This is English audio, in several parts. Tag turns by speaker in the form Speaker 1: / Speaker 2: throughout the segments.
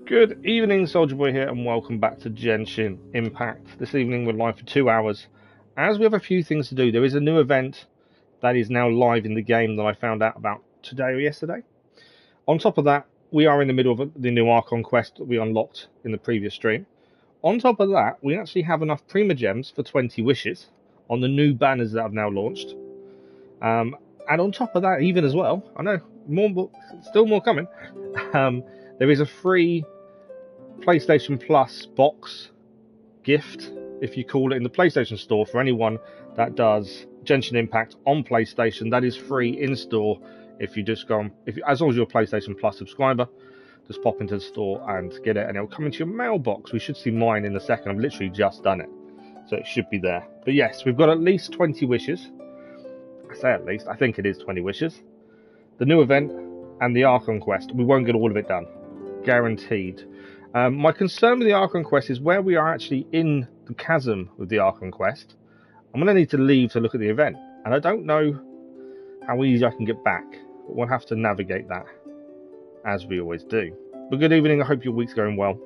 Speaker 1: Good evening, Soldier Boy here, and welcome back to Genshin Impact. This evening we're live for 2 hours. As we have a few things to do, there is a new event that is now live in the game that I found out about today or yesterday. On top of that, we are in the middle of the new Archon quest that we unlocked in the previous stream. On top of that, we actually have enough Prima Gems for 20 wishes on the new banners that have now launched. And on top of that, even as well, I know, still more coming, there is a free PlayStation Plus box gift, if you call it, in the PlayStation Store for anyone that does Genshin Impact on PlayStation. That is free in store if you just go on, as long as you're a PlayStation Plus subscriber. Just pop into the store and get it, and it'll come into your mailbox. We should see mine in a second. I've literally just done it, so it should be there. But yes, we've got at least 20 wishes. I say at least, I think it is 20 wishes. The new event and the Archon quest, we won't get all of it done, guaranteed. My concern with the Archon quest is where we are actually in the chasm with the Archon quest. I'm going to need to leave to look at the event, and I don't know how easy I can get back, but we'll have to navigate that as we always do. But good evening, I hope your week's going well.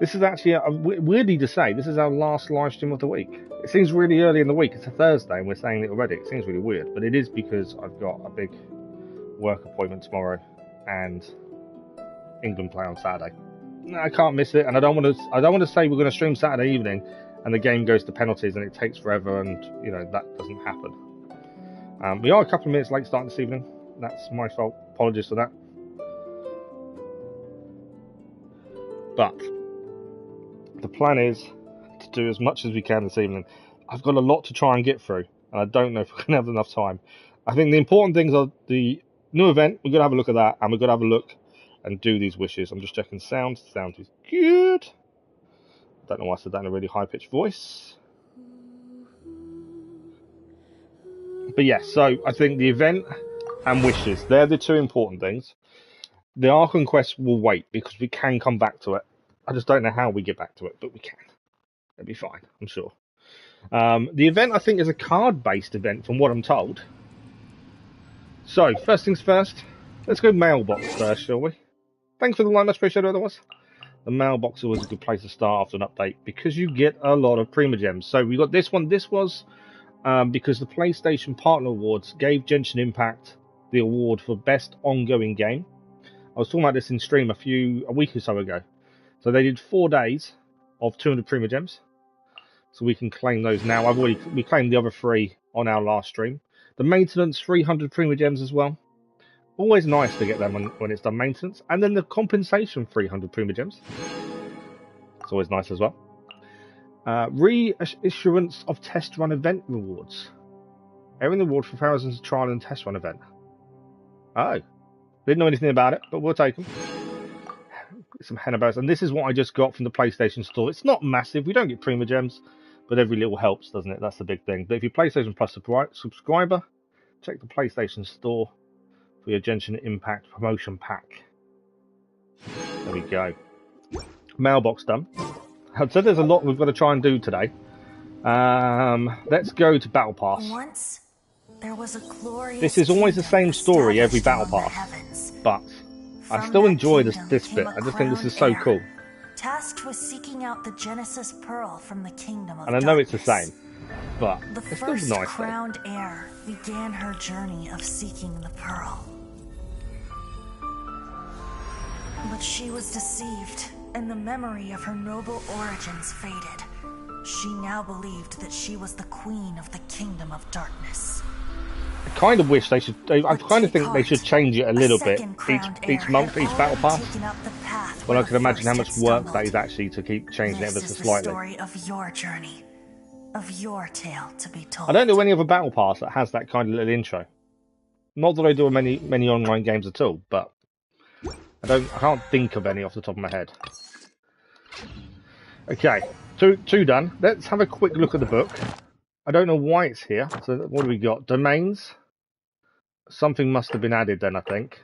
Speaker 1: This is actually, weirdly to say, this is our last live stream of the week. It seems really early in the week. It's a Thursday and we're saying it already. It seems really weird, but it is because I've got a big work appointment tomorrow and England play on Saturday. I can't miss it, and I don't want to say we're going to stream Saturday evening and the game goes to penalties and it takes forever, and you know that doesn't happen. We are a couple of minutes late starting this evening. That's my fault. Apologies for that. But the plan is to do as much as we can this evening. I've got a lot to try and get through, and I don't know if we're going to have enough time. I think the important things are the new event. We're going to have a look at that, and we're going to have a look and do these wishes. I'm just checking sound. Sound is good. I don't know why I said that in a really high-pitched voice. But yes, so I think the event and wishes, they're the two important things. The Archon quest will wait because we can come back to it. I just don't know how we get back to it, but we can. It'll be fine, I'm sure. The event, I think, is a card-based event from what I'm told. So, first things first, let's go mailbox first, shall we? Thanks for the line, much appreciated otherwise. The mailbox is always a good place to start after an update because you get a lot of Prima Gems. So we got this one. This was because the PlayStation Partner Awards gave Genshin Impact the award for Best Ongoing Game. I was talking about this in stream a week or so ago. So they did 4 days of 200 Prima Gems. So we can claim those now. We claimed the other 3 on our last stream. The maintenance, 300 Prima Gems as well. Always nice to get them when it's done maintenance. And then the compensation, 300 Prima Gems. It's always nice as well. Reissuance of test run event rewards. Earning the reward for thousands of trial and test run event. Oh. Didn't know anything about it, but we'll take them. Some Hennabos, and this is what I just got from the PlayStation Store. It's not massive. We don't get Prima Gems, but every little helps, doesn't it? That's the big thing. But if you're PlayStation Plus subscriber, check the PlayStation Store for your Genshin Impact promotion pack. There we go. Mailbox done. So there's a lot we've got to try and do today. Let's go to Battle Pass.
Speaker 2: Once there was a glorious
Speaker 1: this is always the same story every Battle Pass, but I still enjoy this bit. I just think this is so cool.
Speaker 2: Tasked with seeking out the Genesis Pearl from the Kingdom of
Speaker 1: And I know it's the same, but
Speaker 2: the
Speaker 1: it's still
Speaker 2: first
Speaker 1: nice.
Speaker 2: crowned heir began her journey of seeking the pearl. But she was deceived, and the memory of her noble origins faded. She now believed that she was the queen of the Kingdom of Darkness.
Speaker 1: I kind of wish they should. I kind of think they should change it a little bit each month, each Battle Pass. Well, I can imagine how much work that is actually to keep changing it ever so slightly.
Speaker 2: Story of your journey, of your tale to be told.
Speaker 1: I don't know any other Battle Pass that has that kind of little intro. Not that I do many online games at all, but I can't think of any off the top of my head. Okay, two done. Let's have a quick look at the book. I don't know why it's here. So what do we got? Domains. Something must have been added then, I think.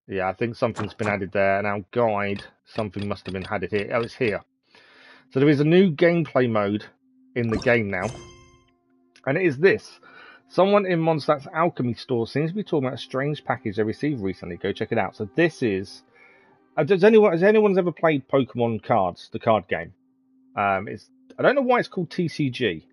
Speaker 1: Yeah, I think something's been added there. And our guide, something must have been added here. Oh, it's here. So there is a new gameplay mode in the game now. And it is this. Someone in Mondstadt's alchemy store seems to be talking about a strange package they received recently. Go check it out. So this is Has anyone's ever played Pokemon Cards, the card game? It's I don't know why it's called TCG,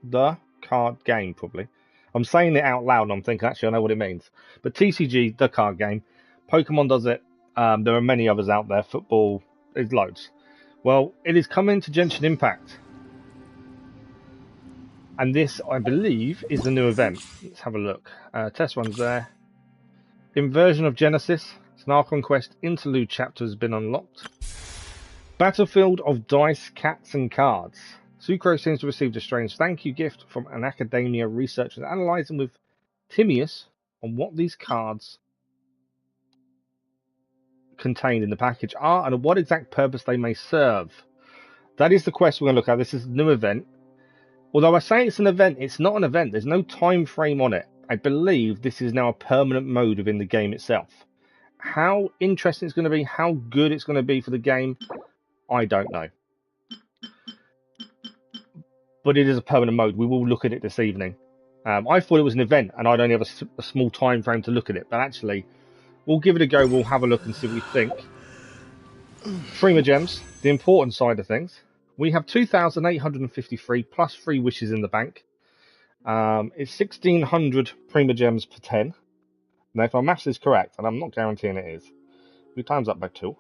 Speaker 1: the card game probably. I'm saying it out loud and I'm thinking actually I know what it means. But TCG, the card game, Pokemon does it. There are many others out there. Football, there's loads. Well, it is coming to Genshin Impact, and this I believe is the new event. Let's have a look. Test runs there. Inversion of Genesis. An Archon Quest interlude chapter has been unlocked. Battlefield of Dice, Cats and Cards. Sucrose seems to have received a strange thank you gift from an academia researchers analysing with Timaeus on what these cards contained in the package are and what exact purpose they may serve. That is the quest we're going to look at. This is a new event. Although I say it's an event, it's not an event. There's no time frame on it. I believe this is now a permanent mode within the game itself. How interesting it's going to be, how good it's going to be for the game, I don't know. But it is a permanent mode. We will look at it this evening. I thought it was an event and I'd only have a small time frame to look at it. But actually, we'll give it a go. We'll have a look and see what we think. Prima Gems, the important side of things. We have 2,853 plus 3 wishes in the bank. It's 1,600 Prima Gems per 10. Now, if my maths is correct, and I'm not guaranteeing it is, we times up by 2.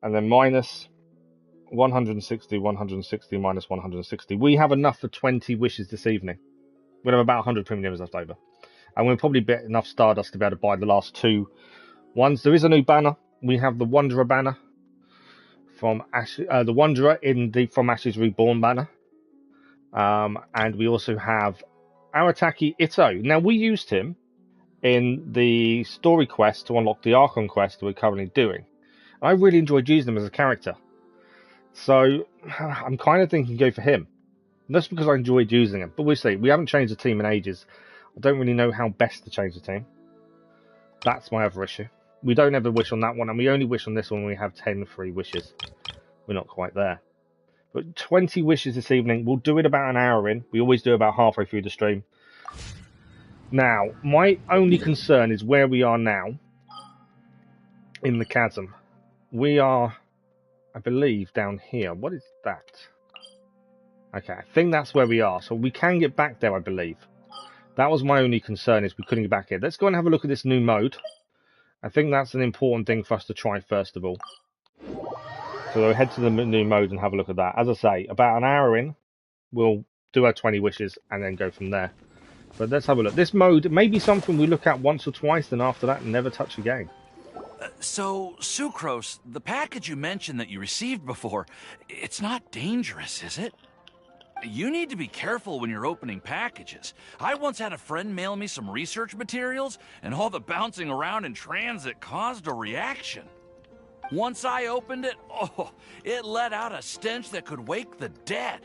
Speaker 1: And then minus 160, 160, minus 160. We have enough for 20 wishes this evening. We'll have about 100 Prima Gems left over. And we'll probably get enough Stardust to be able to buy the last 2 ones. There is a new banner. We have the Wanderer banner from the Wanderer from Ashes Reborn banner. And we also have Arataki Ito. Now, we used him in the story quest to unlock the Archon quest that we're currently doing. I really enjoyed using him as a character. So, I'm kind of thinking go for him. That's because I enjoyed using him. But we'll see. We haven't changed the team in ages. I don't really know how best to change the team. That's my other issue. We don't ever wish on that one, and we only wish on this one when we have 10 free wishes. We're not quite there. But 20 wishes this evening. We'll do it about an hour in. We always do about halfway through the stream. Now, my only concern is where we are now in the chasm. We are, I believe, down here. What is that? Okay, I think that's where we are. So we can get back there, I believe. That was my only concern, is we couldn't get back here. Let's go and have a look at this new mode. I think that's an important thing for us to try first of all. So we'll head to the new mode and have a look at that. As I say, about an hour in, we'll do our 20 wishes and then go from there. But let's have a look. This mode may be something we look at once or twice, then after that, never touch again.
Speaker 3: So, Sucrose, the package you mentioned that you received before, it's not dangerous, is it? You need to be careful when you're opening packages. I once had a friend mail me some research materials, and all the bouncing around in transit caused a reaction. Once I opened it, it let out a stench that could wake the dead.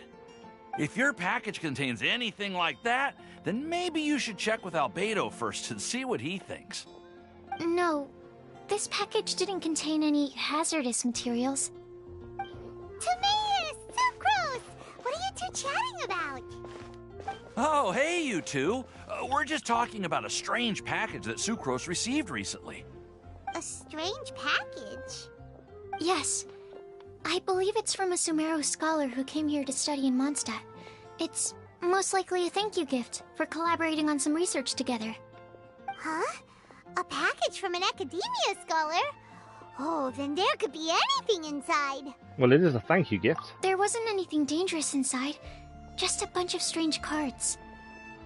Speaker 3: If your package contains anything like that, then maybe you should check with Albedo first and see what he thinks.
Speaker 4: No, this package didn't contain any hazardous materials.
Speaker 5: Timaeus! Sucrose! What are you two chatting about?
Speaker 3: Oh, hey, you two. We're just talking about a strange package that Sucrose received recently.
Speaker 5: A strange package?
Speaker 4: Yes. I believe it's from a Sumeru scholar who came here to study in Mondstadt. It's most likely a thank you gift for collaborating on some research together.
Speaker 5: Huh? A package from an academia scholar? Oh, then there could be anything inside.
Speaker 1: Well, it is a thank you gift.
Speaker 4: There wasn't anything dangerous inside, just a bunch of strange cards.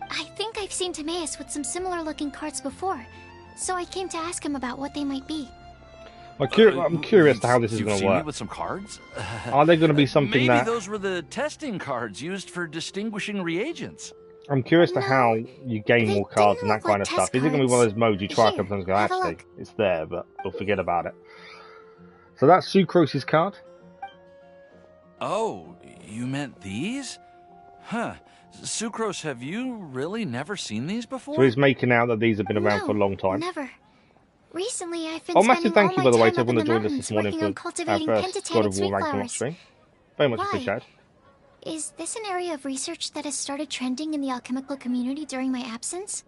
Speaker 4: I think I've seen Timaeus with some similar looking cards before, so I came to ask him about what they might be.
Speaker 1: I'm curious to how this is going to work.
Speaker 3: With some cards?
Speaker 1: Are they going to be something
Speaker 3: Maybe those were the testing cards used for distinguishing reagents.
Speaker 1: I'm curious to how you gain more cards and that kind of stuff. Is it going to be one of those modes you try a couple times and go, actually, it's there, but we'll forget about it. So that's Sucrose's card.
Speaker 3: Oh, you meant these? Huh. Sucrose, have you really never seen these before?
Speaker 1: So he's making out that these have been around for a long time.
Speaker 4: Never. Recently, I've been
Speaker 1: massive thank you, by the way, to
Speaker 4: everyone
Speaker 1: that joined us this morning for our first God of War ranking stream. Very much appreciated.
Speaker 4: Is this an area of research that has started trending in the alchemical community during my absence?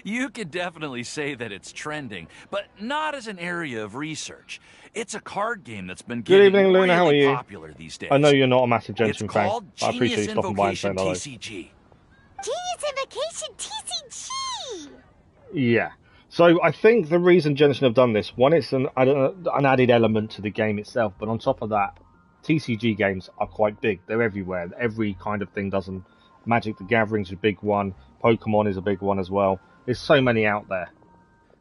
Speaker 3: You could definitely say that it's trending, but not as an area of research. It's a card game that's been
Speaker 1: Good
Speaker 3: getting
Speaker 1: evening, Luna. How are
Speaker 3: really
Speaker 1: you?
Speaker 3: popular these days.
Speaker 1: I know you're not a massive
Speaker 3: It's
Speaker 1: Genshin fan.
Speaker 3: called
Speaker 1: I appreciate you
Speaker 3: Genius
Speaker 1: stopping by and saying
Speaker 3: Invocation
Speaker 1: hello.
Speaker 3: TCG.
Speaker 5: Genius Invocation TCG!
Speaker 1: Yeah. So I think the reason Genshin have done this, one, it's an added element to the game itself, but on top of that, TCG games are quite big. They're everywhere. Every kind of thing does them. Magic the Gathering's a big one. Pokemon is a big one as well. There's so many out there.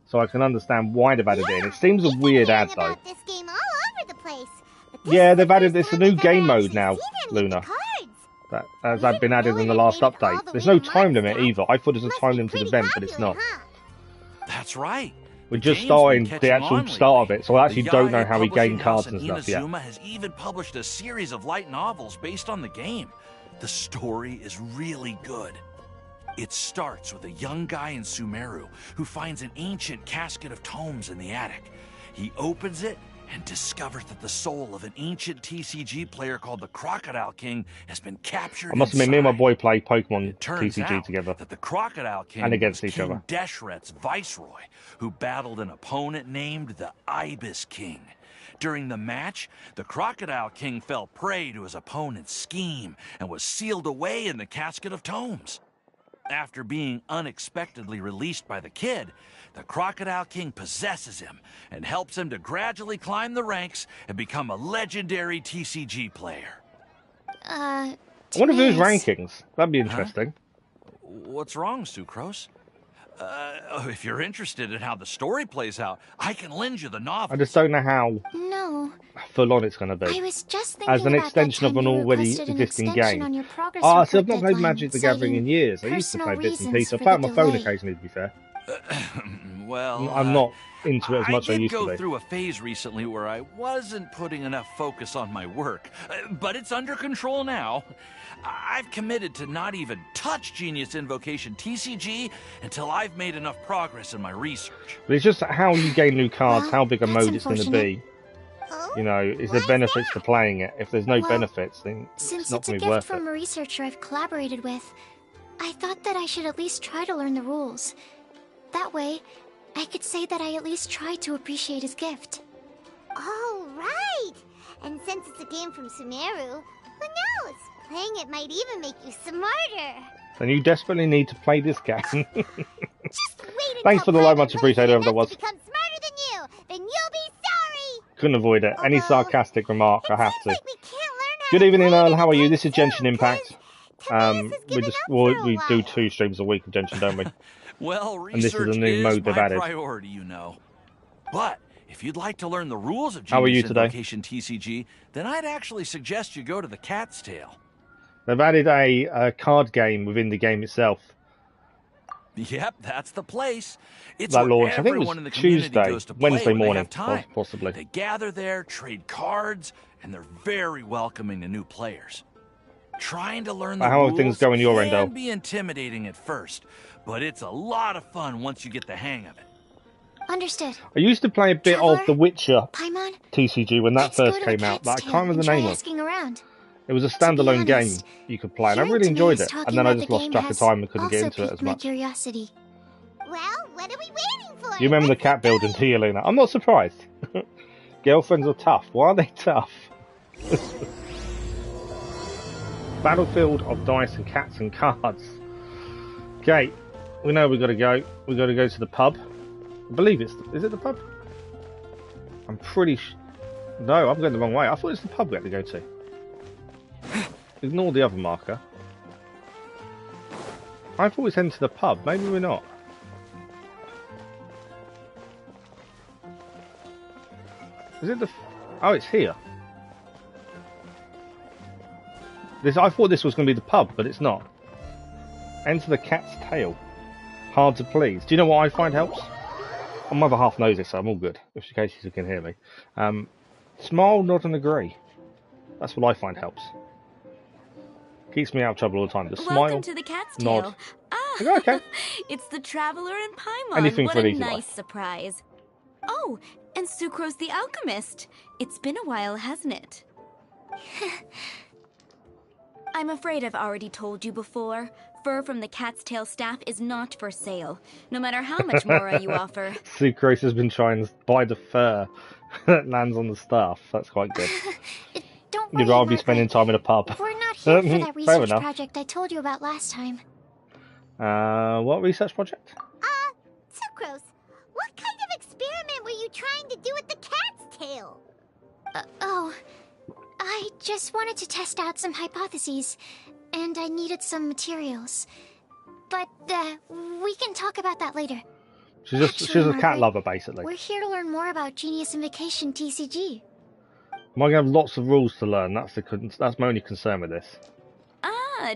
Speaker 1: So I can understand why they've added it in. It seems a weird ad, though.
Speaker 5: About this game all over the place, but this
Speaker 1: Yeah,
Speaker 5: is the
Speaker 1: they've added
Speaker 5: first
Speaker 1: this a
Speaker 5: time
Speaker 1: new
Speaker 5: I've ever
Speaker 1: game mode
Speaker 5: actually
Speaker 1: now,
Speaker 5: seen any
Speaker 1: Luna.
Speaker 5: of the cards.
Speaker 1: That
Speaker 5: We
Speaker 1: has been
Speaker 5: didn't
Speaker 1: added
Speaker 5: know
Speaker 1: in
Speaker 5: it
Speaker 1: the
Speaker 5: had
Speaker 1: last
Speaker 5: made it all
Speaker 1: update.
Speaker 5: the
Speaker 1: There's
Speaker 5: way
Speaker 1: no
Speaker 5: to
Speaker 1: time limit
Speaker 5: Mondstadt.
Speaker 1: either. I thought there's a
Speaker 5: Must
Speaker 1: time
Speaker 5: be
Speaker 1: limit to the
Speaker 5: pretty
Speaker 1: event, but it's
Speaker 5: popular,
Speaker 1: not.
Speaker 5: huh?
Speaker 3: That's right.
Speaker 1: We're
Speaker 3: The
Speaker 1: just
Speaker 3: game's
Speaker 1: starting
Speaker 3: been
Speaker 1: the
Speaker 3: catching
Speaker 1: actual
Speaker 3: on
Speaker 1: start of
Speaker 3: lately.
Speaker 1: it, so I actually
Speaker 3: The
Speaker 1: don't know
Speaker 3: Yaya
Speaker 1: how we gain
Speaker 3: publishing house
Speaker 1: cards and
Speaker 3: in
Speaker 1: stuff yet.
Speaker 3: Inazuma has even published a series of light novels based on the game. The story is really good. It starts with a young guy in Sumeru who finds an ancient casket of tomes in the attic. He opens it and discovers that the soul of an ancient TCG player called the Crocodile King has been captured
Speaker 1: I must admit, me and my boy play Pokemon
Speaker 3: It turns
Speaker 1: TCG
Speaker 3: out
Speaker 1: together.
Speaker 3: that the Crocodile King
Speaker 1: And against
Speaker 3: was
Speaker 1: each
Speaker 3: King
Speaker 1: other.
Speaker 3: Deshret's viceroy, who battled an opponent named the Ibis King. During the match, the Crocodile King fell prey to his opponent's scheme and was sealed away in the casket of tomes. After being unexpectedly released by the kid, the Crocodile King possesses him and helps him to gradually climb the ranks and become a legendary TCG player.
Speaker 1: I wonder if there's
Speaker 4: Timaeus.
Speaker 1: rankings. That'd be interesting.
Speaker 3: What's wrong, Sucrose? If you're interested in how the story plays out, I can lend you the novel.
Speaker 1: I just don't know how
Speaker 4: No,
Speaker 1: full on it's going to
Speaker 4: I
Speaker 1: be.
Speaker 4: was just thinking
Speaker 1: As an
Speaker 4: about
Speaker 1: extension
Speaker 4: that
Speaker 1: of
Speaker 4: time
Speaker 1: an
Speaker 4: you
Speaker 1: already
Speaker 4: requested an
Speaker 1: existing
Speaker 4: extension
Speaker 1: game.
Speaker 4: on your progress
Speaker 1: Ah, see, I've
Speaker 4: report
Speaker 1: not played
Speaker 4: deadline,
Speaker 1: Magic the Gathering in
Speaker 4: citing
Speaker 1: years. I used to play
Speaker 4: personal
Speaker 1: bits and
Speaker 4: reasons
Speaker 1: pieces. I
Speaker 4: for
Speaker 1: play on
Speaker 4: the
Speaker 1: my phone
Speaker 4: delay.
Speaker 1: occasionally, to be fair.
Speaker 3: Well,
Speaker 1: I'm not into it as much as I
Speaker 3: did
Speaker 1: used
Speaker 3: go
Speaker 1: to be.
Speaker 3: through a phase recently where I wasn't putting enough focus on my work, but it's under control now. I've committed to not even touch Genius Invocation TCG until I've made enough progress in my research.
Speaker 1: But it's just how you gain new cards,
Speaker 4: Well,
Speaker 1: how big a
Speaker 4: that's
Speaker 1: mode it's going to
Speaker 4: unfortunate.
Speaker 1: be.
Speaker 5: Oh?
Speaker 1: You know, is there
Speaker 5: Why's
Speaker 1: benefits
Speaker 5: that?
Speaker 1: to playing it? If there's no
Speaker 4: Well,
Speaker 1: benefits, then it's
Speaker 4: Since
Speaker 1: not
Speaker 4: it's a
Speaker 1: going to be
Speaker 4: gift
Speaker 1: worth
Speaker 4: from
Speaker 1: it.
Speaker 4: a researcher I've collaborated with, I thought that I should at least try to learn the rules. That way, I could say that I at least tried to appreciate his gift.
Speaker 5: Oh, right! And since it's a game from Sumeru, who knows? Playing it might even make you smarter.
Speaker 1: Then you desperately need to play this game.
Speaker 5: Just wait until
Speaker 1: Thanks for the like, much
Speaker 5: Private
Speaker 1: appreciated,
Speaker 5: plays
Speaker 1: whoever that
Speaker 5: enough
Speaker 1: was.
Speaker 5: to become smarter than you, then you'll be sorry!
Speaker 1: Couldn't avoid it. Any
Speaker 5: Although,
Speaker 1: sarcastic remark, I have
Speaker 5: Seems
Speaker 1: to.
Speaker 5: like we can't learn how
Speaker 1: Good
Speaker 5: to
Speaker 1: evening,
Speaker 5: play
Speaker 1: Earl.
Speaker 5: it
Speaker 1: How are you?
Speaker 5: anytime
Speaker 1: This is Genshin
Speaker 5: soon,
Speaker 1: Impact.
Speaker 5: 'cause Timaeus has
Speaker 1: We
Speaker 5: given
Speaker 1: just
Speaker 5: up for a
Speaker 1: we do
Speaker 5: while.
Speaker 1: 2 streams a week of Genshin, don't we?
Speaker 3: Well,
Speaker 1: And this is a
Speaker 3: research
Speaker 1: new mode they've
Speaker 3: my
Speaker 1: added.
Speaker 3: priority, you know. But if you'd like to learn the rules of
Speaker 1: How are you
Speaker 3: Genius
Speaker 1: today?
Speaker 3: Invocation TCG, then I'd actually suggest you go to the Cat's Tail.
Speaker 1: They've added a card game within the game itself.
Speaker 3: Yep, that's the place. It's
Speaker 1: That
Speaker 3: where
Speaker 1: launched, I think it
Speaker 3: everyone
Speaker 1: was
Speaker 3: in the community
Speaker 1: Tuesday,
Speaker 3: goes to play
Speaker 1: Wednesday
Speaker 3: when they
Speaker 1: morning,
Speaker 3: have time.
Speaker 1: possibly.
Speaker 3: They gather there, trade cards, and they're very welcoming to new players. Trying to learn the
Speaker 1: How are
Speaker 3: rules
Speaker 1: things going your end,
Speaker 3: can
Speaker 1: Al?
Speaker 3: be intimidating at first, but it's a lot of fun once you get the hang of it.
Speaker 4: Understood.
Speaker 1: I used to play a bit
Speaker 4: Traveler?
Speaker 1: of The Witcher
Speaker 4: Paimon,
Speaker 1: TCG when that
Speaker 4: let's go
Speaker 1: first
Speaker 4: to the
Speaker 1: came out,
Speaker 4: Cat's
Speaker 1: but I
Speaker 4: Tail
Speaker 1: can't remember
Speaker 4: and
Speaker 1: the
Speaker 4: try
Speaker 1: name of.
Speaker 4: asking around.
Speaker 1: It was a
Speaker 4: To be
Speaker 1: standalone game
Speaker 4: honest,
Speaker 1: you could play, and I
Speaker 4: hearing
Speaker 1: really enjoyed
Speaker 4: Timaeus
Speaker 1: it.
Speaker 4: talking
Speaker 1: And then I
Speaker 4: about
Speaker 1: just
Speaker 4: the
Speaker 1: lost
Speaker 4: game
Speaker 1: track of
Speaker 4: has
Speaker 1: time and couldn't get
Speaker 4: also
Speaker 1: into it as
Speaker 4: piqued my
Speaker 1: much.
Speaker 4: curiosity.
Speaker 5: Well, what are we waiting for?
Speaker 1: You remember the
Speaker 5: Let's
Speaker 1: cat
Speaker 5: get
Speaker 1: building,
Speaker 5: going.
Speaker 1: do you, Luna? I'm not surprised. Girlfriends are tough. Why are they tough? Battlefield of dice and cats and cards. Okay, we know we've got to go. We've got to go to the pub. I believe it's... Is it the pub? I'm pretty No, I'm going the wrong way. I thought it was the pub we had to go to. Ignore the other marker. I thought we was heading to the pub. Maybe we're not. Is it the... Oh, it's here. I thought this was going to be the pub, but it's not. Enter the cat's tail. Hard to please. Do you know what I find helps? My other half knows this, so I'm all good. Just in case you can hear me. Smile, nod and agree. That's what I find helps. Keeps me out of trouble all the time. Just smile,
Speaker 6: Welcome to the Cat's
Speaker 1: nod.
Speaker 6: Tail. Ah,
Speaker 1: I go, okay.
Speaker 6: It's the Traveler and Paimon.
Speaker 1: Anything
Speaker 6: what
Speaker 1: for an
Speaker 6: a
Speaker 1: easy
Speaker 6: nice
Speaker 1: life.
Speaker 6: surprise. Oh, and Sucrose the Alchemist. It's been a while, hasn't it? I'm afraid I've already told you before. fur from the cat's tail staff is not for sale, no matter how much more you offer.
Speaker 1: Sucrose has been trying to buy the fur that lands on the staff. That's quite good.
Speaker 4: Don't worry,
Speaker 1: You'd rather be
Speaker 4: Margaret.
Speaker 1: spending time in a pub.
Speaker 4: We're not here for that
Speaker 1: Fair
Speaker 4: research
Speaker 1: enough.
Speaker 4: project I told you about last time.
Speaker 1: What research project?
Speaker 5: Sucrose, what kind of experiment were you trying to do with the cat's tail?
Speaker 4: I just wanted to test out some hypotheses, and I needed some materials. But, we can talk about that later.
Speaker 1: She's a cat lover, basically.
Speaker 4: We're here to learn more about Genius Invocation TCG.
Speaker 1: Am I going to have lots of rules to learn? That's my only concern with this.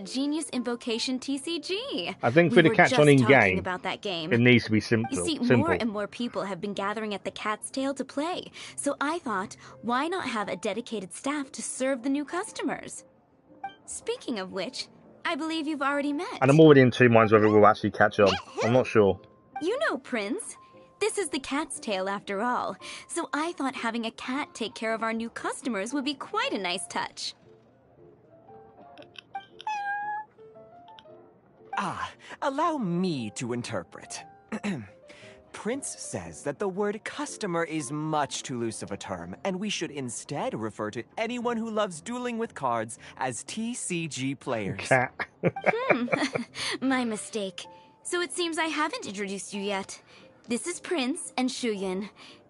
Speaker 6: Genius Invocation TCG.
Speaker 1: I think for the catch on in-game,
Speaker 6: about that game.
Speaker 1: it needs to be simple.
Speaker 6: You see, more and more people have been gathering at the Cat's Tail to play, so I thought, why not have a dedicated staff to serve the new customers? Speaking of which, I believe you've already met.
Speaker 1: And I'm already in two minds whether we'll actually catch on. I'm not sure.
Speaker 6: You know, Prince. This is the Cat's Tail after all, so I thought having a cat take care of our new customers would be quite a nice touch.
Speaker 7: Allow me to interpret. Prince says that the word customer is much too loose of a term, and we should instead refer to anyone who loves dueling with cards as TCG players.
Speaker 1: Cat.
Speaker 6: My mistake. So it seems I haven't introduced you yet. This is Prince and Shuyan.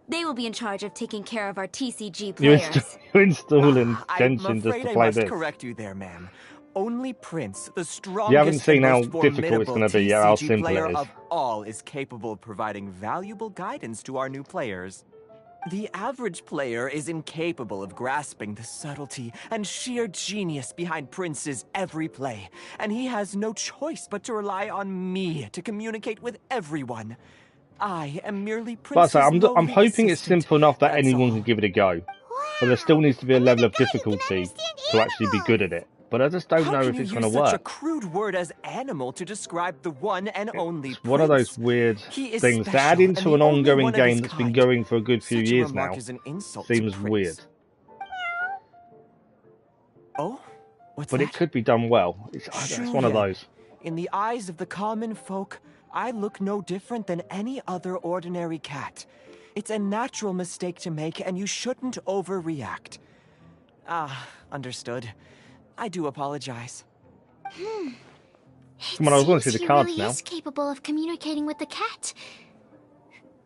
Speaker 6: They will be in charge of taking care of our TCG players.
Speaker 1: You're installing Genshin
Speaker 7: I'm
Speaker 1: just
Speaker 7: afraid
Speaker 1: to
Speaker 7: I
Speaker 1: play
Speaker 7: must
Speaker 1: this.
Speaker 7: correct you there, ma'am. Only Prince, the strongest
Speaker 1: You haven't seen
Speaker 7: and
Speaker 1: how
Speaker 7: most
Speaker 1: difficult it's going to be,
Speaker 7: formidable
Speaker 1: yeah, how
Speaker 7: TCG
Speaker 1: simple it
Speaker 7: player
Speaker 1: is.
Speaker 7: of all is capable of providing valuable guidance to our new players. The average player is incapable of grasping the subtlety and sheer genius behind Prince's every play, and he has no choice but to rely on me to communicate with everyone. I am merely Prince's
Speaker 1: I'm
Speaker 7: lowly
Speaker 1: hoping it's
Speaker 7: assistant,
Speaker 1: simple enough that
Speaker 7: that's
Speaker 1: anyone
Speaker 7: all.
Speaker 1: can give it a go. But there still needs to be a level of difficulty to actually be good at it. But I just don't
Speaker 7: How
Speaker 1: know
Speaker 7: can
Speaker 1: if
Speaker 7: you
Speaker 1: it's going to
Speaker 7: use such a
Speaker 1: work.
Speaker 7: crude word as animal to describe the one and only
Speaker 1: It's one of those
Speaker 7: Prince?
Speaker 1: weird
Speaker 7: He is
Speaker 1: things to
Speaker 7: special
Speaker 1: add into
Speaker 7: and
Speaker 1: an
Speaker 7: the only
Speaker 1: ongoing
Speaker 7: one of his
Speaker 1: game that's been
Speaker 7: kind.
Speaker 1: going for a good few
Speaker 7: Such a
Speaker 1: years
Speaker 7: remark
Speaker 1: now.
Speaker 7: is an insult to
Speaker 1: Seems
Speaker 7: Prince.
Speaker 1: weird.
Speaker 7: Oh? What's
Speaker 1: But
Speaker 7: that?
Speaker 1: it could be done well. It's one of
Speaker 7: Shuyan.
Speaker 1: those.
Speaker 7: In the eyes of the common folk, I look no different than any other ordinary cat. It's a natural mistake to make, and you shouldn't overreact. Understood. I do apologize.
Speaker 1: Come on, I was going to see the
Speaker 4: He
Speaker 1: cards
Speaker 4: really
Speaker 1: now.
Speaker 4: is capable of communicating with the cat.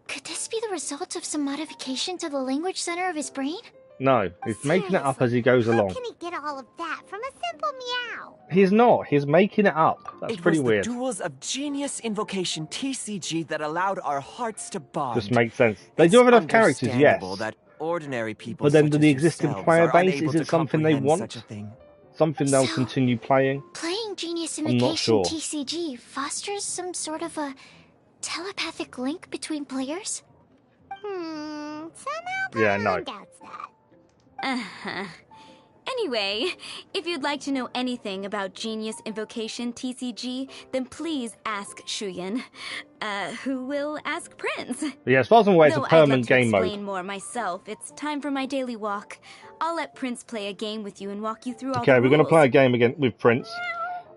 Speaker 4: Could this be the result of some modification to the language center of his brain?
Speaker 1: No, he's making it up as he goes
Speaker 5: How
Speaker 1: along.
Speaker 5: can he get all of that from a simple meow?
Speaker 1: He's not. He's making it up. That's
Speaker 7: It
Speaker 1: pretty
Speaker 7: was
Speaker 1: weird.
Speaker 7: the duels of Genius Invocation TCG that allowed our hearts to bond.
Speaker 1: Just makes sense. They do have
Speaker 7: It's
Speaker 1: enough characters, yes.
Speaker 7: understandable that ordinary people
Speaker 1: But then
Speaker 7: such
Speaker 1: do
Speaker 7: as
Speaker 1: the existing
Speaker 7: yourselves
Speaker 1: player
Speaker 7: are
Speaker 1: base,
Speaker 7: unable
Speaker 1: is it
Speaker 7: to
Speaker 1: something they
Speaker 7: comprehend
Speaker 1: want?
Speaker 7: such a thing.
Speaker 1: Something they'll
Speaker 4: So-
Speaker 1: continue playing?
Speaker 4: Playing Genius
Speaker 1: I'm not
Speaker 4: Invocation
Speaker 1: sure.
Speaker 4: TCG fosters some sort of a telepathic link between players?
Speaker 5: Somehow
Speaker 1: Yeah, no.
Speaker 5: Paimon doubts that.
Speaker 6: Anyway, if you'd like to know anything about Genius Invocation TCG, then please ask Shuyan, who will ask Prince.
Speaker 1: But yeah, as far as I'm aware, it's a
Speaker 6: Though I'd
Speaker 1: permanent
Speaker 6: love to
Speaker 1: game
Speaker 6: explain
Speaker 1: mode.
Speaker 6: more myself, it's time for my daily walk. I'll let Prince play a game with you and walk you through all
Speaker 1: Okay,
Speaker 6: the
Speaker 1: we're going to
Speaker 6: rules.
Speaker 1: play a game again with Prince.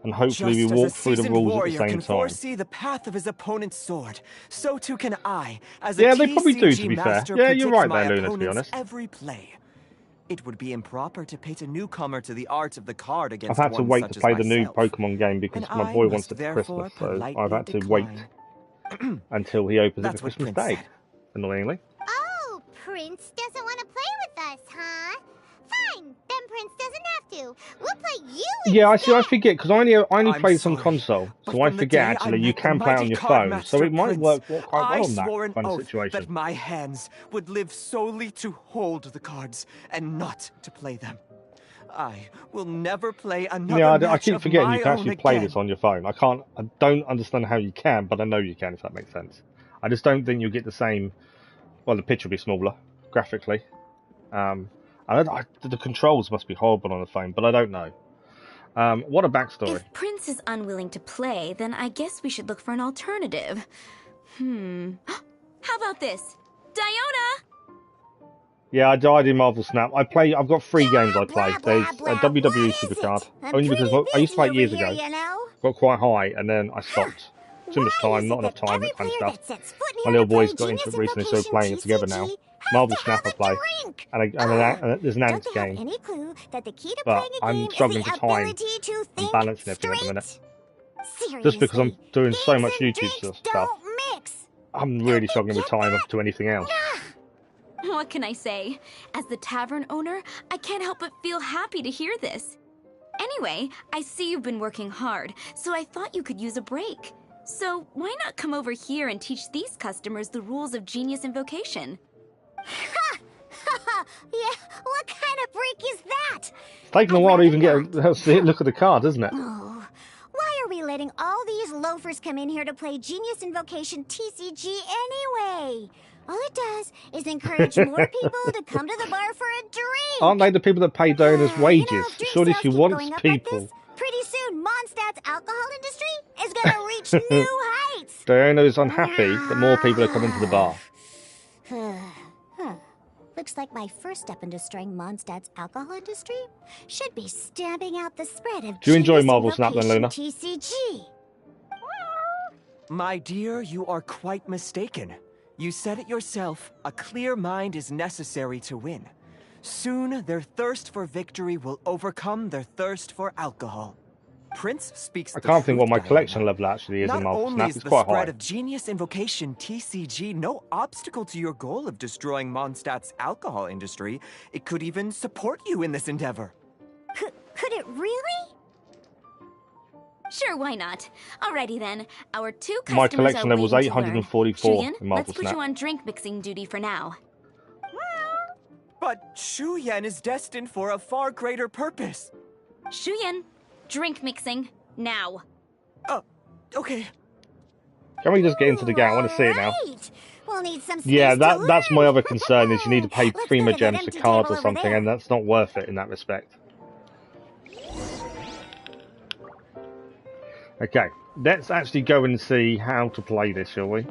Speaker 1: And hopefully
Speaker 7: Just
Speaker 1: we walk
Speaker 7: as a
Speaker 1: through the
Speaker 7: seasoned
Speaker 1: rules at the
Speaker 7: warrior
Speaker 1: same
Speaker 7: can
Speaker 1: time.
Speaker 7: foresee the path of his opponent's sword, so too can I, as a
Speaker 1: Yeah, they probably do,
Speaker 7: TCG
Speaker 1: to be fair.
Speaker 7: master,
Speaker 1: Yeah, you're
Speaker 7: predict
Speaker 1: right
Speaker 7: my
Speaker 1: there, Luna, to be
Speaker 7: opponent's
Speaker 1: honest.
Speaker 7: every play. It would be improper to pit a newcomer to the art of the card
Speaker 1: I've
Speaker 7: against
Speaker 1: had to
Speaker 7: one
Speaker 1: wait
Speaker 7: such
Speaker 1: to
Speaker 7: as
Speaker 1: play the new
Speaker 7: myself.
Speaker 1: Pokemon game because
Speaker 7: And
Speaker 1: my
Speaker 7: I
Speaker 1: boy
Speaker 7: must
Speaker 1: wants it for
Speaker 7: therefore
Speaker 1: Christmas, so I've
Speaker 7: politely
Speaker 1: had to wait
Speaker 7: decline.
Speaker 1: until he opens it
Speaker 7: That's
Speaker 1: for
Speaker 7: what
Speaker 1: Christmas
Speaker 7: Prince
Speaker 1: Day.
Speaker 7: said.
Speaker 1: Annoyingly.
Speaker 5: Oh, Prince doesn't want to play with us, huh? Fine, then Prince doesn't have to. We'll play you
Speaker 1: Yeah, I
Speaker 5: instead.
Speaker 1: forget because I only
Speaker 7: I'm
Speaker 1: play this on
Speaker 7: sorry,
Speaker 1: console,
Speaker 7: but
Speaker 1: so I
Speaker 7: from the
Speaker 1: forget
Speaker 7: day
Speaker 1: actually
Speaker 7: I
Speaker 1: you
Speaker 7: met the
Speaker 1: can play it on
Speaker 7: mighty
Speaker 1: your
Speaker 7: card
Speaker 1: phone,
Speaker 7: master
Speaker 1: so it might
Speaker 7: Prince,
Speaker 1: work quite
Speaker 7: I
Speaker 1: well in that
Speaker 7: swore an
Speaker 1: kind of
Speaker 7: oath
Speaker 1: situation.
Speaker 7: that my hands would live solely to hold the cards and not to play them. I will never play another
Speaker 1: Yeah, I
Speaker 7: match
Speaker 1: keep
Speaker 7: of
Speaker 1: forgetting
Speaker 7: my
Speaker 1: you can
Speaker 7: own
Speaker 1: actually play
Speaker 7: again.
Speaker 1: this on your phone. I don't understand how you can, but I know you can, if that makes sense. I just don't think you'll get the same. Well, the picture will be smaller graphically. The controls must be horrible on the phone, but I don't know. What a backstory.
Speaker 6: If Prince is unwilling to play, then I guess we should look for an alternative. How about this? Diona!
Speaker 1: Yeah, I died in Marvel Snap. I've got 3 games I play.
Speaker 5: Blah,
Speaker 1: There's
Speaker 5: blah,
Speaker 1: a
Speaker 5: blah.
Speaker 1: WWE
Speaker 5: What is
Speaker 1: Supercard.
Speaker 5: it? I'm
Speaker 1: Only because
Speaker 5: pretty
Speaker 1: I used to play it
Speaker 5: busy
Speaker 1: years
Speaker 5: over
Speaker 1: ago.
Speaker 5: here, you know?
Speaker 1: Got quite high, and then I stopped. Too much
Speaker 5: Why
Speaker 1: time,
Speaker 5: is
Speaker 1: not
Speaker 5: it
Speaker 1: enough
Speaker 5: that
Speaker 1: time,
Speaker 5: every
Speaker 1: that kind of
Speaker 5: player
Speaker 1: stuff.
Speaker 5: that sets foot in
Speaker 1: My
Speaker 5: here
Speaker 1: little
Speaker 5: to play
Speaker 1: boys got into
Speaker 5: Genius
Speaker 1: it recently, so we're
Speaker 5: Invocation
Speaker 1: playing it together now.
Speaker 5: TCG
Speaker 1: Marvel
Speaker 5: has to
Speaker 1: Snap I
Speaker 5: have a
Speaker 1: play.
Speaker 5: drink.
Speaker 1: And there's an
Speaker 5: Don't
Speaker 1: ants
Speaker 5: they have
Speaker 1: game.
Speaker 5: any clue that the key to
Speaker 1: But
Speaker 5: playing a
Speaker 1: I'm
Speaker 5: game is
Speaker 1: struggling
Speaker 5: the
Speaker 1: for time
Speaker 5: ability to
Speaker 1: and
Speaker 5: think
Speaker 1: balancing everything
Speaker 5: straight?
Speaker 1: at the minute.
Speaker 5: Seriously,
Speaker 1: Just because I'm doing so
Speaker 5: games
Speaker 1: much
Speaker 5: and
Speaker 1: YouTube
Speaker 5: drinks
Speaker 1: stuff.
Speaker 5: don't mix.
Speaker 1: I'm really struggling with
Speaker 5: Get
Speaker 1: time
Speaker 5: that?
Speaker 1: up to anything else.
Speaker 6: What can I say? As the tavern owner, I can't help but feel happy to hear this. Anyway, I see you've been working hard, so I thought you could use a break. So why not come over here and teach these customers the rules of Genius Invocation?
Speaker 5: Ha! Yeah, what kind of break is that?
Speaker 1: It's taken a
Speaker 5: I'd
Speaker 1: while to
Speaker 5: rather
Speaker 1: even get
Speaker 5: not.
Speaker 1: a look at the card, isn't it?
Speaker 5: Oh, why are we letting all these loafers come in here to play Genius Invocation TCG anyway? All it does is encourage more people to come to the bar for a drink.
Speaker 1: Aren't they the people that pay donors' wages?
Speaker 5: You know, if drink
Speaker 1: Surely
Speaker 5: sales
Speaker 1: she
Speaker 5: keep
Speaker 1: wants
Speaker 5: going up
Speaker 1: people.
Speaker 5: like this, pretty soon Mondstadt's alcohol industry is gonna reach new heights.
Speaker 1: The owner is unhappy that more people are coming to the bar.
Speaker 5: Huh. Looks like my first step in destroying Mondstad's alcohol industry should be stamping out the spread of
Speaker 1: Do you enjoy
Speaker 5: Genius
Speaker 1: Marvel Snap then, Luna?
Speaker 5: TCG.
Speaker 7: My dear, you are quite mistaken. You said it yourself, a clear mind is necessary to win. Soon, their thirst for victory will overcome their thirst for alcohol. Prince speaks
Speaker 1: I
Speaker 7: the
Speaker 1: can't think what
Speaker 7: truth,
Speaker 1: my
Speaker 7: Diana.
Speaker 1: collection level actually is
Speaker 7: Not
Speaker 1: in Marvel
Speaker 7: only
Speaker 1: Snap.
Speaker 7: is
Speaker 1: It's
Speaker 7: the
Speaker 1: quite
Speaker 7: spread
Speaker 1: high.
Speaker 7: of Genius Invocation TCG no obstacle to your goal of destroying Mondstadt's alcohol industry, it could even support you in this endeavor.
Speaker 5: Could it really?
Speaker 6: Sure, why not? Alrighty then. Our 2 customers
Speaker 1: My collection
Speaker 6: are
Speaker 1: level is
Speaker 6: waiting to learn.
Speaker 1: 844
Speaker 6: Shuyan,
Speaker 1: in Marvel
Speaker 6: let's put
Speaker 1: Snap.
Speaker 6: you on drink mixing duty for now.
Speaker 7: But Shu Yan is destined for a far greater purpose.
Speaker 6: Shuyan, drink mixing, now.
Speaker 7: Okay.
Speaker 1: Can we just get into the game? I want to see it now.
Speaker 5: Alright. We'll need some space
Speaker 1: Yeah,
Speaker 5: to
Speaker 1: that's my
Speaker 5: learn.
Speaker 1: other concern is you need to pay
Speaker 5: Let's
Speaker 1: Prima
Speaker 5: go to that
Speaker 1: Gems for
Speaker 5: empty
Speaker 1: cards
Speaker 5: table
Speaker 1: or
Speaker 5: over
Speaker 1: something,
Speaker 5: there.
Speaker 1: and that's not worth it in that respect. Okay, let's actually go and see how to play this, shall we?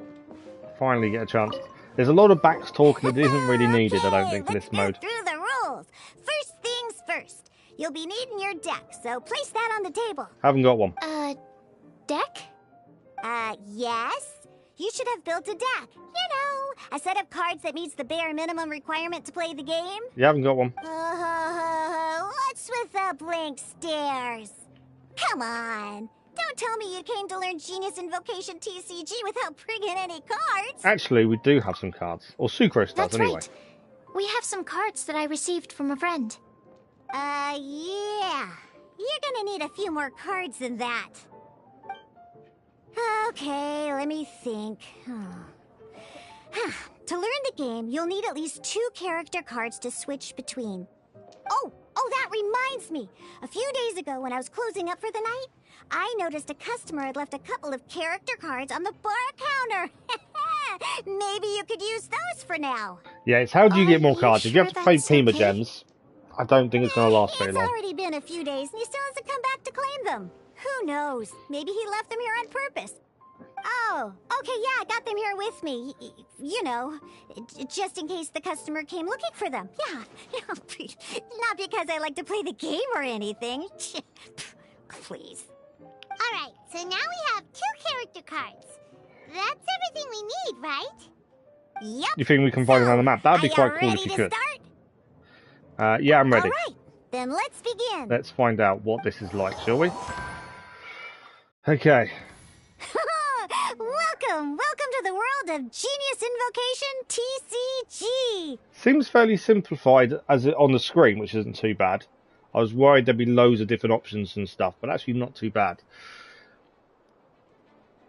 Speaker 1: Finally get a chance. There's a lot of backs talking that isn't really needed, I don't think, for this mode.
Speaker 5: Let's go through the rules. First things first. You'll be needing your deck, so place that on the table.
Speaker 1: Haven't got one.
Speaker 4: Deck?
Speaker 5: Yes. You should have built a deck. You know, a set of cards that meets the bare minimum requirement to play the game.
Speaker 1: You haven't got one.
Speaker 5: What's with the blank stares? Come on. Don't tell me you came to learn Genius Invocation TCG without bringing any cards.
Speaker 1: Actually, we do have some cards. Or Sucrose does,
Speaker 4: That's
Speaker 1: anyway.
Speaker 4: right. We have some cards that I received from a friend.
Speaker 5: Yeah. You're gonna need a few more cards than that. Okay, let me think. To learn the game, you'll need at least 2 character cards to switch between. Oh, that reminds me. A few days ago when I was closing up for the night, I noticed a customer had left a couple of character cards on the bar counter. Maybe you could use those for now.
Speaker 1: Yeah, it's how do you
Speaker 4: Are
Speaker 1: get more
Speaker 4: you
Speaker 1: cards? If you have
Speaker 4: sure
Speaker 1: to pay
Speaker 4: that's
Speaker 1: Prima
Speaker 4: okay?
Speaker 1: Gems, I don't think it's going to last very
Speaker 5: It's
Speaker 1: long.
Speaker 5: already been a few days and he still hasn't come back to claim them. Who knows? Maybe he left them here on purpose. Oh, okay, yeah, I got them here with me. You know, just in case the customer came looking for them. Yeah, not because I like to play the game or anything. Please. All right, so now we have 2 character cards. That's everything we need, right? Yep.
Speaker 1: You think we can find it on the map? That'd be quite cool if you could. Yeah, I'm ready.
Speaker 5: All right, then let's begin.
Speaker 1: Let's find out what this is like, shall we? Okay.
Speaker 5: Welcome to the world of Genius Invocation TCG.
Speaker 1: Seems fairly simplified as it on the screen, which isn't too bad. I was worried there'd be loads of different options and stuff, but actually not too bad.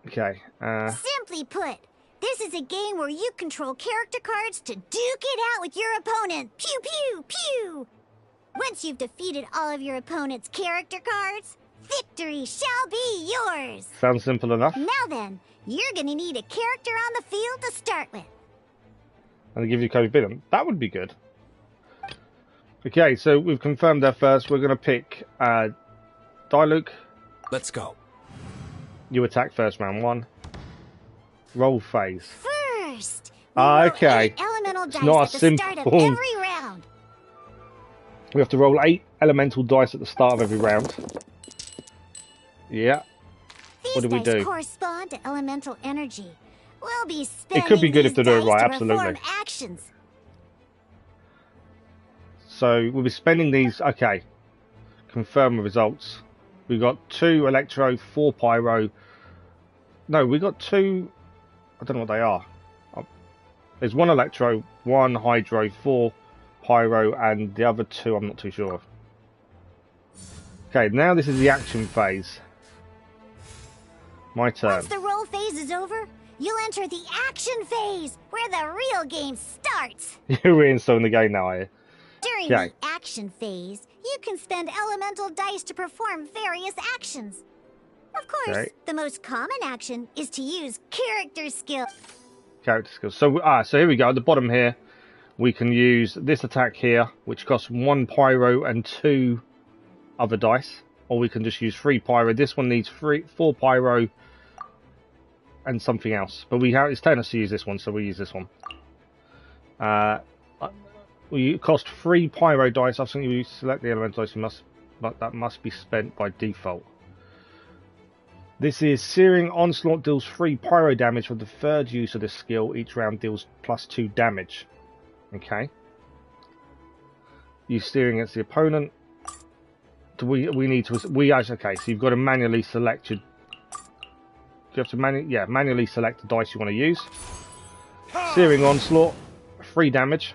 Speaker 1: Okay.
Speaker 5: Simply put, this is a game where you control character cards to duke it out with your opponent. Pew, pew, pew. Once you've defeated all of your opponent's character cards, victory shall be yours.
Speaker 1: Sounds simple enough.
Speaker 5: Now then, you're gonna need a character on the field to start with.
Speaker 1: And they give you code Venom. That would be good. Okay, so we've confirmed that first. We're going to pick Diluc.
Speaker 3: Let's go.
Speaker 1: You attack first, round 1. Roll phase.
Speaker 5: First, we roll
Speaker 1: Okay.
Speaker 5: 8 elemental
Speaker 1: It's
Speaker 5: dice
Speaker 1: not
Speaker 5: at
Speaker 1: a
Speaker 5: the
Speaker 1: simple
Speaker 5: start of every round.
Speaker 1: We have to roll 8 elemental dice at the start of every round. Yeah.
Speaker 5: These
Speaker 1: What do we
Speaker 5: dice
Speaker 1: do?
Speaker 5: correspond to elemental energy. We'll be spending
Speaker 1: It could be good if
Speaker 5: these
Speaker 1: they do it
Speaker 5: dice
Speaker 1: right,
Speaker 5: to
Speaker 1: absolutely.
Speaker 5: perform actions.
Speaker 1: So we'll be spending these. Okay. Confirm the results. We got 2 electro, 4 pyro. No, we got 2. I don't know what they are. There's 1 electro, 1 hydro, 4 pyro, and the other 2 I'm not too sure of. Okay, now this is the action phase. My turn.
Speaker 5: Once the roll phase is over, you'll enter the action phase, where the real game starts.
Speaker 1: You're reinstalling the game now, are you?
Speaker 5: During
Speaker 1: Okay.
Speaker 5: the action phase, you can spend elemental dice to perform various actions. Of course,
Speaker 1: Okay.
Speaker 5: the most common action is to use character skill.
Speaker 1: Character skills. So here we go. At the bottom here, we can use this attack here, which costs 1 pyro and 2 other dice, or we can just use 3 pyro. This one needs 4 pyro and something else, but it's telling us to use this one, so we use this one. We cost 3 pyro dice. I think you select the elemental dice, that must be spent by default. This is Searing Onslaught deals 3 pyro damage for the 3rd use of this skill. Each round deals +2 damage. Okay. You steering against the opponent. We need to okay. So you've got to manually select your. You have to manually select the dice you want to use. Searing Onslaught, 3 damage.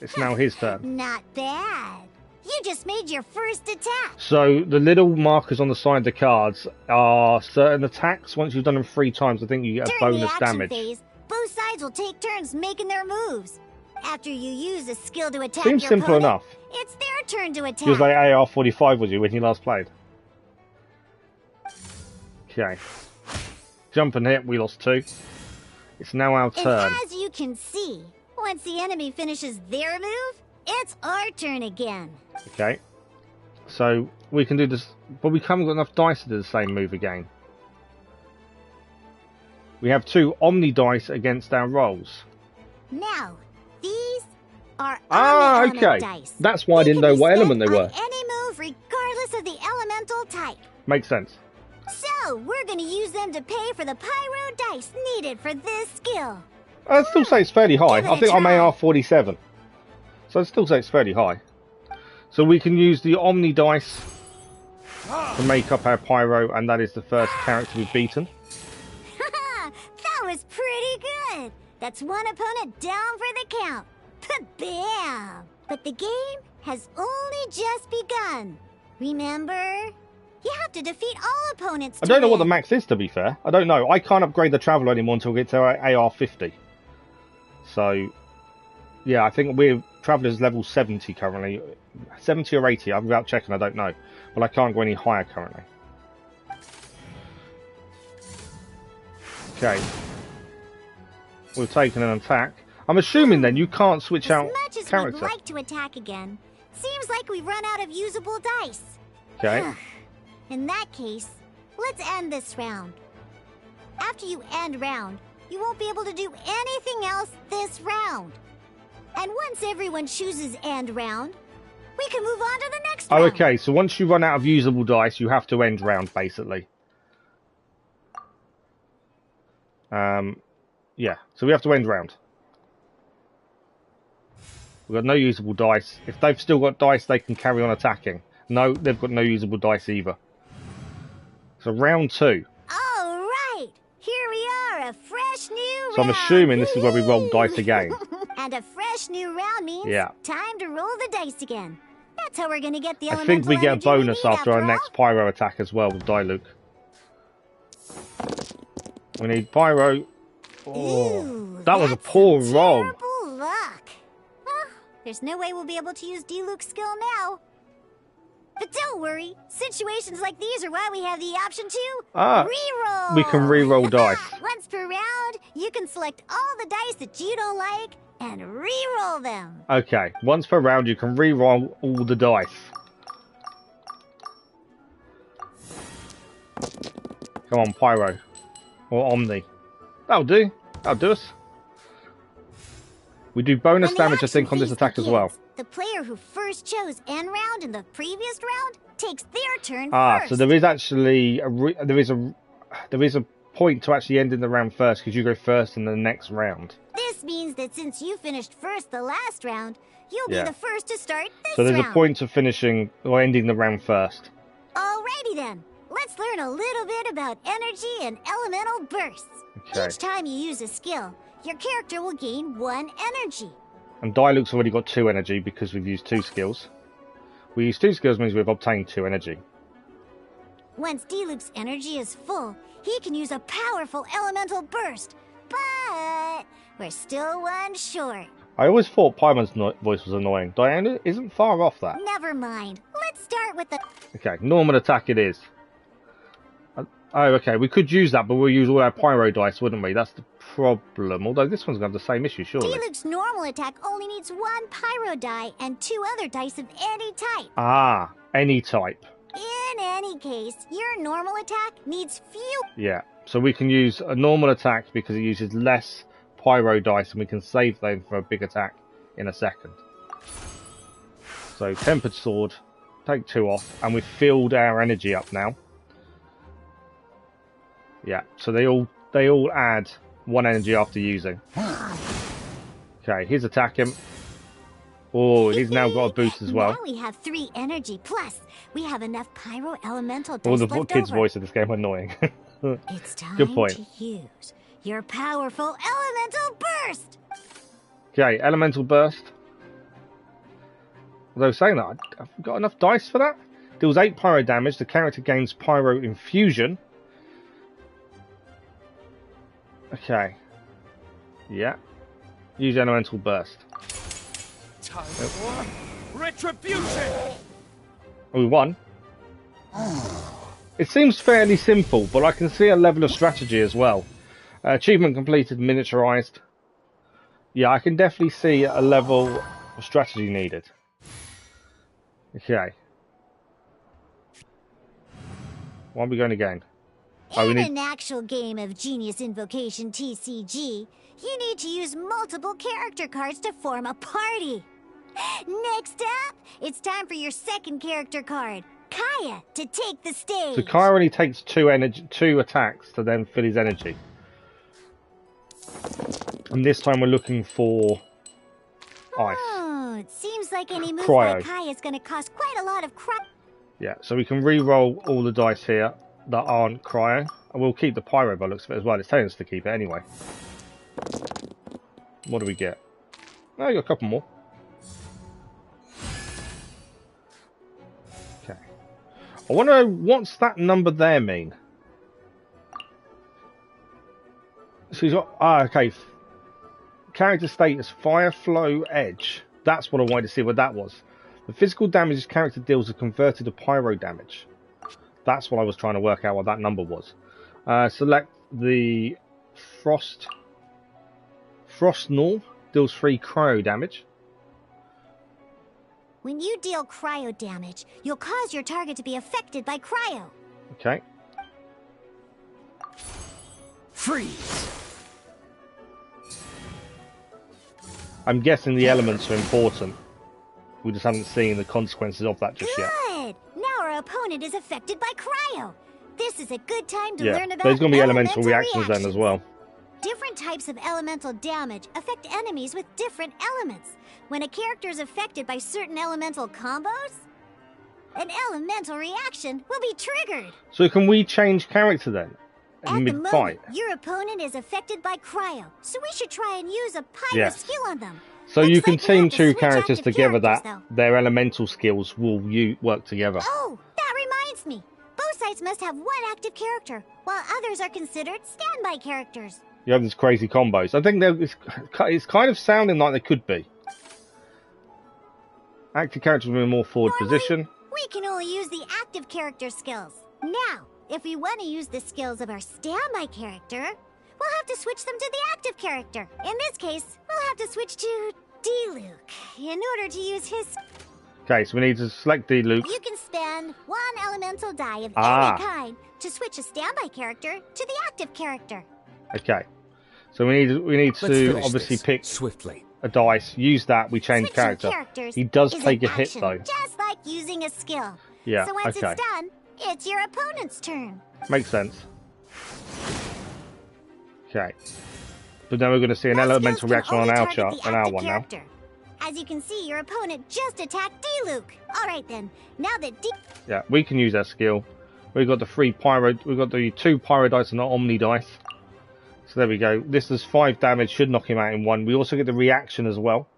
Speaker 1: It's now his turn.
Speaker 5: Not bad. You just made your first attack.
Speaker 1: So the little markers on the side of the cards are certain attacks. Once you've done them 3 times, I think you get a
Speaker 5: During
Speaker 1: bonus
Speaker 5: the action
Speaker 1: damage.
Speaker 5: phase, both sides will take turns making their moves. After you use a skill to attack
Speaker 1: Seems
Speaker 5: your
Speaker 1: simple
Speaker 5: opponent,
Speaker 1: enough.
Speaker 5: it's their turn to attack.
Speaker 1: He was like AR-45 was you when you last played? Okay. Jump and hit, we lost 2. It's now our turn.
Speaker 5: And as you can see, once the enemy finishes their move, it's our turn again.
Speaker 1: Okay. So we can do this, but we haven't got enough dice to do the same move again. We have 2 Omni dice against our rolls.
Speaker 5: Now, these are
Speaker 1: Okay.
Speaker 5: element dice.
Speaker 1: That's why I didn't know what element they were.
Speaker 5: On any move, regardless of the elemental type.
Speaker 1: Makes sense.
Speaker 5: So, we're going to use them to pay for the pyro dice needed for this skill.
Speaker 1: I'd still say it's fairly high.
Speaker 5: Give it
Speaker 1: I
Speaker 5: a
Speaker 1: think I'm
Speaker 5: try.
Speaker 1: AR-47. So I'd still say it's fairly high. So we can use the Omni dice to make up our pyro, and that is the first character we've beaten.
Speaker 5: That was pretty good. That's 1 opponent down for the count. Bam! But the game has only just begun. Remember? You have to defeat all opponents
Speaker 1: I
Speaker 5: to
Speaker 1: don't know what the
Speaker 5: win.
Speaker 1: max is, to be fair. I don't know. I can't upgrade the Traveller anymore until we get to our AR-50. So, yeah, I think Traveller's level 70 currently. 70 or 80, I'm without checking, I don't know. But I can't go any higher currently. Okay. We've taken an attack. I'm assuming then you can't switch out
Speaker 5: As much as
Speaker 1: character.
Speaker 5: we'd like to attack again, seems like we've run out of usable dice.
Speaker 1: Okay.
Speaker 5: In that case, let's end this round. After you end round, you won't be able to do anything else this round. And once everyone chooses end round, we can move on to the next
Speaker 1: Oh,
Speaker 5: round.
Speaker 1: okay. So once you run out of usable dice, you have to end round, basically. Yeah. So we have to end round. We've got no usable dice. If they've still got dice, they can carry on attacking. No, they've got no usable dice either. So round 2.
Speaker 5: All right, here we are, a fresh new
Speaker 1: So I'm
Speaker 5: round.
Speaker 1: assuming this is where we roll dice again.
Speaker 5: And a fresh new round means
Speaker 1: Yeah.
Speaker 5: time to roll the dice again. That's how we're going to get the
Speaker 1: I think we
Speaker 5: elemental
Speaker 1: get a
Speaker 5: energy we
Speaker 1: bonus
Speaker 5: need,
Speaker 1: after our
Speaker 5: all.
Speaker 1: next pyro attack as well with Diluc. We need pyro. Oh,
Speaker 5: Ooh,
Speaker 1: that was a
Speaker 5: that's
Speaker 1: poor
Speaker 5: some
Speaker 1: roll.
Speaker 5: terrible luck. Well, there's no way we'll be able to use Diluc's skill now. But don't worry, situations like these are why we have the option to reroll.
Speaker 1: We can re-roll dice.
Speaker 5: Once per round, you can select all the dice that you don't like and re-roll them.
Speaker 1: Okay, once per round you can re-roll all the dice. Come on, Pyro. Or Omni. That'll do. That'll do us. We do bonus
Speaker 5: When the
Speaker 1: damage, I think,
Speaker 5: action
Speaker 1: on this
Speaker 5: phase
Speaker 1: attack as well.
Speaker 5: begins, The player who first chose N round in the previous round takes their turn first.
Speaker 1: So there is actually there is a point to actually end in the round first because you go first in the next round.
Speaker 5: This means that since you finished first the last round, you'll be the first to start this round.
Speaker 1: So there's a point to finishing or ending the round first.
Speaker 5: Alrighty then. Let's learn a little bit about energy and elemental bursts.
Speaker 1: Okay.
Speaker 5: Each time you use a skill, your character will gain 1 energy.
Speaker 1: And Diluc's already got 2 energy because we've used 2 skills. We use 2 skills means we've obtained 2 energy.
Speaker 5: Once Diluc's energy is full, he can use a powerful elemental burst. But we're still 1 short.
Speaker 1: I always thought Paimon's voice was annoying. Diana isn't far off that.
Speaker 5: Never mind. Let's start with the...
Speaker 1: Okay, normal attack it is. Oh, okay, we could use that, but we'll use all our pyro dice, wouldn't we? That's the problem. Although this one's going to have the same issue, surely.
Speaker 5: Diluc's normal attack only needs 1 pyro die and 2 other dice of any type.
Speaker 1: Ah, any type.
Speaker 5: In any case, your normal attack needs few...
Speaker 1: Yeah, so we can use a normal attack because it uses less pyro dice and we can save them for a big attack in a second. So, Tempered Sword, take 2 off, and we've filled our energy up now. Yeah, so they all add 1 energy after using. Okay, he's attacking. Oh, he's now got a boost as well.
Speaker 5: Now we have 3 energy plus. We have enough pyro elemental dice
Speaker 1: All the
Speaker 5: left
Speaker 1: kids'
Speaker 5: over.
Speaker 1: voice of this game are annoying.
Speaker 5: It's time
Speaker 1: Good point.
Speaker 5: to use your powerful elemental burst.
Speaker 1: Okay, elemental burst. Although saying that, I've got enough dice for that. Deals 8 pyro damage. The character gains pyro infusion. Okay. Yeah. Use elemental burst.
Speaker 7: Time for retribution!
Speaker 1: Oh, we won. It seems fairly simple, but I can see a level of strategy as well. Achievement completed, miniaturized. Yeah, I can definitely see a level of strategy needed. Okay. Why are we going again? Oh,
Speaker 5: In an actual game of Genius Invocation TCG, you need to use multiple character cards to form a party. Next up, it's time for your second character card, Kaya, to take the stage.
Speaker 1: So Kaya only takes 2 attacks to then fill his energy. And this time we're looking for ice.
Speaker 5: Oh, it seems like any move
Speaker 1: Cryo.
Speaker 5: by Kaya is going to cost quite a lot of crap.
Speaker 1: Yeah, so we can re-roll all the dice here that aren't cryo. And we'll keep the pyro by the looks of it as well. It's telling us to keep it anyway. What do we get? Oh, you got a couple more. Okay. I want to know, what's that number there mean? So he's got, okay. Character status, Fire Flow Edge. That's what I wanted to see what that was. The physical damage his character deals is converted to pyro damage. That's what I was trying to work out what that number was. Select the Frost Null, deals 3 cryo damage.
Speaker 5: When you deal cryo damage, you'll cause your target to be affected by cryo.
Speaker 1: Okay.
Speaker 7: Freeze!
Speaker 1: I'm guessing the elements are important. We just haven't seen the consequences of that just yet.
Speaker 5: Good! Now our opponent is affected by cryo. This is a good time to
Speaker 1: Yeah,
Speaker 5: learn about
Speaker 1: there's going to be elemental reactions then as well.
Speaker 5: Different types of elemental damage affect enemies with different elements. When a character is affected by certain elemental combos, an elemental reaction will be triggered.
Speaker 1: So can we change character then?
Speaker 5: At the
Speaker 1: Mid-fight?
Speaker 5: moment, your opponent is affected by cryo, so we should try and use a pyro skill on them.
Speaker 1: So
Speaker 5: Looks
Speaker 1: you can
Speaker 5: like we have
Speaker 1: team
Speaker 5: to
Speaker 1: 2
Speaker 5: switch
Speaker 1: characters
Speaker 5: active
Speaker 1: together
Speaker 5: characters,
Speaker 1: that
Speaker 5: though.
Speaker 1: their elemental skills will work together.
Speaker 5: Oh, that reminds me. Both sides must have 1 active character, while others are considered standby characters.
Speaker 1: You have these crazy combos. I think it's kind of sounding like they could be. Active characters will be in a more forward position.
Speaker 5: We can only use the active character skills. Now, if we want to use the skills of our standby character, we'll have to switch them to the active character. In this case, we'll have to switch to Diluc in order to use his...
Speaker 1: Okay, so we need to select Diluc.
Speaker 5: You can spend 1 elemental die of
Speaker 1: Ah.
Speaker 5: any kind to switch a standby character to the active character.
Speaker 1: Okay, so we need
Speaker 7: Let's
Speaker 1: to
Speaker 7: finish
Speaker 1: obviously
Speaker 7: this
Speaker 1: pick
Speaker 7: swiftly.
Speaker 1: a dice, use that, we change
Speaker 5: Switching
Speaker 1: character.
Speaker 5: characters
Speaker 1: He does
Speaker 5: is
Speaker 1: take
Speaker 5: an
Speaker 1: a hit
Speaker 5: action,
Speaker 1: though.
Speaker 5: just like using a skill.
Speaker 1: Yeah,
Speaker 5: So once
Speaker 1: okay.
Speaker 5: it's done, it's your opponent's turn.
Speaker 1: Makes sense. Okay. But then we're going to see an
Speaker 5: Those
Speaker 1: elemental
Speaker 5: skills
Speaker 1: reaction
Speaker 5: can
Speaker 1: on
Speaker 5: only
Speaker 1: our
Speaker 5: target
Speaker 1: chart,
Speaker 5: the
Speaker 1: on our
Speaker 5: active
Speaker 1: one now.
Speaker 5: character. As you can see, your opponent just attacked D-Luke. Alright then, now that
Speaker 1: Yeah, we can use our skill. We've got the 3 pyro, we've got the 2 pyro dice and not omni dice. So there we go. This does 5 damage, should knock him out in 1. We also get the reaction as well.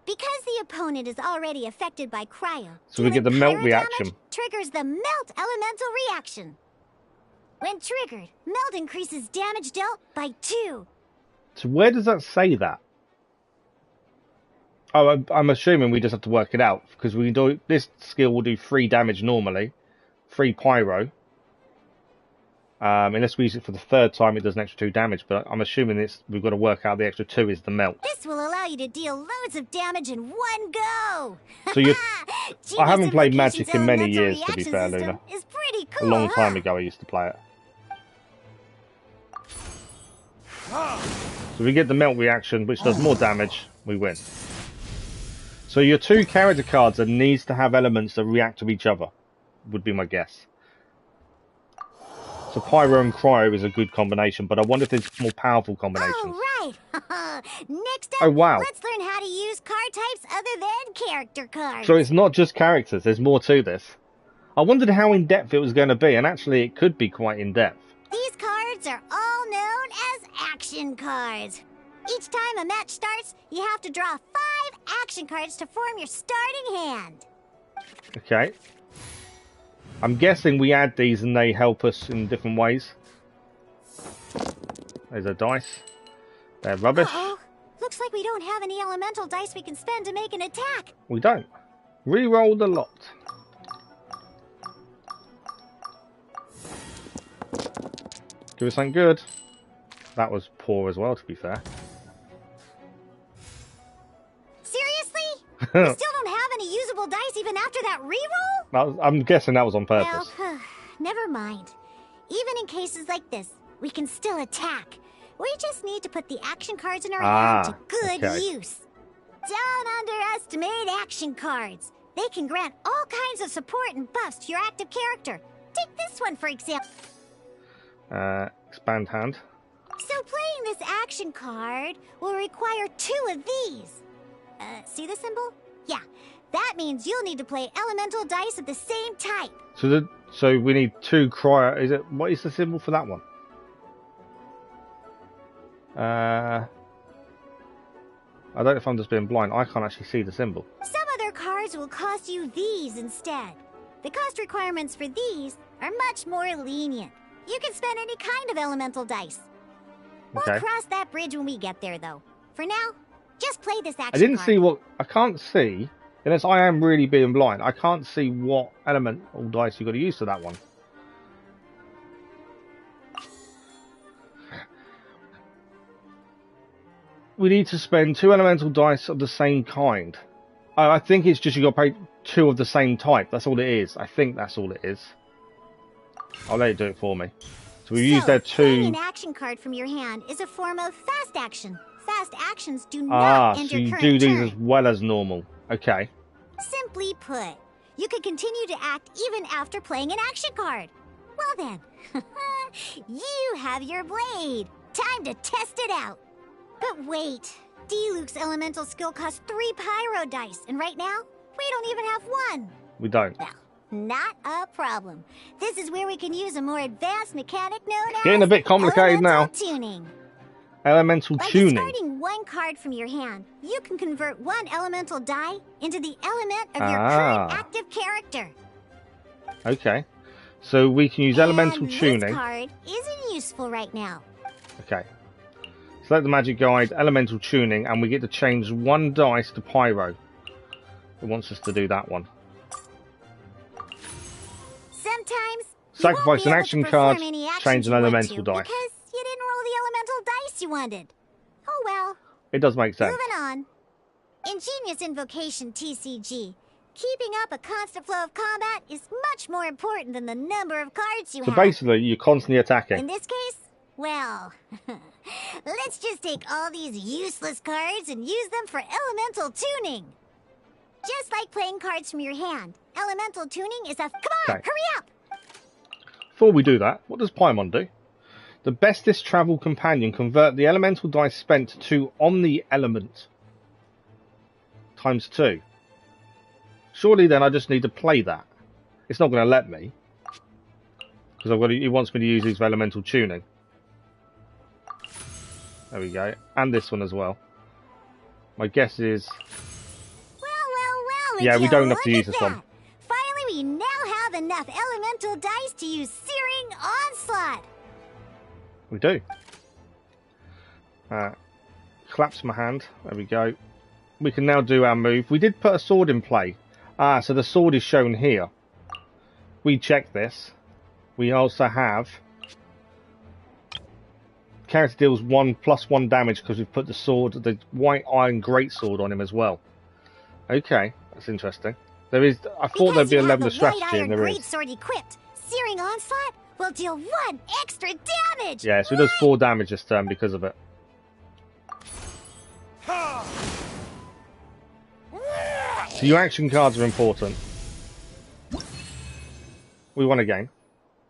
Speaker 5: Because the opponent is already affected by cryo,
Speaker 1: So we get the melt
Speaker 5: pyro
Speaker 1: reaction.
Speaker 5: damage triggers the melt elemental reaction. When triggered, melt increases damage dealt by 2.
Speaker 1: So where does that say that? Oh, I'm assuming we just have to work it out, because we do this skill will do 3 damage normally, 3 pyro. Unless we use it for the 3rd time, it does an extra 2 damage. But I'm assuming we've got to work out the extra 2 is the melt.
Speaker 5: This will allow you to deal loads of damage in one go.
Speaker 1: So you, I haven't played
Speaker 5: Genius
Speaker 1: Magic in many
Speaker 5: Invocation's
Speaker 1: years, to be
Speaker 5: reaction
Speaker 1: fair,
Speaker 5: system
Speaker 1: Luna.
Speaker 5: is pretty
Speaker 1: A
Speaker 5: cool,
Speaker 1: long time
Speaker 5: huh?
Speaker 1: ago, I used to play it. So we get the melt reaction, which does more damage. We win. So your 2 character cards that needs to have elements that react to each other, would be my guess. So Pyro and Cryo is a good combination, but I wonder if there's more powerful combinations.
Speaker 5: All right. Next up,
Speaker 1: Oh, wow.
Speaker 5: let's learn how to use card types other than character cards.
Speaker 1: So it's not just characters, there's more to this. I wondered how in-depth it was going to be, and actually it could be quite in-depth.
Speaker 5: These cards are all known as action cards. Each time a match starts, you have to draw 5 action cards to form your starting hand.
Speaker 1: Okay. I'm guessing we add these and they help us in different ways. There's a dice. They're rubbish.
Speaker 5: Uh-oh. Looks like we don't have any elemental dice we can spend to make an attack.
Speaker 1: We don't. Reroll the lot. Give us something good. That was poor as well, to be fair.
Speaker 5: Seriously? We still don't have any usable dice even after that reroll?
Speaker 1: I'm guessing that was on purpose.
Speaker 5: Well, never mind. Even in cases like this, we can still attack. We just need to put the action cards in our hand to good use. Don't underestimate action cards. They can grant all kinds of support and buffs to your active character. Take this one, for example.
Speaker 1: Expand hand.
Speaker 5: So playing this action card will require 2 of these. See the symbol? Yeah, that means you'll need to play elemental dice of the same type.
Speaker 1: So we need 2 cryo. Is it? What is the symbol for that one? I don't know if I'm just being blind. I can't actually see the symbol.
Speaker 5: Some other cards will cost you these instead. The cost requirements for these are much more lenient. You can spend any kind of elemental dice. We'll cross that bridge when we get there, though. For now, just play this action
Speaker 1: I didn't
Speaker 5: card.
Speaker 1: see what... I can't see, unless I am really being blind, I can't see what elemental dice you've got to use for that one. We need to spend 2 elemental dice of the same kind. I think it's just you got to pay 2 of the same type. That's all it is. I think that's all it is. I'll let it do it for me. So we use that 2.
Speaker 5: Playing an action card from your hand is a form of fast action. Fast actions do not end
Speaker 1: so
Speaker 5: your
Speaker 1: you
Speaker 5: current
Speaker 1: do these
Speaker 5: turn.
Speaker 1: as well as normal. Okay.
Speaker 5: Simply put, you could continue to act even after playing an action card. Well then, you have your blade. Time to test it out. But wait, D-Luke's elemental skill costs 3 pyro dice, and right now, we don't even have 1.
Speaker 1: We don't.
Speaker 5: Well, not a problem. This is where we can use a more advanced mechanic known as
Speaker 1: Getting a bit complicated now.
Speaker 5: elemental tuning.
Speaker 1: Elemental
Speaker 5: By
Speaker 1: tuning.
Speaker 5: discarding 1 card from your hand, you can convert 1 elemental die into the element of your current active character.
Speaker 1: Okay. So we can use elemental
Speaker 5: And
Speaker 1: tuning.
Speaker 5: this card isn't useful right now.
Speaker 1: Okay. Select the magic guide, elemental tuning, and we get to change 1 dice to pyro. It wants us to do that one.
Speaker 5: Sometimes
Speaker 1: Sacrifice
Speaker 5: you
Speaker 1: an
Speaker 5: won't be
Speaker 1: action
Speaker 5: able to perform
Speaker 1: card,
Speaker 5: any actions
Speaker 1: change an
Speaker 5: you want
Speaker 1: elemental
Speaker 5: to
Speaker 1: die.
Speaker 5: because you didn't roll the elemental dice you wanted. Oh well.
Speaker 1: It does make sense.
Speaker 5: Moving on. In Genius Invocation TCG, keeping up a constant flow of combat is much more important than the number of cards you
Speaker 1: So
Speaker 5: have.
Speaker 1: basically, you're constantly
Speaker 5: In
Speaker 1: attacking.
Speaker 5: this case, Well, let's just take all these useless cards and use them for elemental tuning. Just like playing cards from your hand. Elemental tuning is a... Come on,
Speaker 1: Okay.
Speaker 5: hurry up!
Speaker 1: Before we do that, what does Paimon do? The bestest travel companion, convert the elemental dice spent to Omni Element times 2. Surely then I just need to play that. It's not going to let me. Because he wants me to use these for elemental tuning. There we go. And this one as well. My guess is...
Speaker 5: Well,
Speaker 1: yeah, we don't have
Speaker 5: look
Speaker 1: to use
Speaker 5: at
Speaker 1: this
Speaker 5: that.
Speaker 1: one.
Speaker 5: Finally, we now have enough elemental dice to use Searing Onslaught.
Speaker 1: We do. Collapse my hand. There we go. We can now do our move. We did put a sword in play. So the sword is shown here. We check this. We also have... character deals 1+1 damage because we've put the sword, the white iron greatsword on him as well. Okay, that's interesting. There is... I thought there'd be a level of strategy, and there is.
Speaker 5: Greatsword equipped. Searing Onslaught will deal 1 extra damage.
Speaker 1: Yeah, so it does 4 damage this turn because of it. So your action cards are important. We won a game.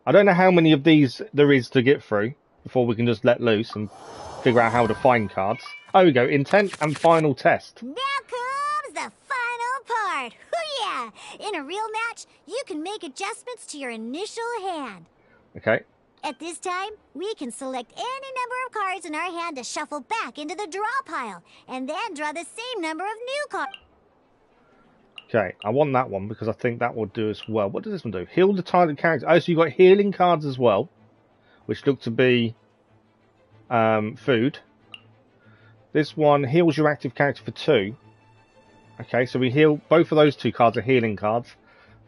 Speaker 1: I don't know how many of these there is to get through before we can just let loose and figure out how to find cards. Oh, we go. Intent and final test.
Speaker 5: Now comes the final part. Hoo yeah! In a real match, you can make adjustments to your initial hand.
Speaker 1: Okay.
Speaker 5: At this time, we can select any number of cards in our hand to shuffle back into the draw pile, and then draw the same number of new cards.
Speaker 1: Okay, I want that one because I think that will do as well. What does this one do? Heal the target character. Oh, so you've got healing cards as well, which look to be food. This one heals your active character for 2. Okay, so we heal... both of those 2 cards are healing cards.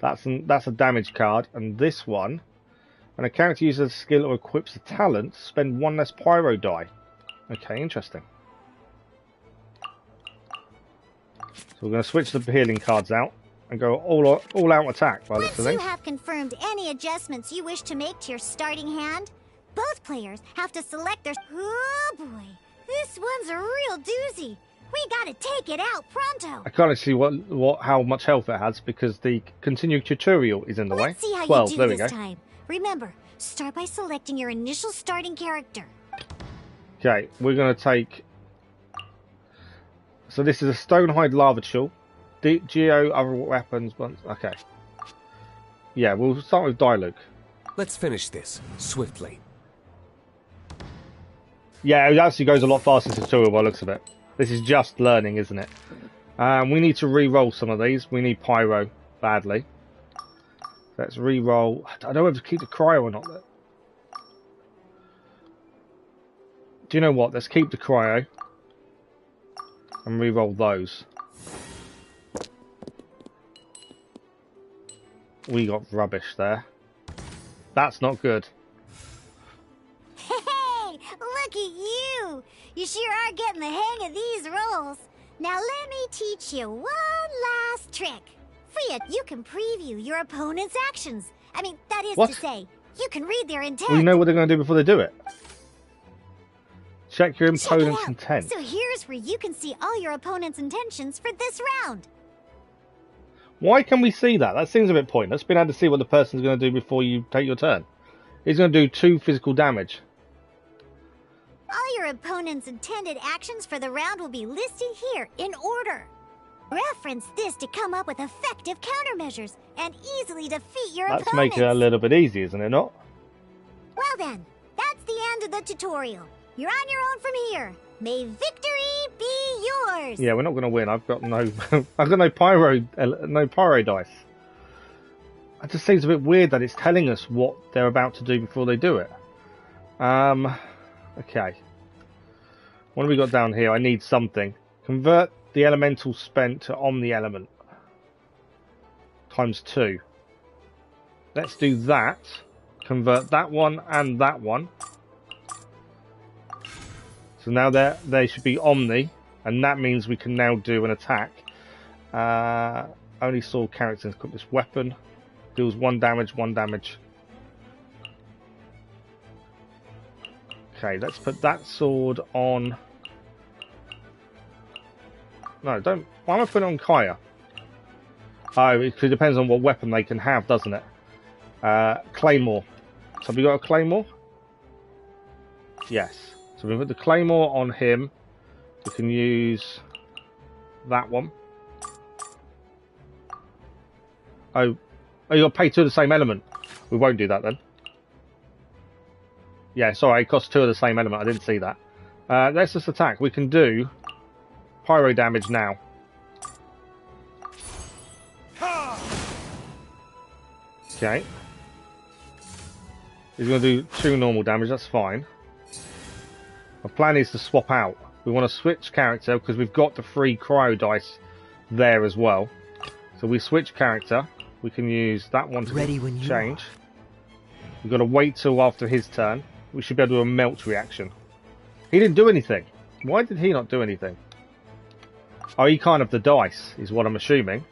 Speaker 1: That's a damage card. And this one, when a character uses a skill or equips a talent, spend 1 less pyro die. Okay, interesting. So we're going to switch the healing cards out and go all out attack by the looks of
Speaker 5: Once you
Speaker 1: things.
Speaker 5: have confirmed any adjustments you wish to make to your starting hand, both players have to select their... Oh boy, this one's a real doozy. We gotta take it out pronto.
Speaker 1: I can't see how much health it has because the continued tutorial is in the way.
Speaker 5: Let's see how
Speaker 1: 12,
Speaker 5: you
Speaker 1: there
Speaker 5: do
Speaker 1: we
Speaker 5: this
Speaker 1: go.
Speaker 5: time. Remember, start by selecting your initial starting character.
Speaker 1: Okay, we're going to take... so this is a Stonehide Lava Chill. Geo, other weapons... okay. Yeah, we'll start with Diluc.
Speaker 8: Let's finish this swiftly.
Speaker 1: Yeah, it actually goes a lot faster in the tutorial by the looks of it. This is just learning, isn't it? We need to re-roll some of these. We need Pyro badly. Let's re-roll. I don't know whether to keep the cryo or not. Do you know what? Let's keep the cryo and re-roll those. We got rubbish there. That's not good.
Speaker 5: Hey, look at you! You sure are getting the hang of these rolls. Now let me teach you one last trick. Fia, you can preview your opponent's actions. I mean, that is
Speaker 1: What?
Speaker 5: to say, you can read their intent.
Speaker 1: We know what they're going to do before they do it. Check your
Speaker 5: Check it
Speaker 1: opponent's
Speaker 5: out.
Speaker 1: intent.
Speaker 5: So here's where you can see all your opponent's intentions for this round.
Speaker 1: Why can we see that? That seems a bit pointless. Being able to see what the person's going to do before you take your turn. He's going to do 2 physical damage.
Speaker 5: All your opponent's intended actions for the round will be listed here in order. Reference this to come up with effective countermeasures and easily defeat your
Speaker 1: Let's
Speaker 5: opponents.
Speaker 1: make it a little bit easy, isn't it not?
Speaker 5: Well then, that's the end of the tutorial. You're on your own from here. May victory be yours.
Speaker 1: Yeah, we're not going to win. I've got no, I've got no pyro dice. It just seems a bit weird that it's telling us what they're about to do before they do it. Okay. What have we got down here? I need something. Convert the elemental spent to Omni Element. Times 2. Let's do that. Convert that one and that one. So now they should be Omni, and that means we can now do an attack. Only sword characters equip this weapon. Deals 1 damage, 1 damage. Okay, let's put that sword on... No, don't... Why am I putting it on Kaya? Oh, it depends on what weapon they can have, doesn't it? Claymore. So have we got a Claymore? Yes. So we put the Claymore on him. We can use that one. Oh, you got to pay 2 of the same element. We won't do that then. Yeah, sorry, it costs 2 of the same element. I didn't see that. Let's just attack. We can do pyro damage now. Okay. He's going to do 2 normal damage. That's fine. My plan is to swap out. We want to switch character because we've got the 3 cryo dice there as well. So we switch character. We can use that one to change. We've got to wait till after his turn. We should be able to do a melt reaction. He didn't do anything. Why did he not do anything? Oh, he can't have the dice, is what I'm assuming.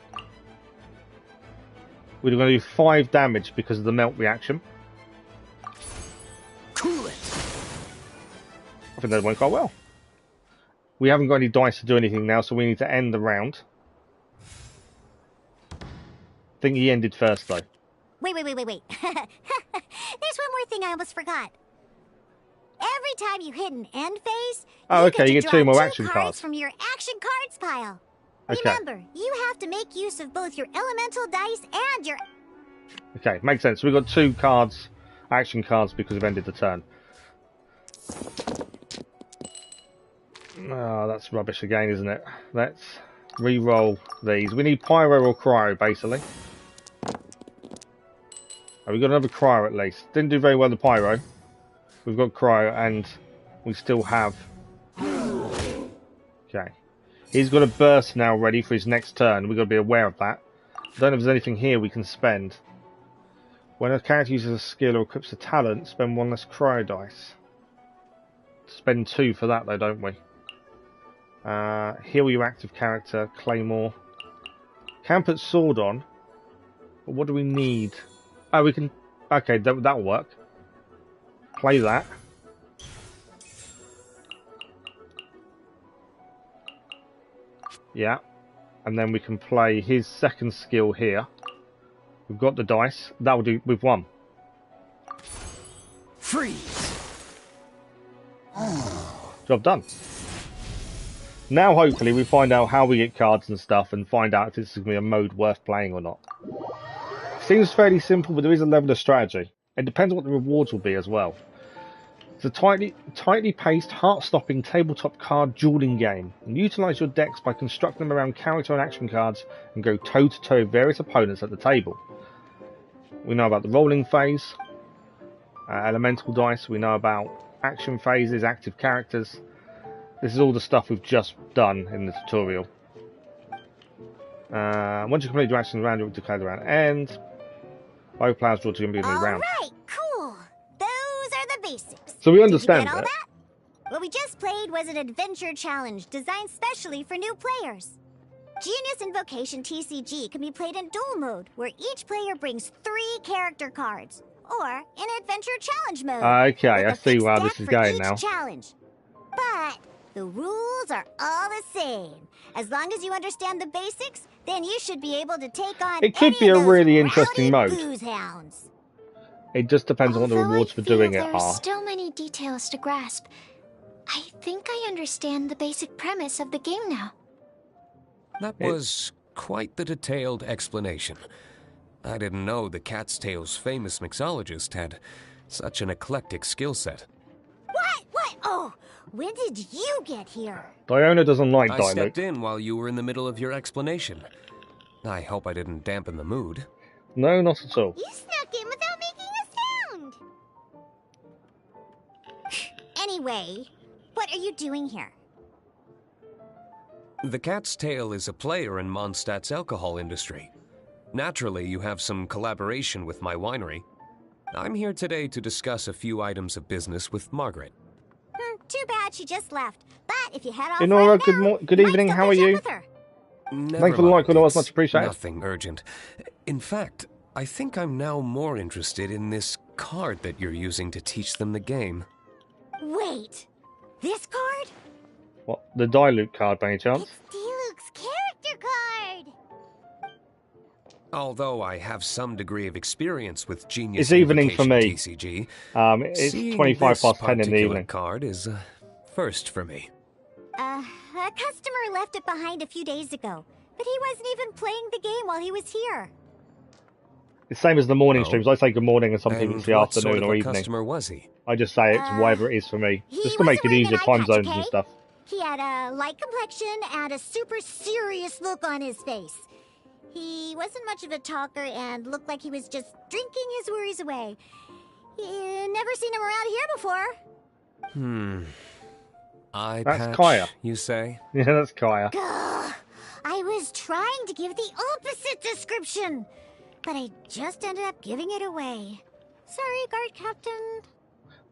Speaker 1: We're going to do 5 damage because of the melt reaction.
Speaker 7: Cool it.
Speaker 1: I think that went quite well. We haven't got any dice to do anything now, so we need to end the round. I think he ended first, though.
Speaker 5: Wait. There's one more thing I almost forgot. Every time you hit an end phase,
Speaker 1: you get 2 more action cards
Speaker 5: from your action cards pile.
Speaker 1: Okay.
Speaker 5: Remember, you have to make use of both your elemental dice and your...
Speaker 1: Okay, makes sense. We've got 2 cards, action cards, because we've ended the turn. Oh, that's rubbish again, isn't it? Let's re-roll these. We need pyro or cryo, basically. Oh, we've got another cryo at least. Didn't do very well the pyro. We've got cryo and we still have... Okay. He's got a burst now ready for his next turn. We've got to be aware of that. I don't know if there's anything here we can spend. When a character uses a skill or equips a talent, spend 1 less cryo dice. Spend 2 for that though, don't we? Heal your active character, Claymore. Can put sword on. But what do we need? Oh, we can... Okay, that'll work. Play that. Yeah. And then we can play his second skill here. We've got the dice. That'll do. We've won.
Speaker 7: Freeze.
Speaker 1: Job done. Now, hopefully, we find out how we get cards and stuff and find out if this is going to be a mode worth playing or not. Seems fairly simple, but there is a level of strategy. It depends on what the rewards will be as well. It's a tightly paced, heart-stopping tabletop card dueling game. And utilise your decks by constructing them around character and action cards and go toe-to-toe with various opponents at the table. We know about the rolling phase, elemental dice, we know about action phases, active characters. This is all the stuff we've just done in the tutorial. Once you complete your actions round, you'll declare the round end. Both players draw to be a new round.
Speaker 5: Alright, cool. Those are the basics.
Speaker 1: So we understand
Speaker 5: Did you get all
Speaker 1: that.
Speaker 5: that? What we just played was an adventure challenge designed specially for new players. Genius Invocation TCG can be played in duel mode, where each player brings 3 character cards, or in adventure challenge mode.
Speaker 1: Okay, I see where this is
Speaker 5: for
Speaker 1: going
Speaker 5: each
Speaker 1: now.
Speaker 5: challenge. But the rules are all the same. As long as you understand the basics, then you should be able to take on
Speaker 1: It could
Speaker 5: any
Speaker 1: be
Speaker 5: of
Speaker 1: a
Speaker 5: those
Speaker 1: really interesting
Speaker 5: rowdy
Speaker 1: mode.
Speaker 5: booze hounds.
Speaker 1: It just depends on what the
Speaker 4: Although
Speaker 1: rewards
Speaker 4: I
Speaker 1: for
Speaker 4: feel
Speaker 1: doing it
Speaker 4: there
Speaker 1: are.
Speaker 4: still many details to grasp. I think I understand the basic premise of the game now.
Speaker 8: That was quite the detailed explanation. I didn't know the Cat's Tail's famous mixologist had such an eclectic skill set.
Speaker 5: What? Oh, when did you get here?
Speaker 1: Diona doesn't like
Speaker 8: I
Speaker 1: Diluc.
Speaker 8: stepped in while you were in the middle of your explanation. I hope I didn't dampen the mood.
Speaker 1: No, not at all.
Speaker 5: You snuck in without making a sound. Anyway, what are you doing here?
Speaker 8: The Cat's Tail is a player in Mondstadt's alcohol industry. Naturally, you have some collaboration with my winery. I'm here today to discuss a few items of business with Margaret.
Speaker 5: Too bad she just left. But if you head off
Speaker 1: Inora,
Speaker 5: right now,
Speaker 1: good
Speaker 5: you might
Speaker 1: evening,
Speaker 5: still
Speaker 1: how are
Speaker 5: catch up
Speaker 1: you?
Speaker 5: with her.
Speaker 8: Never
Speaker 1: Thanks for the
Speaker 8: mind,
Speaker 1: like, Connor, it's
Speaker 8: it's
Speaker 1: much appreciated.
Speaker 8: Nothing urgent. In fact, I think I'm now more interested in this card that you're using to teach them the game.
Speaker 5: Wait, this card?
Speaker 1: What, the Diluc card by any chance?
Speaker 5: It's Diluc's character card!
Speaker 8: Although I have some degree of experience with Genius
Speaker 1: It's evening for me.
Speaker 8: TCG,
Speaker 1: It's
Speaker 8: seeing
Speaker 1: 25
Speaker 8: this
Speaker 1: past 10 in the
Speaker 8: particular
Speaker 1: evening.
Speaker 8: card is a first for me.
Speaker 5: A customer left it behind a few days ago, but he wasn't even playing the game while he was here.
Speaker 1: It's same as the morning
Speaker 8: Oh.
Speaker 1: streams. I say good morning and some people
Speaker 8: And
Speaker 1: say
Speaker 8: what
Speaker 1: afternoon
Speaker 8: sort of
Speaker 1: or
Speaker 8: a
Speaker 1: evening.
Speaker 8: customer was he?
Speaker 1: I just say it's whatever it is for me.
Speaker 5: he
Speaker 1: Just to make it
Speaker 5: wasn't wearing
Speaker 1: easier,
Speaker 5: an eye
Speaker 1: time
Speaker 5: patch,
Speaker 1: zones
Speaker 5: okay?
Speaker 1: and stuff.
Speaker 5: He had a light complexion and a super serious look on his face. He wasn't much of a talker and looked like he was just drinking his worries away. Never seen him around here before.
Speaker 8: Eye
Speaker 1: That's
Speaker 8: patch,
Speaker 1: Kaya.
Speaker 8: you say?
Speaker 1: Yeah, that's Kaya.
Speaker 5: Gah, I was trying to give the opposite description, but I just ended up giving it away. Sorry, guard captain.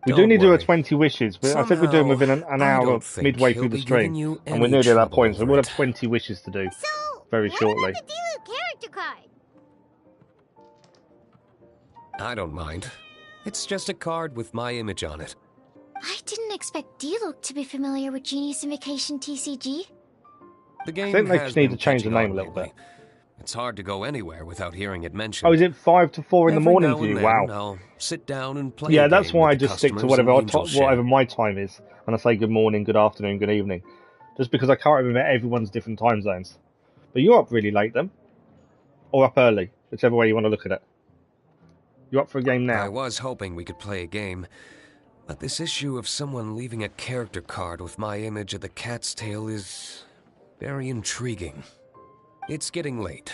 Speaker 1: We
Speaker 8: Don't
Speaker 1: do need to do a
Speaker 8: worry.
Speaker 1: 20 wishes, but I think we're doing within an
Speaker 8: I
Speaker 1: hour
Speaker 8: don't think
Speaker 1: midway
Speaker 8: he'll
Speaker 1: through the
Speaker 8: be giving
Speaker 1: stream.
Speaker 8: you
Speaker 1: And we're
Speaker 8: any
Speaker 1: nearly at that
Speaker 8: trouble
Speaker 1: point, so
Speaker 8: over
Speaker 1: we'll have
Speaker 8: it.
Speaker 1: 20 wishes to do
Speaker 5: So,
Speaker 1: very
Speaker 5: what
Speaker 1: shortly.
Speaker 5: about the Diluc character card?
Speaker 8: I don't mind. It's just a card with my image on it.
Speaker 4: I didn't expect Diluc to be familiar with Genius Invocation TCG.
Speaker 8: The game
Speaker 1: think they
Speaker 8: has
Speaker 1: just need
Speaker 8: been
Speaker 1: to change the
Speaker 8: catching
Speaker 1: name
Speaker 8: on
Speaker 1: a little
Speaker 8: lately.
Speaker 1: bit.
Speaker 8: It's hard to go anywhere without hearing it mentioned.
Speaker 1: Oh, is it 5 to 4 in the
Speaker 8: Every
Speaker 1: morning
Speaker 8: now
Speaker 1: for you?
Speaker 8: and
Speaker 1: Wow.
Speaker 8: then I'll sit down and play
Speaker 1: Yeah,
Speaker 8: a
Speaker 1: that's
Speaker 8: game
Speaker 1: why I
Speaker 8: with the
Speaker 1: just stick to
Speaker 8: customers
Speaker 1: whatever
Speaker 8: and Angel
Speaker 1: whatever
Speaker 8: Share.
Speaker 1: my time is, and I say good morning, good afternoon, good evening, just because I can't remember everyone's different time zones. But you're up really late then, or up early, whichever way you want to look at it. You're up for a game
Speaker 8: I
Speaker 1: now.
Speaker 8: was hoping we could play a game, but this issue of someone leaving a character card with my image at the cat's tail is very intriguing. It's getting late,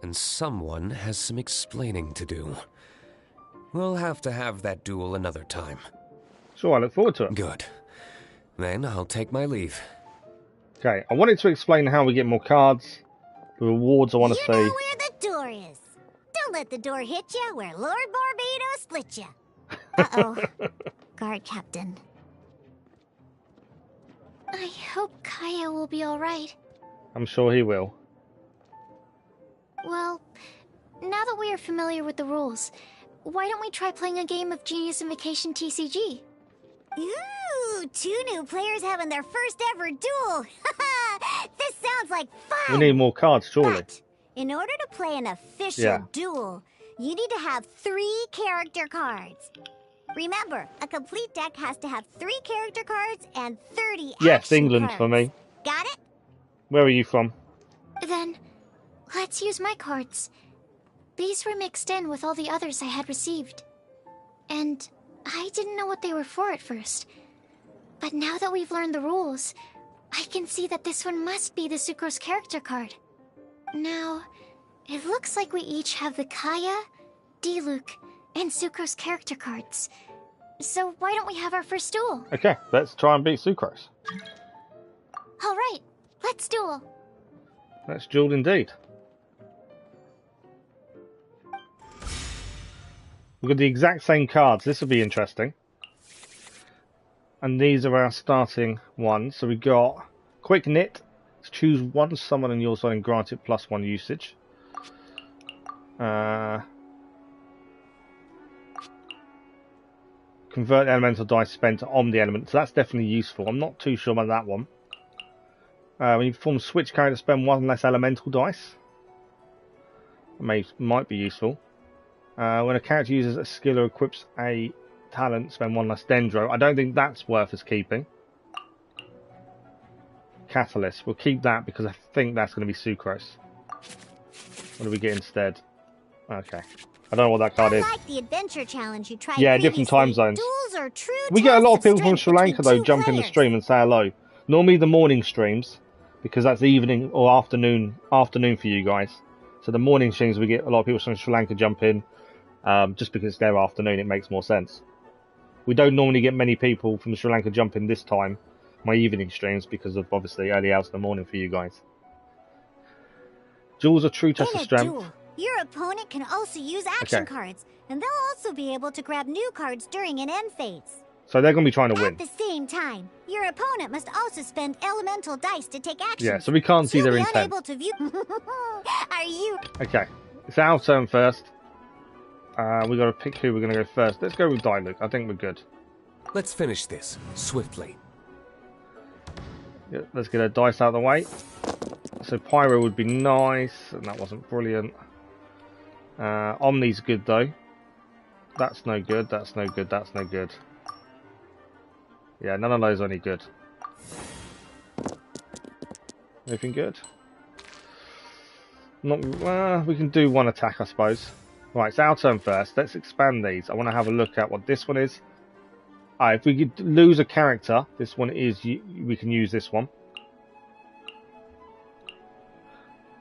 Speaker 8: and someone has some explaining to do. We'll have to have that duel another time.
Speaker 1: Sure, I look forward to it.
Speaker 8: Good. Then I'll take my leave.
Speaker 1: Okay, I wanted to explain how we get more cards, the rewards I want to
Speaker 5: You know
Speaker 1: see.
Speaker 5: where the door is. Don't let the door hit you where Lord Barbados split you. Uh-oh. Guard captain.
Speaker 4: I hope Kaya will be alright.
Speaker 1: I'm sure he will.
Speaker 4: Well, now that we are familiar with the rules, why don't we try playing a game of Genius Invocation TCG?
Speaker 5: Ooh, 2 new players having their first ever duel. This sounds like
Speaker 1: We
Speaker 5: fun.
Speaker 1: need more cards, surely.
Speaker 5: But in order to play an official
Speaker 1: Yeah.
Speaker 5: duel, you need to have 3 character cards. Remember, a complete deck has to have 3 character cards and 30
Speaker 1: Yes,
Speaker 5: action
Speaker 1: England
Speaker 5: cards.
Speaker 1: for me.
Speaker 5: Got it?
Speaker 1: Where are you from?
Speaker 4: Then, let's use my cards. These were mixed in with all the others I had received. And I didn't know what they were for at first. But now that we've learned the rules, I can see that this one must be the Sucrose character card. Now, it looks like we each have the Kaya, Diluc, and Sucrose character cards. So why don't we have our first duel?
Speaker 1: Okay, let's try and beat Sucrose.
Speaker 4: Alright, let's duel.
Speaker 1: Let's duel indeed. We've got the exact same cards. This will be interesting. And these are our starting ones. So we've got Quick Knit. Let's choose one summon on your side and grant it +1 usage. Convert elemental dice spent on the element. So that's definitely useful. I'm not too sure about that one. When you perform switch character, spend 1 less elemental dice. Might be useful. When a character uses a skill or equips a talent, spend 1 less dendro. I don't think that's worth us keeping. Catalyst. We'll keep that because I think that's going to be Sucrose. What do we get instead? Okay. I don't know what that card is.
Speaker 5: Unlike the adventure challenge you tried
Speaker 1: Yeah, different time
Speaker 5: previously,
Speaker 1: zones.
Speaker 5: duels are true
Speaker 1: We get a lot of
Speaker 5: tests
Speaker 1: people from
Speaker 5: strength
Speaker 1: Sri Lanka
Speaker 5: between
Speaker 1: though
Speaker 5: 2
Speaker 1: jump in the
Speaker 5: players.
Speaker 1: stream and say hello. Normally the morning streams, because that's evening or afternoon for you guys. So the morning streams we get a lot of people from Sri Lanka jump in, just because it's their afternoon. It makes more sense. We don't normally get many people from Sri Lanka jump in this time, my evening streams, because of obviously early hours in the morning for you guys. Duels are true test
Speaker 5: In
Speaker 1: of
Speaker 5: a
Speaker 1: strength.
Speaker 5: duel, your opponent can also use action
Speaker 1: Okay.
Speaker 5: cards, and they'll also be able to grab new cards during an end phase.
Speaker 1: So they're going to be trying to
Speaker 5: At
Speaker 1: win.
Speaker 5: the same time, your opponent must also spend elemental dice to take action.
Speaker 1: Yeah, so we can't see
Speaker 5: You'll
Speaker 1: their
Speaker 5: be
Speaker 1: intent.
Speaker 5: unable to view. Are you?
Speaker 1: Okay, it's our turn first. We got to pick who we're going to go first. Let's go with Diluc. I think we're good.
Speaker 8: Let's finish this swiftly.
Speaker 1: Yeah, let's get our dice out of the way. So Pyro would be nice, and that wasn't brilliant. Omni's good though. That's no good, that's no good, that's no good. Yeah, none of those are any good. Anything good? Not. We can do one attack, I suppose. Right, it's our turn first. Let's expand these. I want to have a look at what this one is. If we could lose a character, this one is. We can use this one.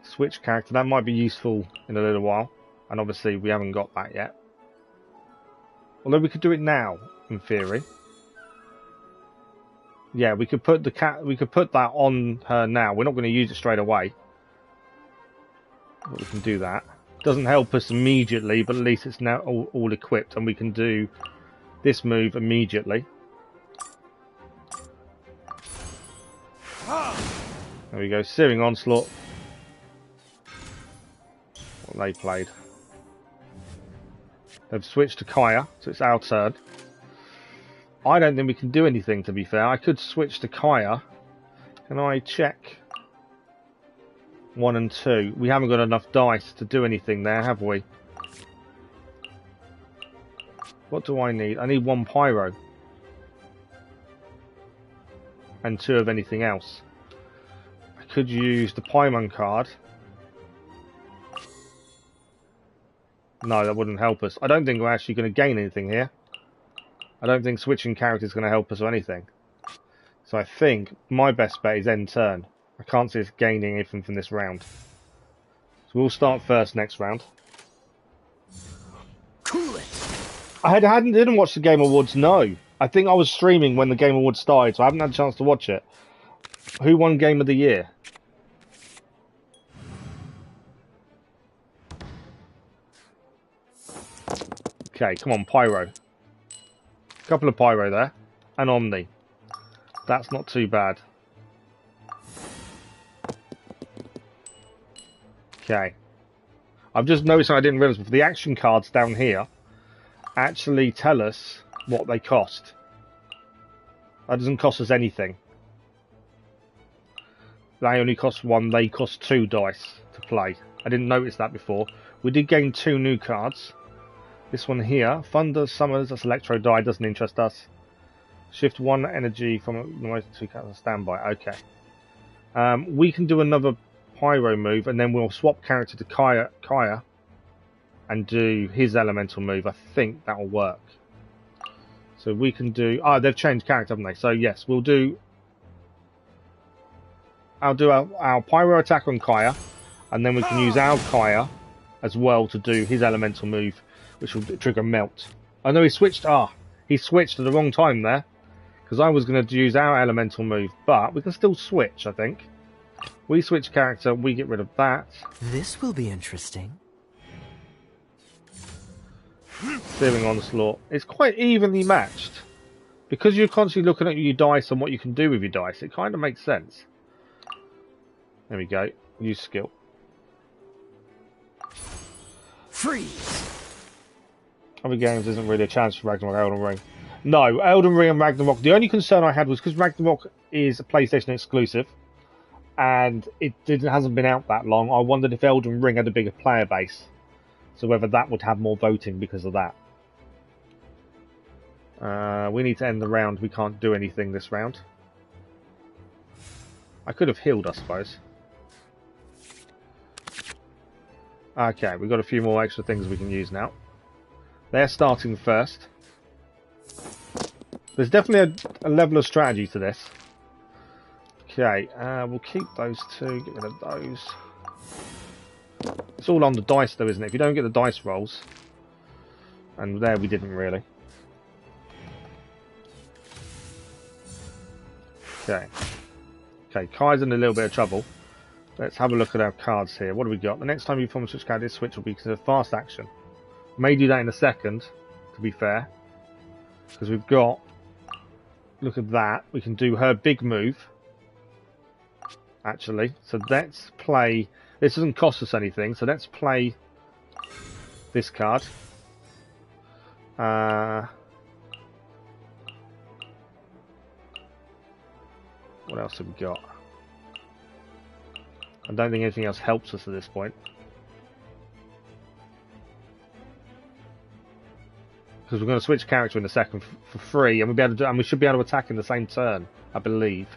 Speaker 1: Switch character. That might be useful in a little while. And obviously, we haven't got that yet. Although we could do it now, in theory. Yeah, we could put the cat. We could put that on her now. We're not going to use it straight away. But we can do that. Doesn't help us immediately, but at least it's now all equipped, and we can do this move immediately. There we go. Searing Onslaught. What they played. They've switched to Kaya, so it's our turn. I don't think we can do anything, to be fair. I could switch to Kaya. Can I check 1 and 2? We haven't got enough dice to do anything there, have we? What do I need? I need 1 Pyro. And 2 of anything else. I could use the Paimon card. No, that wouldn't help us. I don't think we're actually going to gain anything here. I don't think switching characters is going to help us or anything. So I think my best bet is end turn. I can't see us gaining anything from this round. So we'll start first next round.
Speaker 7: Cool it.
Speaker 1: Didn't watch the Game Awards, no. I think I was streaming when the Game Awards started, so I haven't had a chance to watch it. Who won Game of the Year? Okay, come on, Pyro. Couple of Pyro there. And Omni. That's not too bad. Okay. I've just noticed, I didn't realise, the action cards down here actually tell us what they cost. That doesn't cost us anything. They only cost 1, they cost 2 dice to play. I didn't notice that before. We did gain 2 new cards. This one here, Thunder Summons, that's Electro Die, doesn't interest us. Shift 1 energy from the most 2 cards on standby. Okay. We can do another Pyro move, and then we'll swap character to Kaya and do his elemental move. I think that'll work. So we can do. They've changed character, haven't they? So yes, we'll do. I'll do our Pyro attack on Kaya, and then we can use our Kaya as well to do his elemental move, which will trigger Melt. I know he switched. He switched at the wrong time there, because I was going to use our elemental move, but we can still switch, I think. We switch character, we get rid of that.
Speaker 7: This will be interesting.
Speaker 1: Searing Onslaught. It's quite evenly matched. Because you're constantly looking at your dice and what you can do with your dice, it kind of makes sense. There we go. Use skill.
Speaker 7: Freeze!
Speaker 1: Other games isn't really a chance for Ragnarok Elden Ring. No, Elden Ring and Ragnarok. The only concern I had was because Ragnarok is a PlayStation exclusive, and hasn't been out that long. I wondered if Elden Ring had a bigger player base, so whether that would have more voting because of that. We need to end the round. We can't do anything this round. I could have healed, I suppose. Okay, we've got a few more extra things we can use now. They're starting first. There's definitely a level of strategy to this. Okay, we'll keep those 2, get rid of those. It's all on the dice though, isn't it? If you don't get the dice rolls. And there we didn't really. Okay. Okay, Kai's in a little bit of trouble. Let's have a look at our cards here. What do we got? The next time you form a switch card, this switch will be considered fast action. May do that in a second, to be fair. Because we've got... Look at that. We can do her big move. Actually. So let's play... This doesn't cost us anything, so let's play this card. What else have we got? I don't think anything else helps us at this point. Because we're going to switch character in a second for free, and we should be able to attack in the same turn, I believe.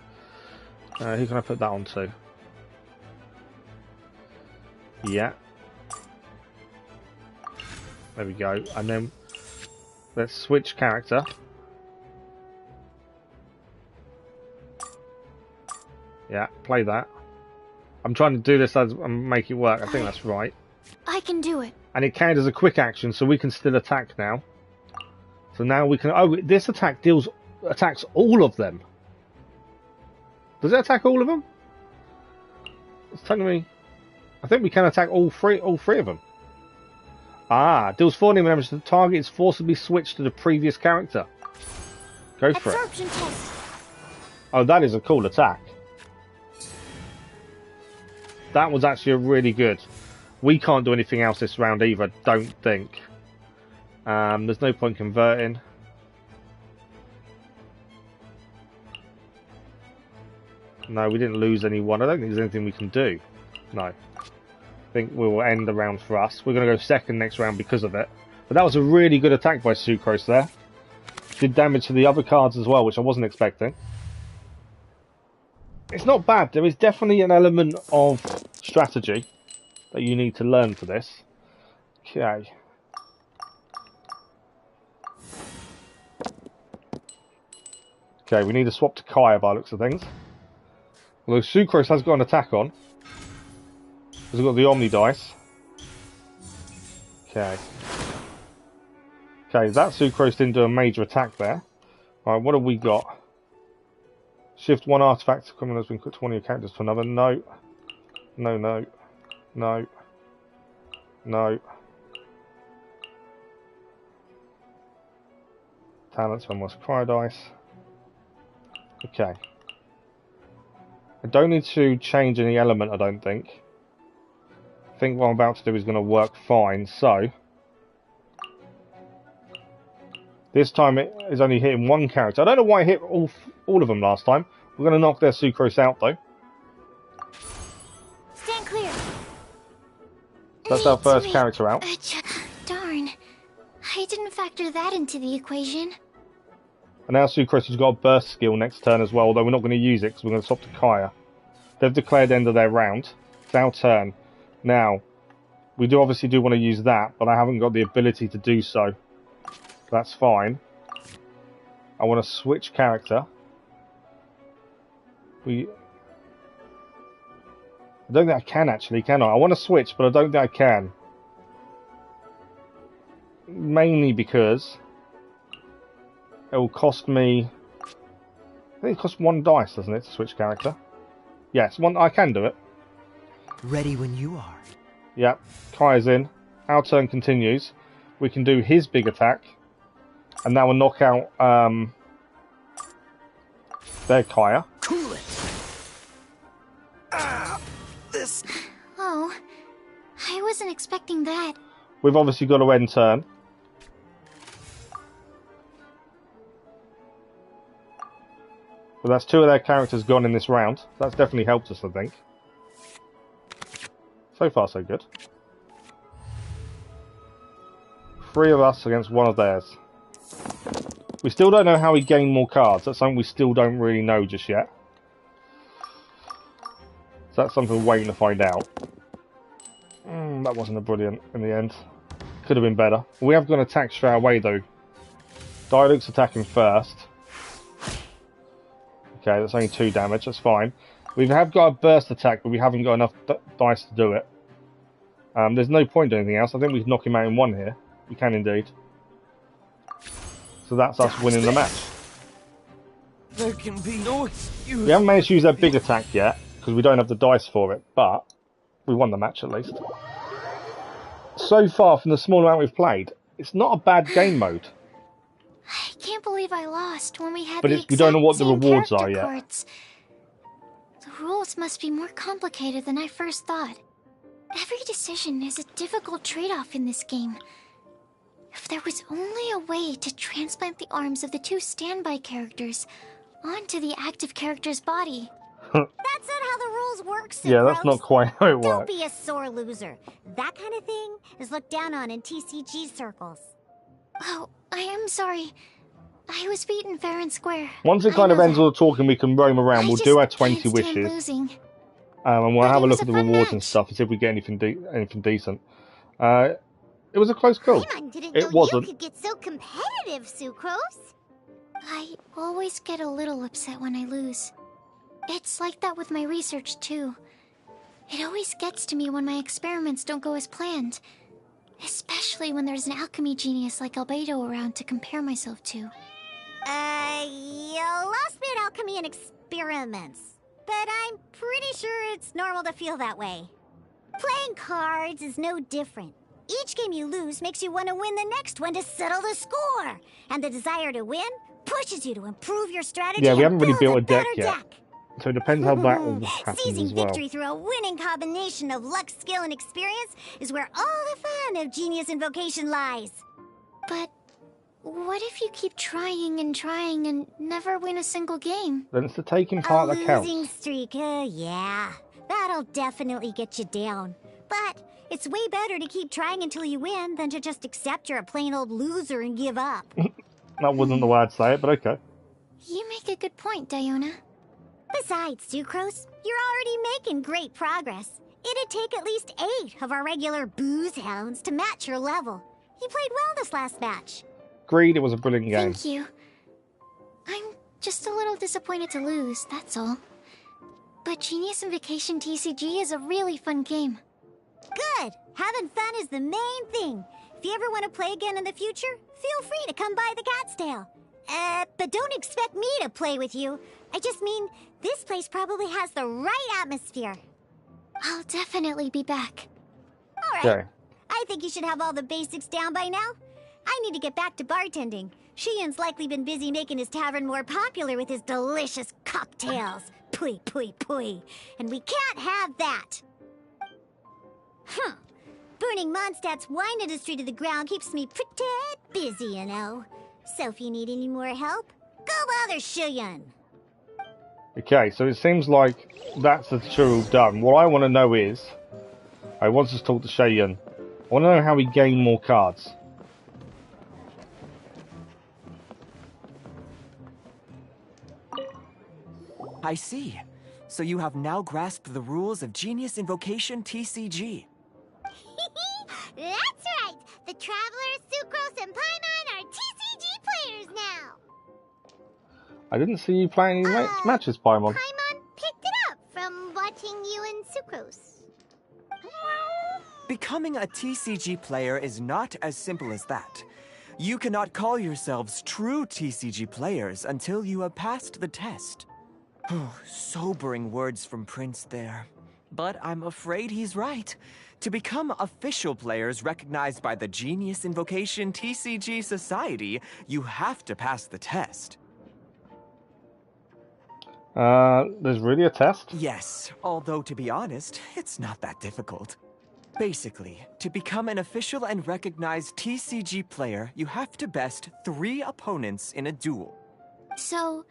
Speaker 1: Who can I put that onto? Yeah. There we go. And then let's switch character. Yeah, play that. I'm trying to do this and make it work. I think that's right.
Speaker 4: I can do it.
Speaker 1: And it counts as a quick action, so we can still attack now. So now we can... Oh, this attack attacks all of them. Does it attack all of them? It's telling me... I think we can attack all three of them. Ah, deals 4 damage to the target is forcibly switched to the previous character. Go for
Speaker 4: Absorption
Speaker 1: it.
Speaker 4: test.
Speaker 1: Oh, that is a cool attack. That was actually really good. We can't do anything else this round either, I don't think. There's no point converting. No, we didn't lose anyone. I don't think there's anything we can do. No. I think we will end the round for us. We're going to go second next round because of it. But that was a really good attack by Sucrose there. Did damage to the other cards as well, which I wasn't expecting. It's not bad. There is definitely an element of strategy that you need to learn for this. Okay. Okay, we need to swap to Kaya by the looks of things. Although Sucrose has got an attack on. He's got the Omni dice. Okay. Okay, that Sucrose didn't do a major attack there. Alright, what have we got? Shift one artifact equipment has been put to one of your characters to another. No. No, no. No. No. Talents, one more Cryo dice. Okay. I don't need to change any element, I don't think. I think what I'm about to do is going to work fine, so... This time it is only hitting one character. I don't know why it hit all of them last time. We're going to knock their Sucrose out, though.
Speaker 4: Stand clear.
Speaker 1: That's our first character out.
Speaker 4: Darn. I didn't factor that into the equation.
Speaker 1: And now Sucrose has got a burst skill next turn as well, although we're not going to use it because we're going to swap to Kaya. They've declared the end of their round. It's our turn. Now, we obviously do want to use that, but I haven't got the ability to do so. That's fine. I want to switch character. I don't think I can actually, can I? I want to switch, but I don't think I can. Mainly because it will cost me... I think it costs 1 dice, doesn't it, to switch character? Yes, I can do it.
Speaker 7: Ready when you are.
Speaker 1: Yep, Kaya's in. Our turn continues. We can do his big attack. And that will knock out their Kaya.
Speaker 7: Cool it. This.
Speaker 4: Oh, I wasn't expecting that.
Speaker 1: We've obviously got to end turn. But that's 2 of their characters gone in this round. That's definitely helped us, I think. So far, so good. 3 of us against 1 of theirs. We still don't know how we gain more cards. That's something we still don't really know just yet. So that's something we're waiting to find out. That wasn't a brilliant in the end. Could have been better. We have got an attack straight away though. Dialog's attacking first. Okay, that's only 2 damage. That's fine. We have got a burst attack, but we haven't got enough dice to do it. There's no point doing anything else. I think we can knock him out in 1 here. We can indeed. So that's us winning the match.
Speaker 7: There can be no excuse.
Speaker 1: We haven't managed to use that big attack yet, because we don't have the dice for it, but we won the match at least. So far, from the small amount we've played, it's not a bad game mode.
Speaker 4: I can't believe I lost when we had
Speaker 1: But we don't know what the rewards are yet.
Speaker 4: Cards. The rules must be more complicated than I first thought. Every decision is a difficult trade-off in this game. If there was only a way to transplant the arms of the 2 standby characters onto the active character's body.
Speaker 5: That's not how the rules work, Sucrose.
Speaker 1: Yeah, that's not quite how it
Speaker 5: Don't
Speaker 1: works.
Speaker 5: be a sore loser. That kind of thing is looked down on in TCG circles.
Speaker 4: Oh, I am sorry. I was beaten fair and square.
Speaker 1: Once it kind of ends all the talking, we can roam around. We'll do our 20
Speaker 4: can't stand
Speaker 1: wishes.
Speaker 4: losing.
Speaker 1: And we'll
Speaker 4: But
Speaker 1: have
Speaker 4: it
Speaker 1: a
Speaker 4: was
Speaker 1: look at
Speaker 4: a
Speaker 1: the
Speaker 4: fun
Speaker 1: rewards and
Speaker 4: match.
Speaker 1: stuff and see if we get anything decent. It was a close call.
Speaker 5: Paimon didn't
Speaker 1: It
Speaker 5: know
Speaker 1: wasn't.
Speaker 5: you could get so competitive, Sucrose.
Speaker 4: I always get a little upset when I lose. It's like that with my research, too. It always gets to me when my experiments don't go as planned. Especially when there's an alchemy genius like Albedo around to compare myself to.
Speaker 5: You lost me at alchemy and experiments. But I'm pretty sure it's normal to feel that way. Playing cards is no different. Each game you lose makes you want to win the next one to settle the score. And the desire to win pushes you to improve your strategy.
Speaker 1: Yeah, we haven't
Speaker 5: and
Speaker 1: really
Speaker 5: build
Speaker 1: built a deck
Speaker 5: better
Speaker 1: yet. So it depends how that all happens
Speaker 5: Seizing
Speaker 1: as well.
Speaker 5: victory through a winning combination of luck, skill, and experience is where all the fun of Genius Invocation lies.
Speaker 4: But what if you keep trying and never win a single game?
Speaker 1: Then it's the taking part that counts.
Speaker 5: Losing streak, yeah. That'll definitely get you down. But it's way better to keep trying until you win than to just accept you're a plain old loser and give up.
Speaker 1: That wasn't the way I'd say it, but okay.
Speaker 4: You make a good point, Diona.
Speaker 5: Besides, Sucrose, you're already making great progress. It'd take at least 8 of our regular booze hounds to match your level. You played well this last match.
Speaker 1: Agreed, it was a brilliant game.
Speaker 4: Thank you. I'm just a little disappointed to lose, that's all. But Genius Invocation TCG is a really fun game.
Speaker 5: Good! Having fun is the main thing. If you ever want to play again in the future, feel free to come by the Cat's Tail. But don't expect me to play with you. I just mean, this place probably has the right atmosphere.
Speaker 4: I'll definitely be back.
Speaker 5: Alright.
Speaker 1: Okay.
Speaker 5: I think you should have all the basics down by now. I need to get back to bartending. Shiyan's likely been busy making his tavern more popular with his delicious cocktails. Pui, pui, pui. And we can't have that. Burning Mondstadt's wine industry to the ground keeps me pretty busy, you know. So if you need any more help, go bother Shiyan.
Speaker 1: Okay, so it seems like that's the tutorial done. What I want to know is, I want to talk to Shayan. I want to know how we gain more cards.
Speaker 7: I see. So you have now grasped the rules of Genius Invocation TCG.
Speaker 5: That's right! The Travelers, Sucrose, and Paimon are TCG players now!
Speaker 1: I didn't see you playing any matches, Paimon.
Speaker 5: Paimon picked it up from watching you and Sucrose.
Speaker 7: Becoming a TCG player is not as simple as that. You cannot call yourselves true TCG players until you have passed the test. Sobering words from Prince there. But I'm afraid he's right. To become official players recognized by the Genius Invocation TCG Society, you have to pass the test.
Speaker 1: There's really a test?
Speaker 7: Yes, although to be honest, it's not that difficult. Basically, to become an official and recognized TCG player, you have to best 3 opponents in a duel.
Speaker 4: So,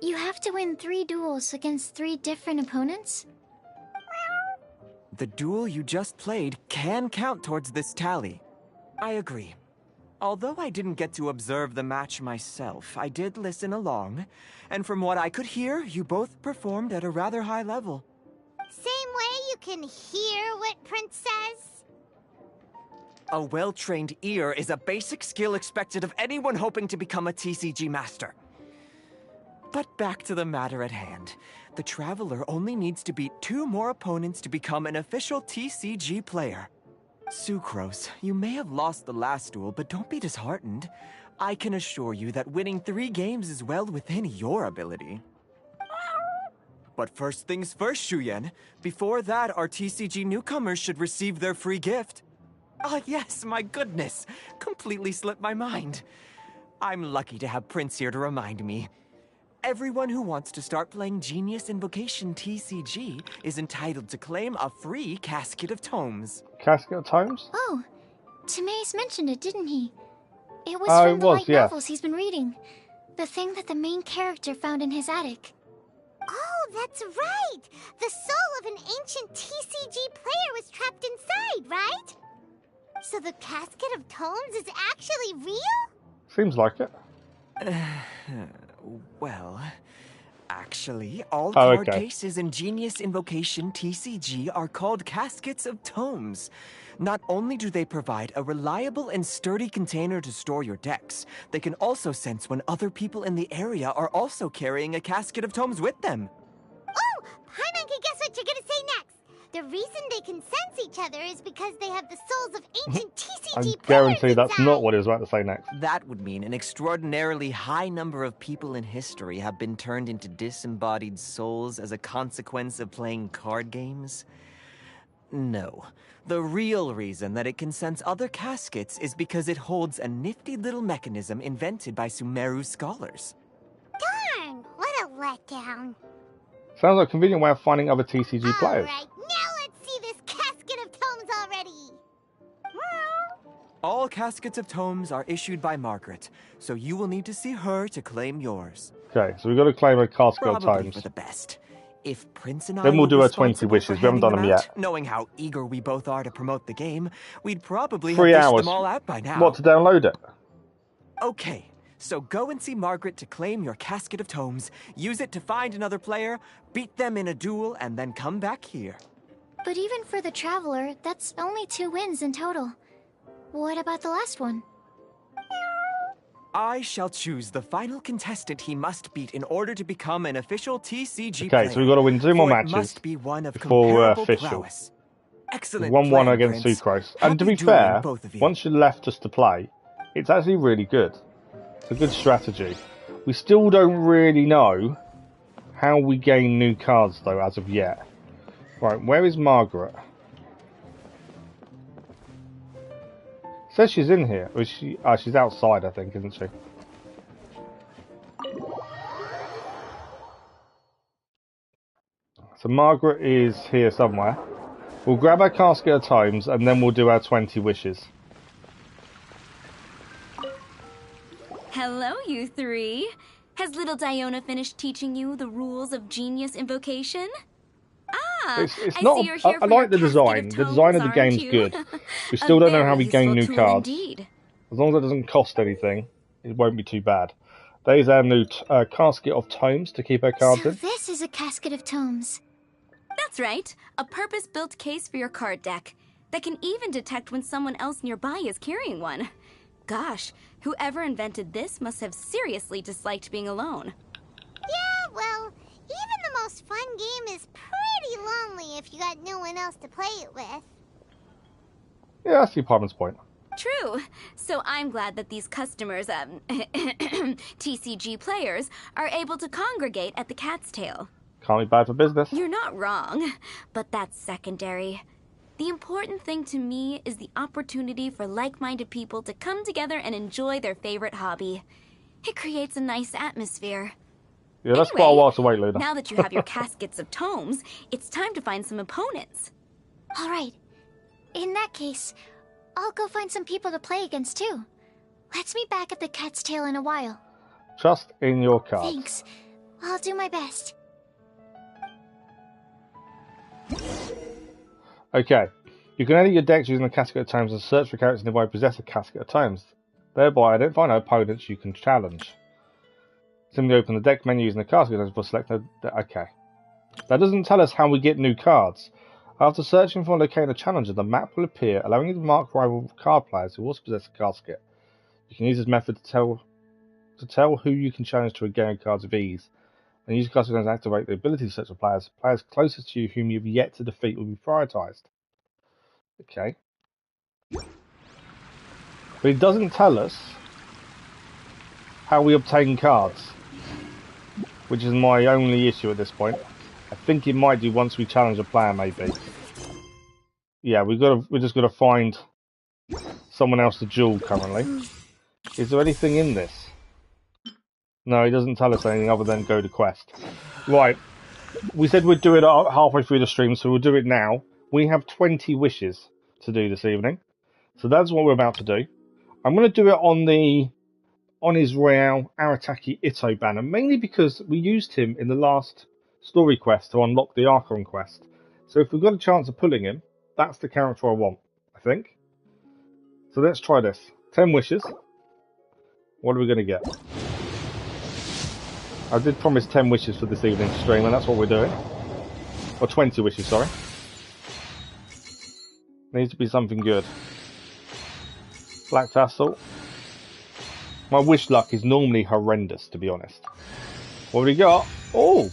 Speaker 4: you have to win 3 duels against 3 different opponents?
Speaker 7: The duel you just played can count towards this tally. I agree. Although I didn't get to observe the match myself, I did listen along, and from what I could hear, you both performed at a rather high level.
Speaker 5: Same way you can hear what Prince says?
Speaker 7: A well-trained ear is a basic skill expected of anyone hoping to become a TCG master. But back to the matter at hand. The Traveler only needs to beat 2 more opponents to become an official TCG player. Sucrose, you may have lost the last duel, but don't be disheartened. I can assure you that winning 3 games is well within your ability. But first things first, Shuyen. Before that, our TCG newcomers should receive their free gift. Ah, yes, my goodness. Completely slipped my mind. I'm lucky to have Prince here to remind me. Everyone who wants to start playing Genius Invocation TCG is entitled to claim a free Casket of Tomes.
Speaker 1: Casket of Tomes?
Speaker 4: Oh, Timaeus mentioned it, didn't he? It was
Speaker 1: Oh,
Speaker 4: from
Speaker 1: it
Speaker 4: the
Speaker 1: was,
Speaker 4: light
Speaker 1: yeah.
Speaker 4: novels he's been reading. The thing that the main character found in his attic.
Speaker 5: Oh, that's right! The soul of an ancient TCG player was trapped inside, right? So the Casket of Tomes is actually real?
Speaker 1: Seems like it.
Speaker 7: Well, actually, all
Speaker 1: Oh,
Speaker 7: card
Speaker 1: okay.
Speaker 7: cases in Genius Invocation TCG are called Caskets of Tomes. Not only do they provide a reliable and sturdy container to store your decks, they can also sense when other people in the area are also carrying a Casket of Tomes with them.
Speaker 5: Oh, Paimon can guess what you're gonna say next. The reason they can sense each other is because they have the souls of ancient TCG
Speaker 1: I
Speaker 5: players
Speaker 1: guarantee that's
Speaker 5: inside.
Speaker 1: not what he was about to say next.
Speaker 7: That would mean an extraordinarily high number of people in history have been turned into disembodied souls as a consequence of playing card games. No. The real reason that it can sense other caskets is because it holds a nifty little mechanism invented by Sumeru scholars.
Speaker 5: Darn, what a letdown.
Speaker 1: Sounds like a convenient way of finding other TCG players.
Speaker 5: Alright, now let's see this Casket of Tomes already.
Speaker 7: All Caskets of Tomes are issued by Margaret, so you will need to see her to claim yours.
Speaker 1: Okay, so we've got to claim a Casket of
Speaker 7: Probably
Speaker 1: Tomes.
Speaker 7: for the best. If Prince and I
Speaker 1: Then we'll
Speaker 7: were
Speaker 1: do our 20
Speaker 7: responsible
Speaker 1: wishes.
Speaker 7: for
Speaker 1: We haven't done
Speaker 7: handing
Speaker 1: them
Speaker 7: out,
Speaker 1: yet.
Speaker 7: knowing how eager we both are to promote the game, we'd probably
Speaker 1: 3
Speaker 7: have dished
Speaker 1: hours.
Speaker 7: them all out by now.
Speaker 1: What, to download it?
Speaker 7: Okay, so go and see Margaret to claim your Casket of Tomes, use it to find another player, beat them in a duel, and then come back here.
Speaker 4: But even for the Traveler, that's only 2 wins in total. What about the last one?
Speaker 7: I shall choose the final contestant he must beat in order to become an official TCG
Speaker 1: Okay,
Speaker 7: player.
Speaker 1: so we've got to win 2 more
Speaker 7: For it
Speaker 1: matches
Speaker 7: must be one of
Speaker 1: before
Speaker 7: comparable
Speaker 1: official.
Speaker 7: prowess. Excellent
Speaker 1: 1-1
Speaker 7: plan,
Speaker 1: against
Speaker 7: Prince.
Speaker 1: Sucrose. And to
Speaker 7: Happy
Speaker 1: be
Speaker 7: dueling,
Speaker 1: fair,
Speaker 7: both of you.
Speaker 1: once you're left us to play, it's actually really good. It's a good strategy. We still don't really know how we gain new cards, though, as of yet. Right, where is Margaret? Says she's in here. Or is she? Oh, she's outside, I think, isn't she? So Margaret is here somewhere. We'll grab our Casket of Tomes and then we'll do our 20 wishes.
Speaker 6: Hello, you three. Has little Diona finished teaching you the rules of Genius Invocation? Ah,
Speaker 1: It's
Speaker 6: I
Speaker 1: not.
Speaker 6: see you're here
Speaker 1: I
Speaker 6: for your
Speaker 1: like the
Speaker 6: Casket
Speaker 1: design.
Speaker 6: of
Speaker 1: The design of
Speaker 6: Tomes,
Speaker 1: the game's
Speaker 6: aren't you?
Speaker 1: good. We
Speaker 6: A
Speaker 1: still don't know how
Speaker 6: very
Speaker 1: we gain new
Speaker 6: useful tool
Speaker 1: cards.
Speaker 6: indeed.
Speaker 1: As long as it doesn't cost anything, it won't be too bad. There's our new Casket of Tomes to keep our cards
Speaker 4: So
Speaker 1: in.
Speaker 4: this is a Casket of Tomes.
Speaker 6: That's right. A purpose-built case for your card deck that can even detect when someone else nearby is carrying one. Gosh, whoever invented this must have seriously disliked being alone.
Speaker 5: Yeah, well, even the most fun game is pretty lonely if you got no one else to play it with.
Speaker 1: Yeah, I see Parman's point.
Speaker 6: True. So I'm glad that these customers, TCG players, are able to congregate at the Cat's Tail.
Speaker 1: Can't be bad for business.
Speaker 6: You're not wrong, but that's secondary. The important thing to me is the opportunity for like-minded people to come together and enjoy their favorite hobby. It creates a nice atmosphere.
Speaker 1: Yeah, that's quite a while to wait, Luna.
Speaker 6: Now that you have your Caskets of Tomes, it's time to find some opponents.
Speaker 4: All right. In that case, I'll go find some people to play against too. Let's meet back at the Cat's Tail in a while.
Speaker 1: Trust in your cards.
Speaker 4: Thanks. I'll do my best.
Speaker 1: Okay. You can edit your decks using the Casket of Tomes and search for characters nearby who possess a Casket of Tomes. Thereby identify no opponents you can challenge. Simply open the deck menu using the Casket of Tomes before selecting the... Okay. That doesn't tell us how we get new cards. After searching for and locating a challenger, the map will appear, allowing you to mark rival card players who also possess a casket. You can use this method to tell who you can challenge to regain cards with ease, and use Casket of Tomes to activate the ability to search for players. Players closest to you whom you've yet to defeat will be prioritized. Okay. But it doesn't tell us how we obtain cards, which is my only issue at this point. I think it might do once we challenge a player, maybe. Yeah, we're just gonna find someone else to duel currently. Is there anything in this? No, it doesn't tell us anything other than go to quest. Right. We said we'd do it halfway through the stream, so we'll do it now. We have 20 wishes to do this evening. So that's what we're about to do. I'm going to do it on the on Israel Arataki Ito banner, mainly because we used him in the last story quest to unlock the Archon quest. So if we've got a chance of pulling him, that's the character I want, I think. So let's try this. 10 wishes. What are we going to get? I did promise 10 wishes for this evening's stream, and that's what we're doing. Or 20 wishes, sorry. Needs to be something good. Black Tassel. My wish luck is normally horrendous, to be honest. What have we got? Oh!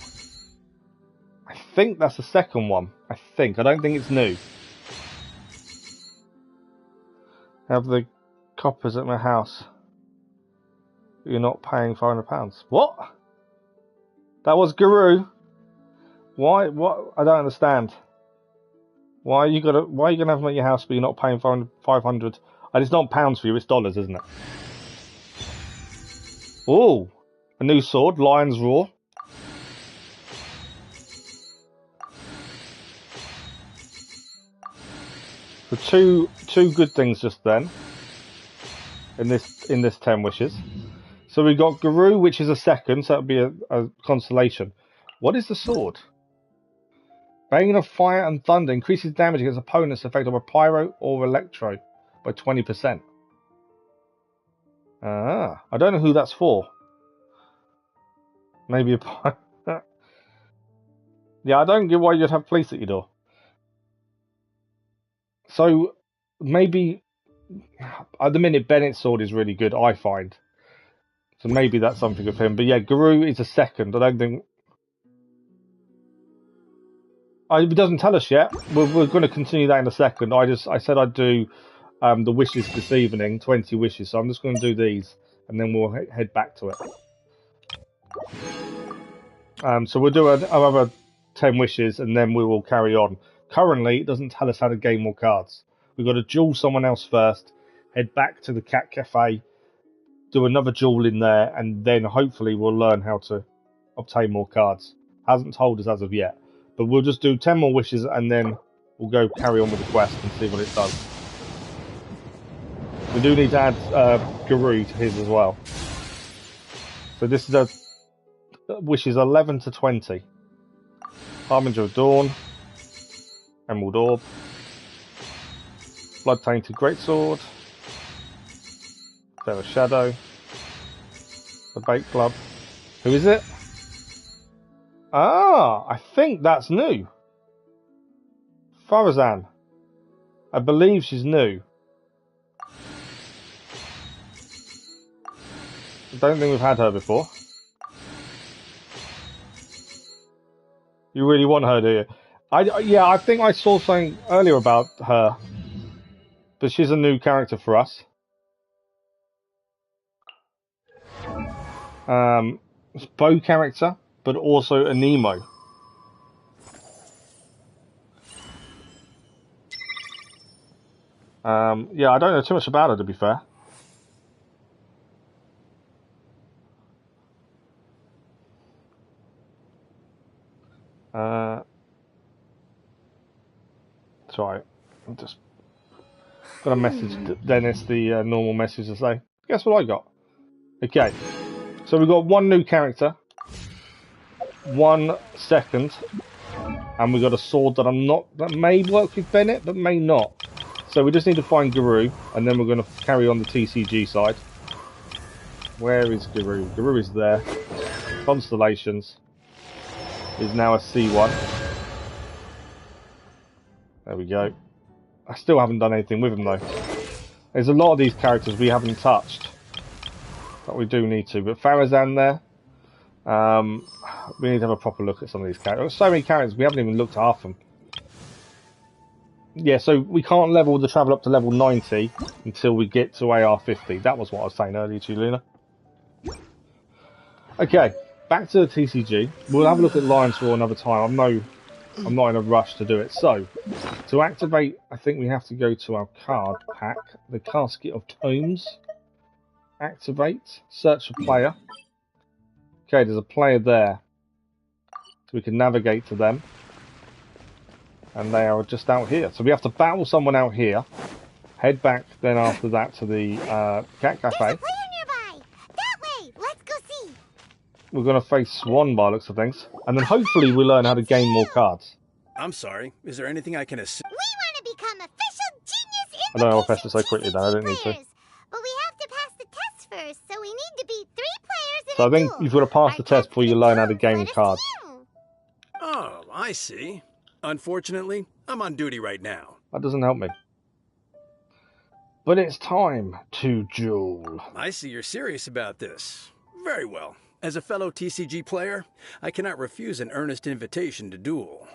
Speaker 1: I think that's the second one. I don't think it's new. Have the coppers at my house. You're not paying £500. What? That was Guru. Why? What? I don't understand. Why are you gonna have them at your house but you're not paying 500? And it's not pounds for you, it's dollars, isn't it? Oh, a new sword, Lion's Roar. So two good things just then. In this 10 wishes. So we got Guru, which is a second, so that'd be a constellation. What is the sword? Bane of Fire and Thunder increases damage against opponents affected by Pyro or Electro by 20%. Ah, I don't know who that's for. Maybe a yeah, I don't get why you'd have police at your door. So maybe at the minute Bennett's sword is really good, I find. So maybe that's something of him. But yeah, Guru is a second. I don't think. It doesn't tell us yet. We're going to continue that in a second. I said I'd do the wishes this evening, 20 wishes. So I'm just going to do these, and then we'll head back to it. So we'll do another 10 wishes, and then we will carry on. Currently, it doesn't tell us how to gain more cards. We've got to duel someone else first, head back to the Cat Cafe, do another duel in there, and then hopefully we'll learn how to obtain more cards. Hasn't told us as of yet. But we'll just do 10 more wishes and then we'll go carry on with the quest and see what it does. We do need to add Guru to his as well. So this is wishes 11 to 20. Harbinger of Dawn. Emerald Orb. Blood Tainted Greatsword. There was Shadow. The Bait Club. Who is it? Ah, I think that's new. Farazan. I believe she's new. I don't think we've had her before. You really want her, do you? Yeah, I think I saw something earlier about her. But she's a new character for us. Bow character, but also a Nemo. Yeah, I don't know too much about her, to be fair. Sorry, I'm just got a message to Dennis, the normal message to say, guess what I got? Okay, so we've got one new character, 1 second, and we got a sword that may work with Bennett, but may not. So we just need to find Guru, and then we're going to carry on the TCG side. Where is Guru? Guru is there. Constellations is now a C1. There we go. I still haven't done anything with him though. There's a lot of these characters we haven't touched, but we do need to. But Farazan there. We need to have a proper look at some of these characters. So many characters, we haven't even looked at half of them. Yeah, so we can't level the travel up to level 90 until we get to AR50. That was what I was saying earlier to you, Luna. Okay, back to the TCG. We'll have a look at Lion's Roar another time. I'm not in a rush to do it. So, to activate, I think we have to go to our card pack, the Casket of Tomes. Activate, search for player. Okay, there's a player there. So we can navigate to them. And they are just out here. So we have to battle someone out here. Head back then after that to the Cat Cafe.
Speaker 5: There's a player nearby!
Speaker 1: we're going to face Swan by the looks of things. And then hopefully we learn how to gain more cards.
Speaker 9: I'm sorry. Is there anything I can assist?
Speaker 5: We want to become official genius
Speaker 1: I don't know if I pressed it so quickly though, I don't need to.
Speaker 5: But we have to pass the test first, so we need to beat 3 players in
Speaker 1: So I think you've got to pass the test before you learn how to gain cards.
Speaker 9: Oh, I see. Unfortunately, I'm on duty right now.
Speaker 1: That doesn't help me. But it's time to duel.
Speaker 9: I see you're serious about this. Very well. As a fellow TCG player, I cannot refuse an earnest invitation to duel.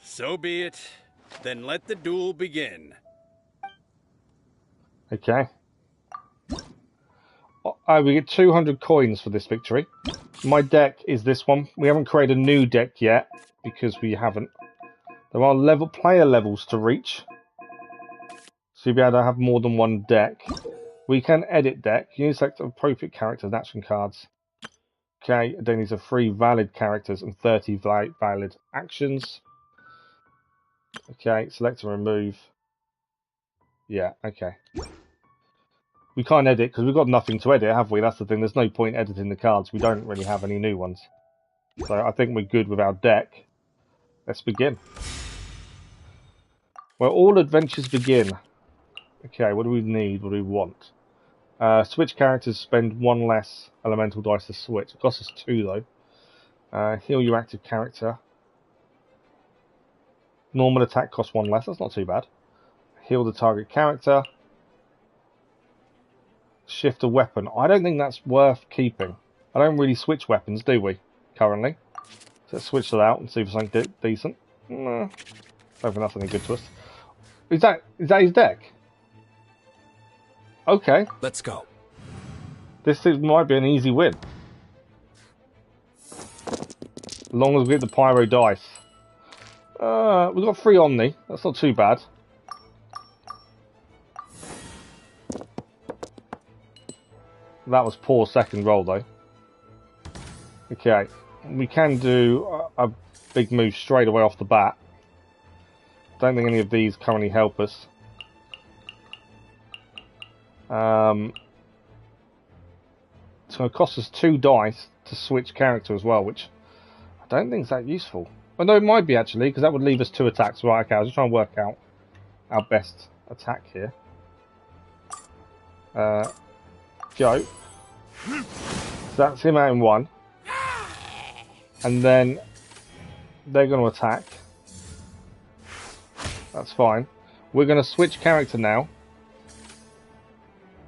Speaker 9: So be it. Then let the duel begin.
Speaker 1: Okay. We get 200 coins for this victory. My deck is this one. We haven't created a new deck yet because we haven't. There are player levels to reach. So you'll be able to have more than one deck. We can edit deck. You need to select appropriate characters and action cards. Okay, then these are 3 valid characters and 30 valid actions. Okay, select and remove. Yeah, okay. We can't edit because we've got nothing to edit, have we? That's the thing. There's no point editing the cards. We don't really have any new ones. So I think we're good with our deck. Let's begin. Well, all adventures begin. Okay, what do we need? What do we want? Switch characters, spend 1 less elemental dice to switch. It costs us 2 though. Heal your active character. Normal attack costs 1 less. That's not too bad. Heal the target character. Shift a weapon. I don't think that's worth keeping. I don't really switch weapons, do we? Currently. So let's switch that out and see if it's something decent. Nah, don't think that's any good to us. Is that his deck? Okay.
Speaker 8: Let's go.
Speaker 1: This might be an easy win. As long as we get the pyro dice. We've got 3 Omni. That's not too bad. That was poor second roll though. Okay. We can do a big move straight away off the bat. Don't think any of these currently help us. It's going to cost us 2 dice to switch character as well, which I don't think is that useful. Well, no, it might be actually, because that would leave us 2 attacks. Right, okay, I was just trying to work out our best attack here. Go. So that's him out in 1. And then they're going to attack. That's fine. We're going to switch character now.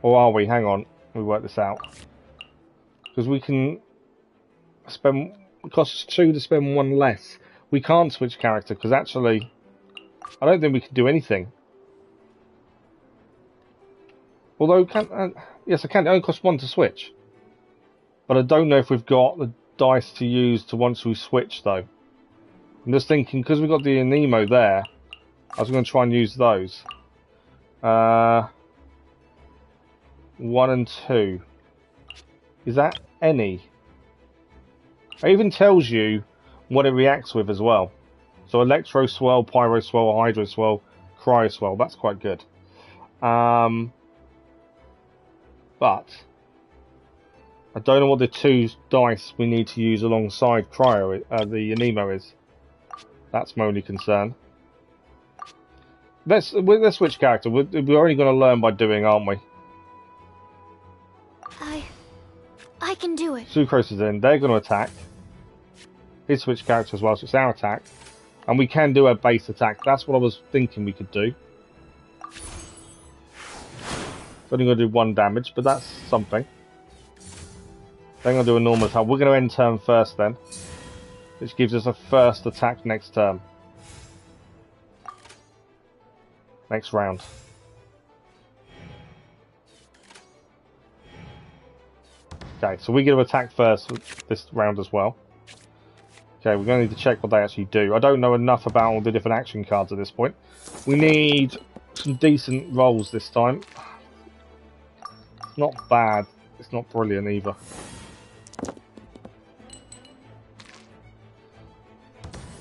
Speaker 1: Or are we? Hang on. Let me work this out. Because we can spend... It costs us 2 to spend 1 less. We can't switch character because actually... I don't think we can do anything. Although, yes I can. It only costs 1 to switch. But I don't know if we've got the dice to use to once we switch though. I'm just thinking, because we've got the Anemo there, I was going to try and use those. 1 and 2. Is that any? It even tells you what it reacts with as well. So Electro Swell, Pyro Swell, Hydro Swell, Cryo Swell. That's quite good. But I don't know what the 2 dice we need to use alongside Cryo, the Anemo is. That's my only concern. Let's switch character. We're only going to learn by doing, aren't we?
Speaker 4: I can do it.
Speaker 1: Sucrose is in. They're going to attack. His switch character as well, so it's our attack. And we can do a base attack. That's what I was thinking we could do. It's only going to do 1 damage, but that's something. They're going to do a normal attack. We're going to end turn first then. Which gives us a first attack next turn. Next round. Okay, so we get to attack first this round as well. Okay, we're going to need to check what they actually do. I don't know enough about all the different action cards at this point. We need some decent rolls this time. It's not bad. It's not brilliant either.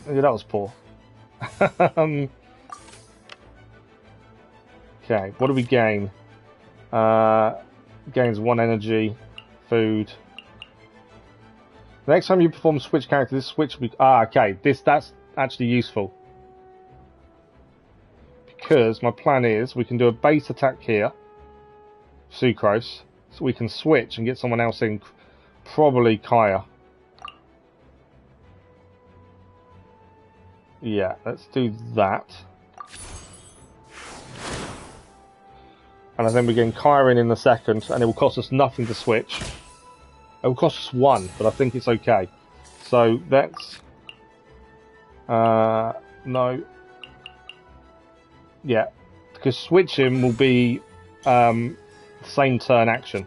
Speaker 1: Yeah, that was poor. Okay, what do we gain? Gains 1 energy, food, The next time you perform switch character, this switch will be... okay. That's actually useful. Because my plan is we can do a base attack here. Sucrose. So we can switch and get someone else in. Probably Kaya. Yeah, let's do that. And then we're getting Kaya in the second, and it will cost us nothing to switch. It will cost us 1, but I think it's okay. So let's... no. Yeah, because switching will be same turn action.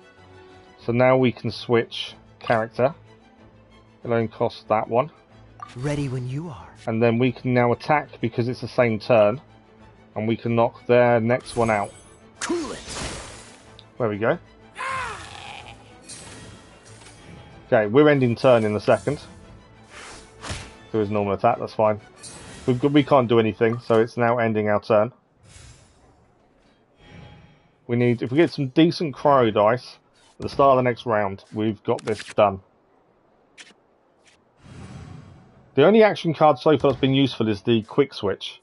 Speaker 1: So now we can switch character. It only costs that 1.
Speaker 7: Ready when you are.
Speaker 1: And then we can now attack because it's the same turn. And we can knock their next one out.
Speaker 9: Cool it.
Speaker 1: There we go. Okay, we're ending turn in the second. Do his normal attack, that's fine. We can't do anything, so it's now ending our turn. We need, if we get some decent cryo dice at the start of the next round, we've got this done. The only action card so far that's been useful is the quick switch.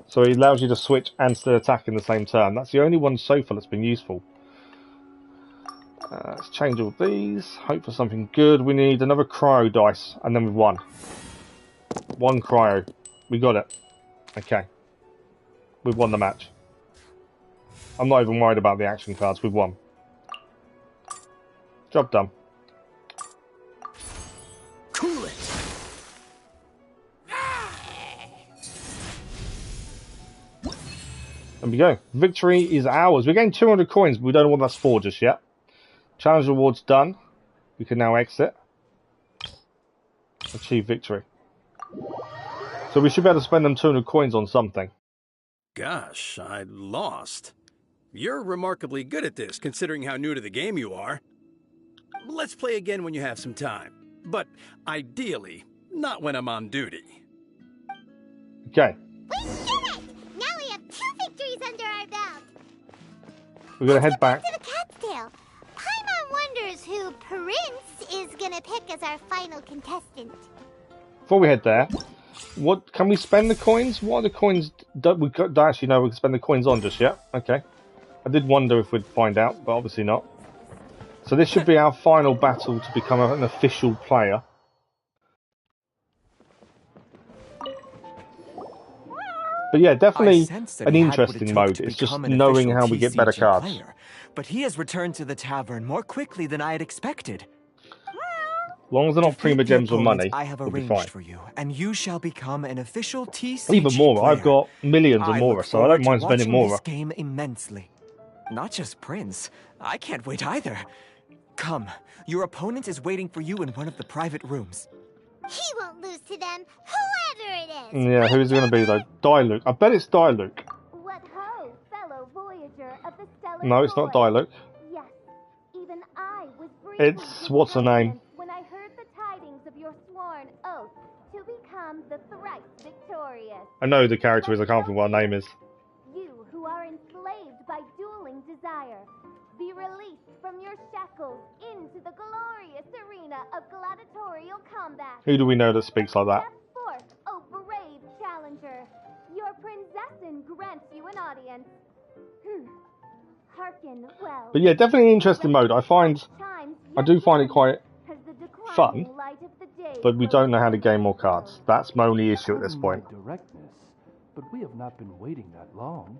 Speaker 1: So it allows you to switch and still attack in the same turn. That's the only one so far that's been useful. Let's change all these. Hope for something good. We need another cryo dice, and then we've won. 1 cryo. We got it. Okay. We've won the match. I'm not even worried about the action cards. We've won. Job done.
Speaker 9: Cool it.
Speaker 1: There we go. Victory is ours. We're getting 200 coins, but we don't know what that's for just yet. Challenge rewards done. We can now exit. Achieve victory. So we should be able to spend them 200 coins on something.
Speaker 9: Gosh, I lost. You're remarkably good at this, considering how new to the game you are. Let's play again when you have some time. But ideally, not when I'm on duty.
Speaker 1: Okay.
Speaker 5: We did it! Now we have 2 victories under our belt.
Speaker 1: We're going to head back.
Speaker 5: To the Cat's Tail. Paimon wonders who Prince is gonna pick as our final contestant.
Speaker 1: Before we head there, what can we spend the coins? What are the coins? We don't actually know we can spend the coins on just yet. Okay. I did wonder if we'd find out, but obviously not. So this should be our final battle to become an official player. But yeah, definitely an interesting mode. It's just knowing how we get better cards.
Speaker 7: Player, but he has returned to the tavern more quickly than I had expected.
Speaker 1: As long as they're not prima gems or money,
Speaker 7: I have
Speaker 1: we'll be
Speaker 7: arranged
Speaker 1: fine.
Speaker 7: for you, and you shall become an official TCG
Speaker 1: Even more.
Speaker 7: player.
Speaker 1: I've got millions of Mora, so I don't mind spending more.
Speaker 7: This game immensely. Not just Prince. I can't wait either. Come, your opponent is waiting for you in one of the private rooms.
Speaker 5: He won't lose to them, whoever it is.
Speaker 1: Yeah, who's it going to be though? Diluc. I bet it's Diluc.
Speaker 5: What ho, fellow voyager of the stellar
Speaker 1: No, it's not
Speaker 5: void.
Speaker 1: Diluc.
Speaker 5: Yes, even I was
Speaker 1: It's what's her name?
Speaker 5: when I heard the tidings of your sworn oath to become the thrice victorious.
Speaker 1: I know who the character is. I can't think what her name is.
Speaker 5: You who are enslaved by dueling desire, be released from your shackles into the glorious arena of gladiatorial combat.
Speaker 1: Who do we know that speaks like that?
Speaker 5: Step forth, O brave challenger. Your princessin grants you an audience. Hearken well.
Speaker 1: But yeah, definitely an interesting mode. I do find it quite fun, but we don't know how to game more cards. That's my only issue at this point.
Speaker 10: Directness, but we have not been waiting that long.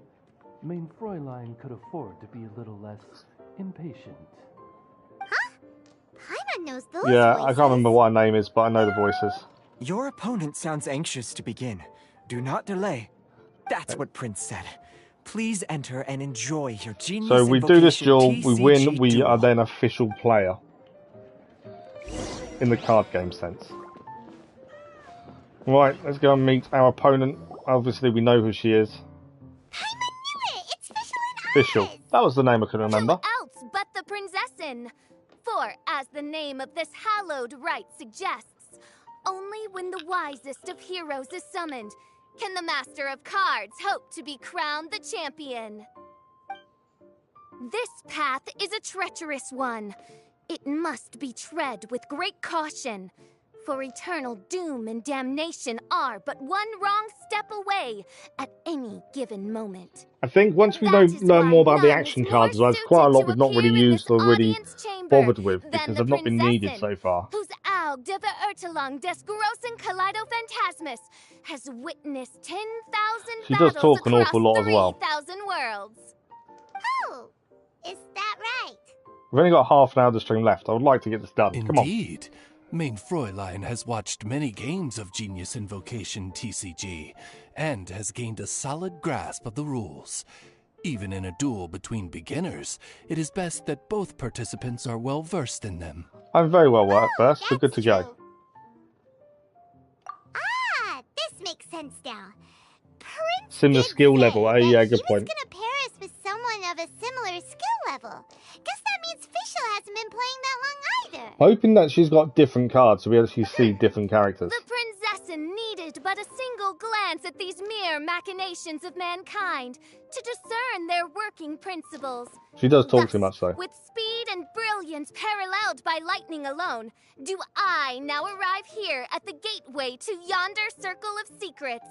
Speaker 10: Mein Fräulein could afford to be a little less impatient.
Speaker 5: Huh? Paimon knows those
Speaker 1: Yeah,
Speaker 5: voices.
Speaker 1: I can't remember what her name is, but I know the voices.
Speaker 7: Your opponent sounds anxious to begin. Do not delay. That's what Prince said. Please enter and enjoy your genius.
Speaker 1: So we do this duel, we
Speaker 7: TCG
Speaker 1: win, we
Speaker 7: duel.
Speaker 1: are then official player. In the card game sense. Right, let's go and meet our opponent. Obviously we know who she is.
Speaker 5: Paimon knew it! It's
Speaker 1: Official. That was the name I couldn't remember.
Speaker 11: Who else but the princessin? For, as the name of this hallowed rite suggests, only when the wisest of heroes is summoned can the master of cards hope to be crowned the champion. This path is a treacherous one. it must be tread with great caution. For eternal doom and damnation are but one wrong step away at any given moment.
Speaker 1: I think once we learn more about the action cards, there's quite a lot we've not really used or really bothered with because they've not been needed so far.
Speaker 11: Whose Aug de Ertelung des großen Kaleido Phantasmus has witnessed 10,000
Speaker 1: She does
Speaker 11: battles
Speaker 1: talk an awful lot as well.
Speaker 11: 3,000 worlds.
Speaker 5: Oh, is that right?
Speaker 1: We've only got half an hour of the stream left. I would like to get this done. Come on.
Speaker 10: Indeed. Main Fräulein has watched many games of Genius Invocation TCG and has gained a solid grasp of the rules. Even in a duel between beginners, it is best that both participants are well versed in them.
Speaker 1: I'm very well versed. We're good to go.
Speaker 5: True. Ah, this makes sense now. Prince
Speaker 1: Similar
Speaker 5: did
Speaker 1: skill
Speaker 5: say
Speaker 1: level. Oh
Speaker 5: that
Speaker 1: yeah, good
Speaker 5: he
Speaker 1: point.
Speaker 5: was gonna pair us with someone of a similar skill level. Guess that means Fischl hasn't been playing that long either.
Speaker 1: Hoping that she's got different cards so we actually see different characters.
Speaker 11: The Prinzessin needed but a single glance at these mere machinations of mankind to discern their working principles.
Speaker 1: She does talk
Speaker 11: Thus,
Speaker 1: too much though.
Speaker 11: With speed and brilliance paralleled by lightning alone, do I now arrive here at the gateway to yonder circle of secrets.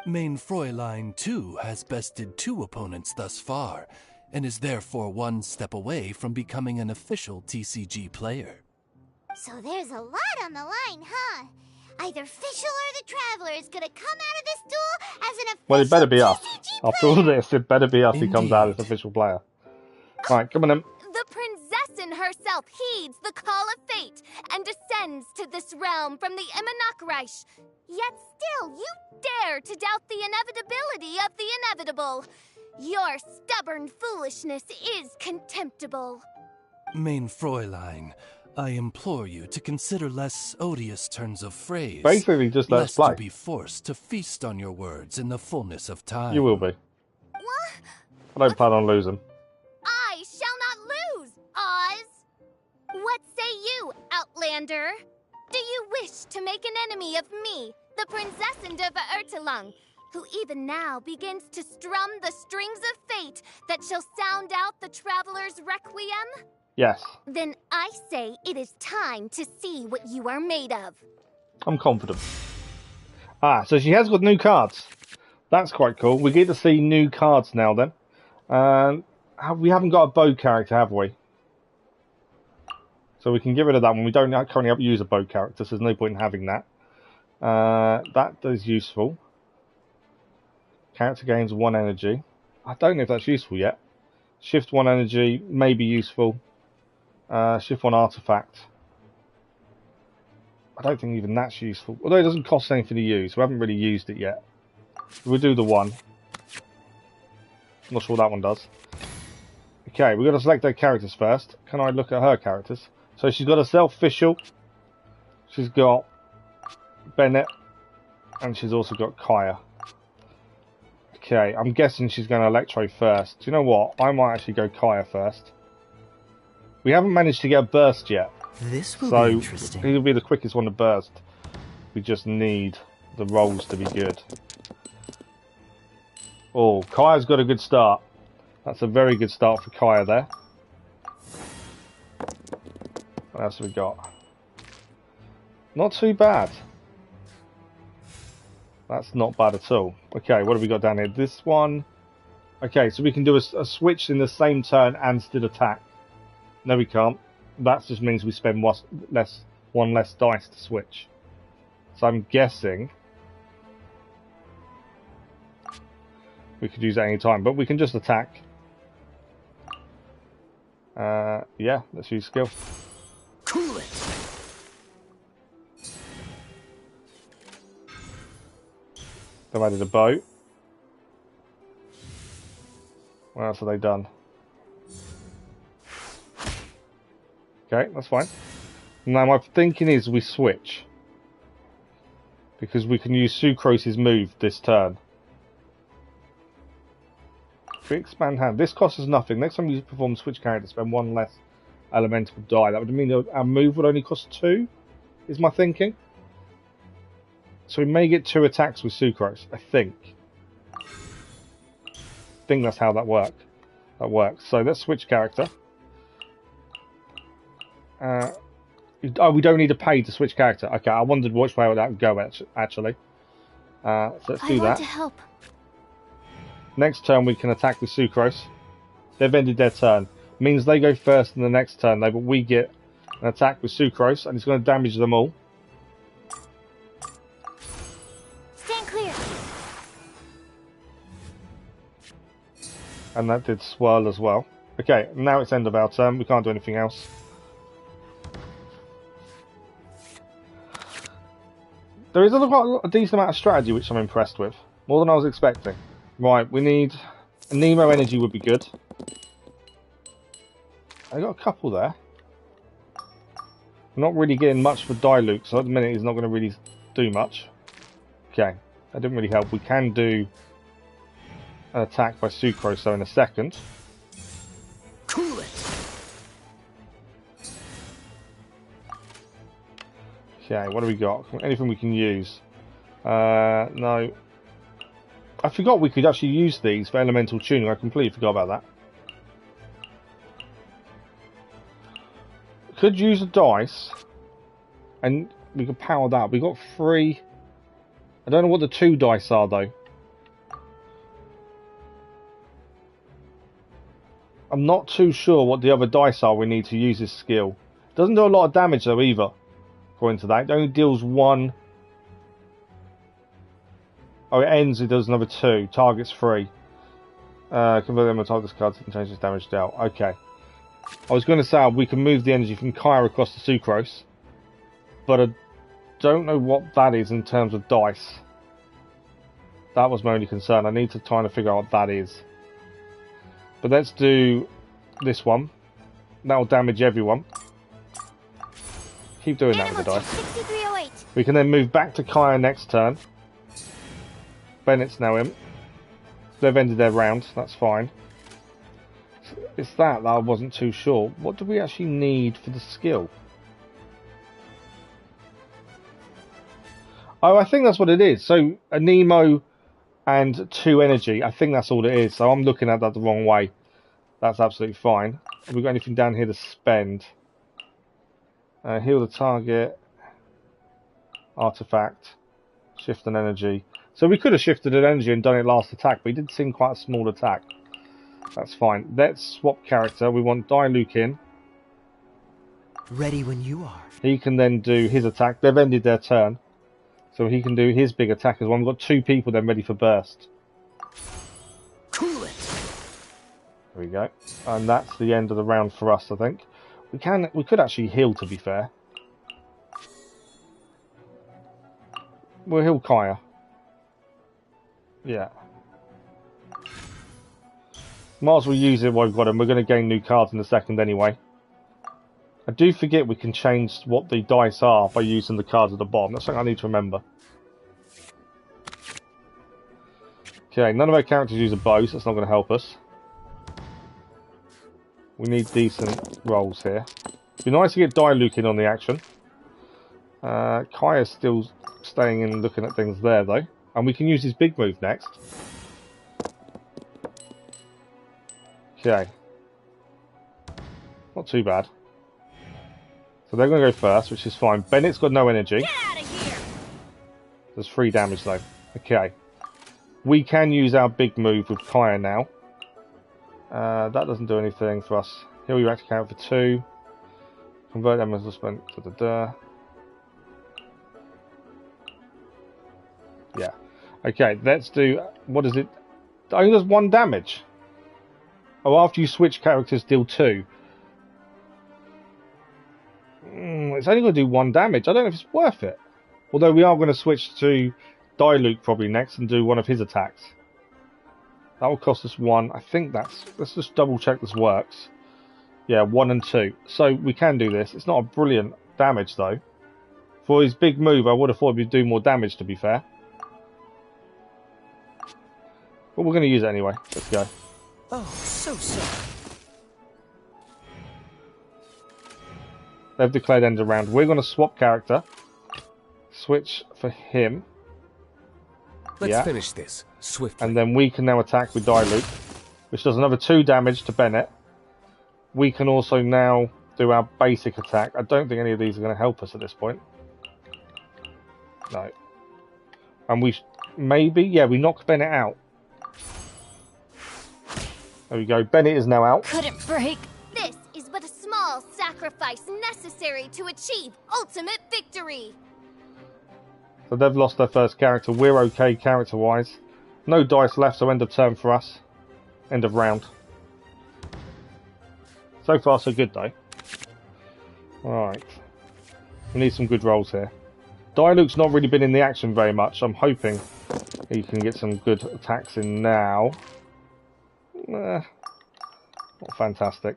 Speaker 10: Main Fräulein, too, has bested 2 opponents thus far, and is therefore one step away from becoming an official TCG player.
Speaker 5: So there's a lot on the line, huh? Either Fischl or the Traveler is gonna come out of this duel as an official
Speaker 1: Well, it better be us.
Speaker 5: TCG
Speaker 1: After all
Speaker 5: player.
Speaker 1: this, it better be us who comes out as official player. Right, come on then.
Speaker 11: The Prinzessin herself heeds the call of fate and descends to this realm from the Immanakreich. Yet still, you dare to doubt the inevitability of the inevitable. Your stubborn foolishness is contemptible.
Speaker 10: Main Fräulein, I implore you to consider less odious turns of phrase.
Speaker 1: Basically, just let us
Speaker 10: lest you
Speaker 1: play.
Speaker 10: be forced to feast on your words in the fullness of time.
Speaker 1: You will be.
Speaker 11: What?
Speaker 1: I don't plan on losing.
Speaker 11: I shall not lose, Oz. What say you, Outlander? Do you wish to make an enemy of me, the Prinzessin de Ertelung, who even now begins to strum the strings of fate that shall sound out the Traveler's Requiem?
Speaker 1: Yes,
Speaker 11: Then I say it is time to see what you are made of.
Speaker 1: I'm confident. Ah, so she has got new cards. That's quite cool. We get to see new cards now then. We haven't got a bow character, have we? So we can get rid of that one. We don't currently use a bow character, so there's no point in having that. That is useful. Character gains 1 energy. I don't know if that's useful yet. Shift 1 energy may be useful. Shift 1 artifact. I don't think even that's useful. Although it doesn't cost anything to use. We haven't really used it yet. We'll do the 1. Not sure what that one does. Okay, we've got to select our characters first. Can I look at her characters? So she's got herself, Fischl. She's got Bennett. And she's also got Kaya. Okay, I'm guessing she's going to Electro first. Do you know what? I might actually go Kaya first. We haven't managed to get a burst yet.
Speaker 12: This will
Speaker 1: So
Speaker 12: be interesting.
Speaker 1: he'll be the quickest one to burst. We just need the rolls to be good. Oh, Kaya's got a good start. That's a very good start for Kaya there. What else have we got? Not too bad. That's not bad at all. Okay, what have we got down here? This one. Okay, so we can do a switch in the same turn and still attack. No, we can't. That just means we spend one less dice to switch. So I'm guessing we could use it any time, but we can just attack. Yeah, let's use skill.
Speaker 12: Cool it.
Speaker 1: They've added a boat. What else have they done? Okay, that's fine. Now my thinking is we switch. Because we can use Sucrose's move this turn. If we expand hand, this costs us nothing. Next time you perform switch character, spend 1 less elemental die. That would mean our move would only cost 2, is my thinking. So we may get 2 attacks with Sucrose, I think. I think that's how that works. So let's switch character. Oh, we don't need to pay to switch character. Okay, I wondered which way that would go, actually. So let's do
Speaker 11: I want
Speaker 1: that.
Speaker 11: to help.
Speaker 1: Next turn, we can attack with Sucrose. They've ended their turn. Means they go first in the next turn, though, but we get an attack with Sucrose, and it's going to damage them all.
Speaker 11: Stand clear.
Speaker 1: And that did swirl as well. Okay, now it's end of our turn. We can't do anything else. There is a decent amount of strategy, which I'm impressed with. More than I was expecting. Right, we need... A Nemo energy would be good. I got a couple there. I'm not really getting much for Diluc, so at the minute he's not going to really do much. Okay, that didn't really help. We can do an attack by Sucrose, so in a second.
Speaker 12: Cool it.
Speaker 1: Okay, what do we got? Anything we can use? No. I forgot we could actually use these for elemental tuning. I completely forgot about that. Could use a dice, and we could power that. We got 3. I don't know what the 2 dice are though. I'm not too sure what the other dice are we need to use this skill. Doesn't do a lot of damage though either. According to that, it only deals 1. Oh, it ends. It does another 2. Targets 3. Convert them on target's cards and change its damage dealt. Okay. I was going to say we can move the energy from Kaya across to Sucrose, but I don't know what that is in terms of dice. That was my only concern. I need to try and figure out what that is. But let's do this one. That will damage everyone. Keep doing that with the dice.
Speaker 11: 6308.
Speaker 1: We can then move back to Kaya next turn. Bennett's now in. They've ended their round. That's fine. It's that I wasn't too sure. What do we actually need for the skill? Oh, I think that's what it is. So a Nemo and 2 energy. I think that's all it is. So I'm looking at that the wrong way. That's absolutely fine. Have we got anything down here to spend? Heal the target. Artifact. Shift an energy. So we could have shifted an energy and done it last attack, but he did seem quite a small attack. That's fine. Let's swap character. We want Diluc in.
Speaker 12: Ready when you are.
Speaker 1: He can then do his attack. They've ended their turn. So he can do his big attack as well. We've got 2 people then ready for burst.
Speaker 12: Cool it.
Speaker 1: There we go. And that's the end of the round for us, I think. We could actually heal, to be fair. We'll heal Kaya. Yeah. Might as well use it while we've got him. We're going to gain new cards in a second anyway. I do forget we can change what the dice are by using the cards at the bottom. That's something I need to remember. Okay, none of our characters use a bow, so that's not going to help us. We need decent rolls here. It'd be nice to get Diluc in on the action. Kaya's still staying in looking at things there, though. And we can use his big move next. Okay. Not too bad. So they're going to go first, which is fine. Bennett's got no energy.
Speaker 11: Get out of here!
Speaker 1: There's 3 damage, though. Okay. We can use our big move with Kaya now. That doesn't do anything for us. Here we react count for 2. Convert them as a spent. Yeah. Okay, let's do... What is it? Only does 1 damage. Oh, after you switch characters, deal 2. It's only going to do 1 damage. I don't know if it's worth it. Although we are going to switch to Diluc probably next and do one of his attacks. That will cost us 1. I think that's... Let's just double check this works. Yeah, 1 and 2. So we can do this. It's not a brilliant damage though. For his big move, I would have thought he'd do more damage, to be fair. But we're going to use it anyway. Let's go.
Speaker 12: Oh, so sorry.
Speaker 1: They've declared end of round. We're going to swap character. Switch for him.
Speaker 8: Let's finish this swiftly.
Speaker 1: And then we can now attack with Diluc, which does another 2 damage to Bennett. We can also now do our basic attack. I don't think any of these are going to help us at this point. No. And we maybe, yeah, we knocked Bennett out. There we go. Bennett is now out.
Speaker 11: Couldn't break. This is but a small sacrifice necessary to achieve ultimate victory.
Speaker 1: So they've lost their first character. We're okay character-wise. No dice left, so end of turn for us. End of round. So far, so good, though. Alright. We need some good rolls here. Diluc's not really been in the action very much. I'm hoping he can get some good attacks in now. Not fantastic.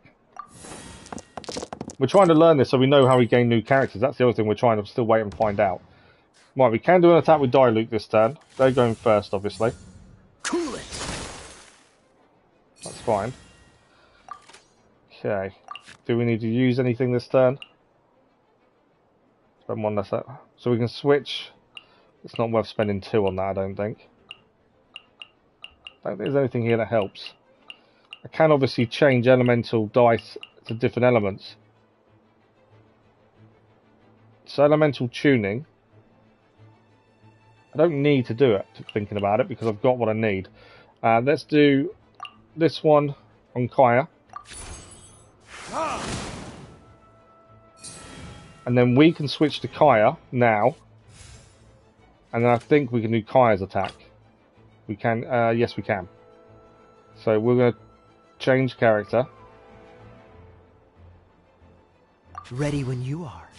Speaker 1: We're trying to learn this so we know how we gain new characters. That's the other thing we're trying to still wait and find out. Right, we can do an attack with Diluc this turn. They're going first, obviously.
Speaker 12: Cool it.
Speaker 1: That's fine. Okay. Do we need to use anything this turn? Spend one less. So we can switch. It's not worth spending 2 on that, I don't think. I don't think there's anything here that helps. I can obviously change elemental dice to different elements. So elemental tuning. I don't need to do it, thinking about it, because I've got what I need. Let's do this one on Kaya. And then we can switch to Kaya now. And then I think we can do Kaya's attack. We can, yes we can. So we're going to change character.
Speaker 12: Ready when you are.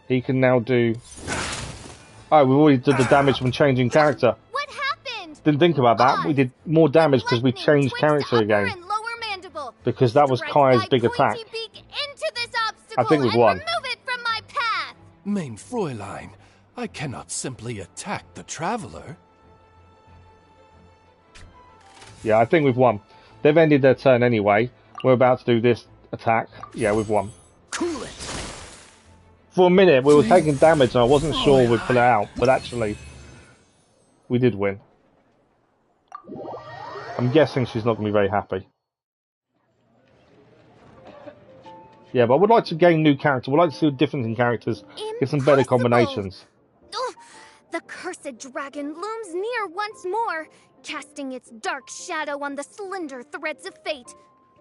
Speaker 1: He can now do... Oh, we already did the damage from changing character.
Speaker 11: What happened?
Speaker 1: Didn't think about that. We did more damage because we changed character again. Because that was Kaya's big attack. I think we've won.
Speaker 10: Mein Fräulein, I cannot simply attack the Traveler.
Speaker 1: Yeah, I think we've won. They've ended their turn anyway. We're about to do this attack. Yeah, we've won.
Speaker 12: Cool it.
Speaker 1: For a minute, we were taking damage and I wasn't sure we'd pull it out. But actually, we did win. I'm guessing she's not going to be very happy. Yeah, but I would like to gain new characters. We'd like to see difference in characters. Get some better combinations.
Speaker 11: Ugh, the cursed dragon looms near once more, casting its dark shadow on the slender threads of fate,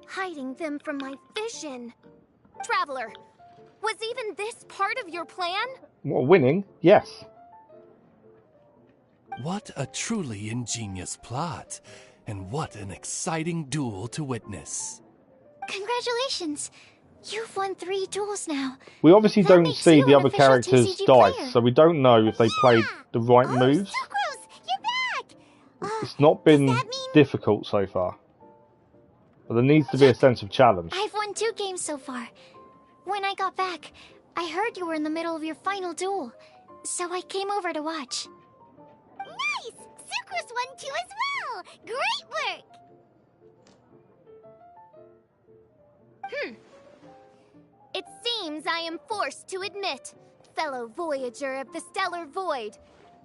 Speaker 11: hiding them from my vision. Traveler, was even this part of your plan?
Speaker 1: What, winning? Yes.
Speaker 10: What a truly ingenious plot, and what an exciting duel to witness.
Speaker 4: Congratulations! You've won 3 duels now.
Speaker 1: We obviously
Speaker 4: That
Speaker 1: don't
Speaker 4: makes
Speaker 1: see
Speaker 4: you
Speaker 1: the
Speaker 4: an
Speaker 1: other
Speaker 4: official
Speaker 1: characters'
Speaker 4: TCG
Speaker 1: dice,
Speaker 4: player.
Speaker 1: so we don't know if they played the right moves.
Speaker 5: Sucrose, you're back!
Speaker 1: It's not been
Speaker 5: does that mean-
Speaker 1: difficult so far. But there needs to be a sense of challenge.
Speaker 4: I've won 2 games so far. When I got back, I heard you were in the middle of your final duel, so I came over to watch.
Speaker 5: Nice! Sucrose won too as well! Great work!
Speaker 11: It seems I am forced to admit, fellow voyager of the stellar void,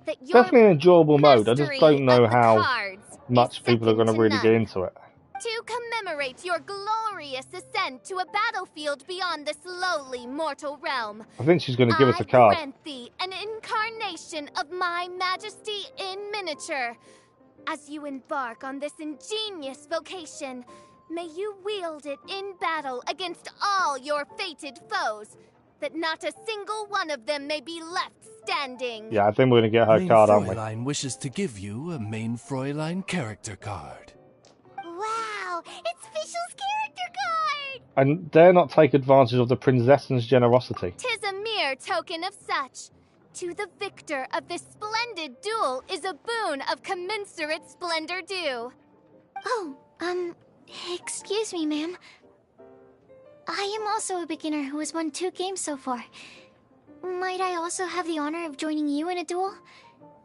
Speaker 11: that your
Speaker 1: Definitely an enjoyable mode. I just
Speaker 11: mastery
Speaker 1: don't know
Speaker 11: of the
Speaker 1: how
Speaker 11: cards
Speaker 1: much
Speaker 11: is
Speaker 1: people are going to
Speaker 11: second
Speaker 1: really get
Speaker 11: none.
Speaker 1: into it.
Speaker 11: To commemorate your glorious ascent to a battlefield beyond this lowly mortal realm,
Speaker 1: I think she's going to give us a card.
Speaker 11: I grant thee an incarnation of my majesty in miniature. As you embark on this ingenious vocation, may you wield it in battle against all your fated foes, that not a single one of them may be left standing.
Speaker 1: Yeah, I think we're going to get her
Speaker 10: Mein
Speaker 1: card, aren't we?
Speaker 10: Fräulein wishes to give you a Mein Fräulein character card.
Speaker 5: Wow, it's Fischl's character card!
Speaker 1: And dare not take advantage of the princess's generosity.
Speaker 11: 'Tis a mere token of such. To the victor of this splendid duel is a boon of commensurate splendor due.
Speaker 4: Oh, excuse me, ma'am. I am also a beginner who has won 2 games so far. Might I also have the honor of joining you in a duel?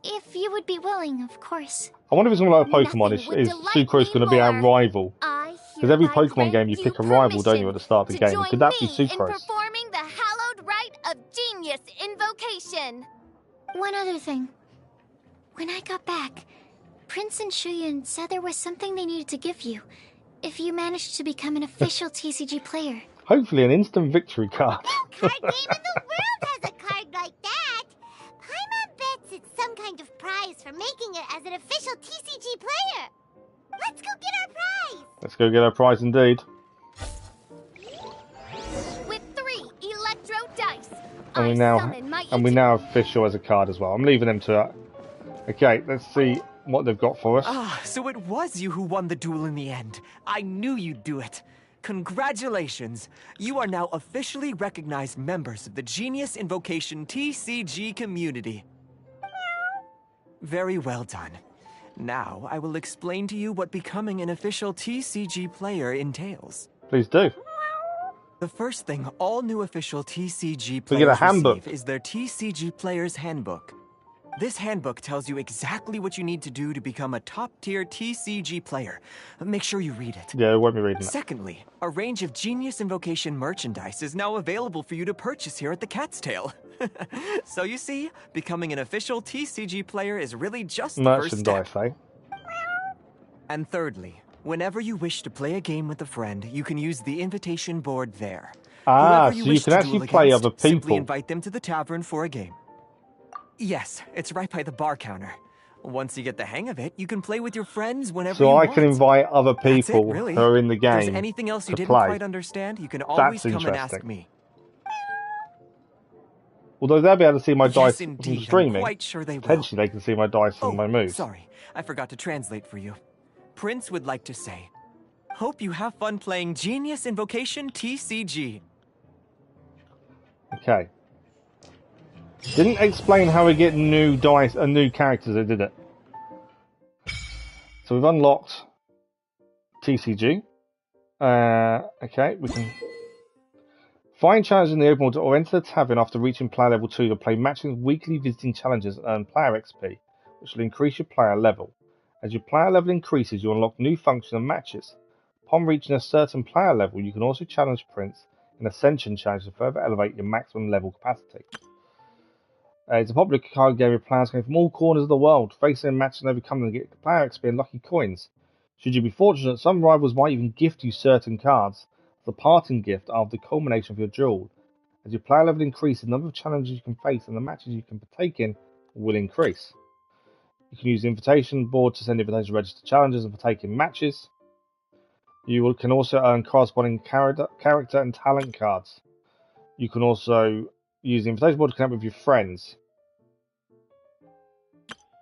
Speaker 4: If you would be willing, of course.
Speaker 1: I wonder if it's something like Pokemon.
Speaker 11: Nothing would
Speaker 1: Is
Speaker 11: delight
Speaker 1: Sucrose
Speaker 11: me
Speaker 1: going to be our
Speaker 11: more.
Speaker 1: rival?
Speaker 11: I
Speaker 1: Because every
Speaker 11: hereby
Speaker 1: Pokemon game
Speaker 11: grant
Speaker 1: you pick a rival, don't you, at the start of the
Speaker 11: to
Speaker 1: game?
Speaker 11: join
Speaker 1: Could that be
Speaker 11: me in
Speaker 1: Sucrose?
Speaker 11: performing the hallowed rite of genius invocation.
Speaker 4: One other thing. When I got back, Prince and Shuyan said there was something they needed to give you if you managed to become an official TCG player.
Speaker 1: Hopefully an instant victory card.
Speaker 5: Card game in the world has a card like that. Paimon bets it's some kind of prize for making it as an official TCG player. Let's go get our prize.
Speaker 1: Let's go get our prize indeed.
Speaker 11: With 3 electro dice,
Speaker 1: And we
Speaker 11: I
Speaker 1: now
Speaker 11: summon my
Speaker 1: have official as a card as well. I'm leaving them to it. Okay, let's see what they've got for us.
Speaker 7: Ah, so it was you who won the duel in the end. I knew you'd do it. Congratulations. You are now officially recognized members of the Genius Invocation TCG community. Very well done. Now, I will explain to you what becoming an official TCG player entails.
Speaker 1: Please do.
Speaker 7: The first thing all new official TCG
Speaker 1: We get a
Speaker 7: players
Speaker 1: handbook.
Speaker 7: receive is their TCG Player's Handbook. This handbook tells you exactly what you need to do to become a top-tier TCG player. Make sure you read it.
Speaker 1: Yeah, I won't be reading it.
Speaker 7: Secondly, a range of Genius Invocation merchandise is now available for you to purchase here at the Cat's Tail. So you see, becoming an official TCG player is really just the first step.
Speaker 1: Merchandise, eh?
Speaker 7: And thirdly, whenever you wish to play a game with a friend, you can use the invitation board there.
Speaker 1: Ah,
Speaker 7: Whoever
Speaker 1: so you
Speaker 7: wish
Speaker 1: can
Speaker 7: to
Speaker 1: actually
Speaker 7: duel
Speaker 1: play
Speaker 7: against,
Speaker 1: other
Speaker 7: Simply
Speaker 1: people.
Speaker 7: invite them to the tavern for a game. Yes, it's right by the bar counter. Once you get the hang of it, you can play with your friends whenever you
Speaker 1: So I
Speaker 7: want.
Speaker 1: can invite other
Speaker 7: That's it,
Speaker 1: people
Speaker 7: really.
Speaker 1: who are in the
Speaker 7: If there's
Speaker 1: game
Speaker 7: anything else you
Speaker 1: to
Speaker 7: didn't
Speaker 1: play.
Speaker 7: quite understand, you can always
Speaker 1: That's
Speaker 7: come and ask
Speaker 1: interesting.
Speaker 7: me.
Speaker 1: Although they'll be able to see my
Speaker 7: Yes,
Speaker 1: dice
Speaker 7: indeed.
Speaker 1: from streaming,
Speaker 7: I'm quite sure they will.
Speaker 1: potentially they can see my dice and my moves.
Speaker 7: Sorry, I forgot to translate for you. Prince would like to say, hope you have fun playing Genius Invocation TCG.
Speaker 1: Okay. Didn't explain how we get new dice and new characters, did it? So we've unlocked TCG. Okay, we can find challenges in the open world or enter the tavern after reaching player level 2 to play matching weekly visiting challenges and earn player XP, which will increase your player level. As your player level increases, you unlock new functions and matches. Upon reaching a certain player level, you can also challenge Prince in Ascension challenge to further elevate your maximum level capacity. It's a popular card game with players going from all corners of the world, facing in matches and overcoming to get player XP and lucky coins. Should you be fortunate, some rivals might even gift you certain cards as a parting gift after the culmination of your duel. As your player level increases, the number of challenges you can face and the matches you can partake in will increase. You can use the invitation board to send invitations to register challenges and partake in matches. You can also earn corresponding character and talent cards. You can also use the invitation board to connect with your friends.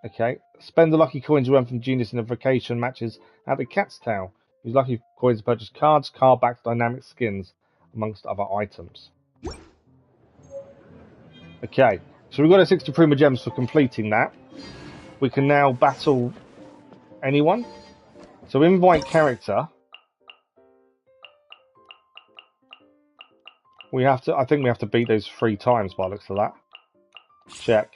Speaker 1: Okay. Spend the lucky coins you earn from Genius Invocation matches at the Cat's Tail. Use lucky coins to purchase cards, card backs, dynamic skins, amongst other items. Okay. So we've got a 60 Prima Gems for completing that. We can now battle anyone. So invite character. I think we have to beat those 3 times by the looks of that. Check.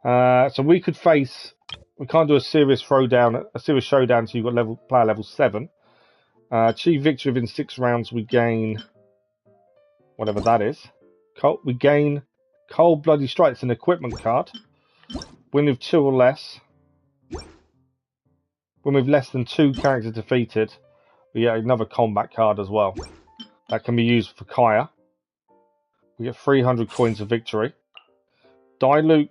Speaker 1: So we could face. We can't do a serious showdown until you've got player level 7. Achieve victory within 6 rounds. We gain whatever that is. We gain Cold Bloody Strike. It's an equipment card. Win with 2 or less. Win with less than 2 characters defeated. We get another combat card as well. That can be used for Kaya. We get 300 coins of victory. Diluc,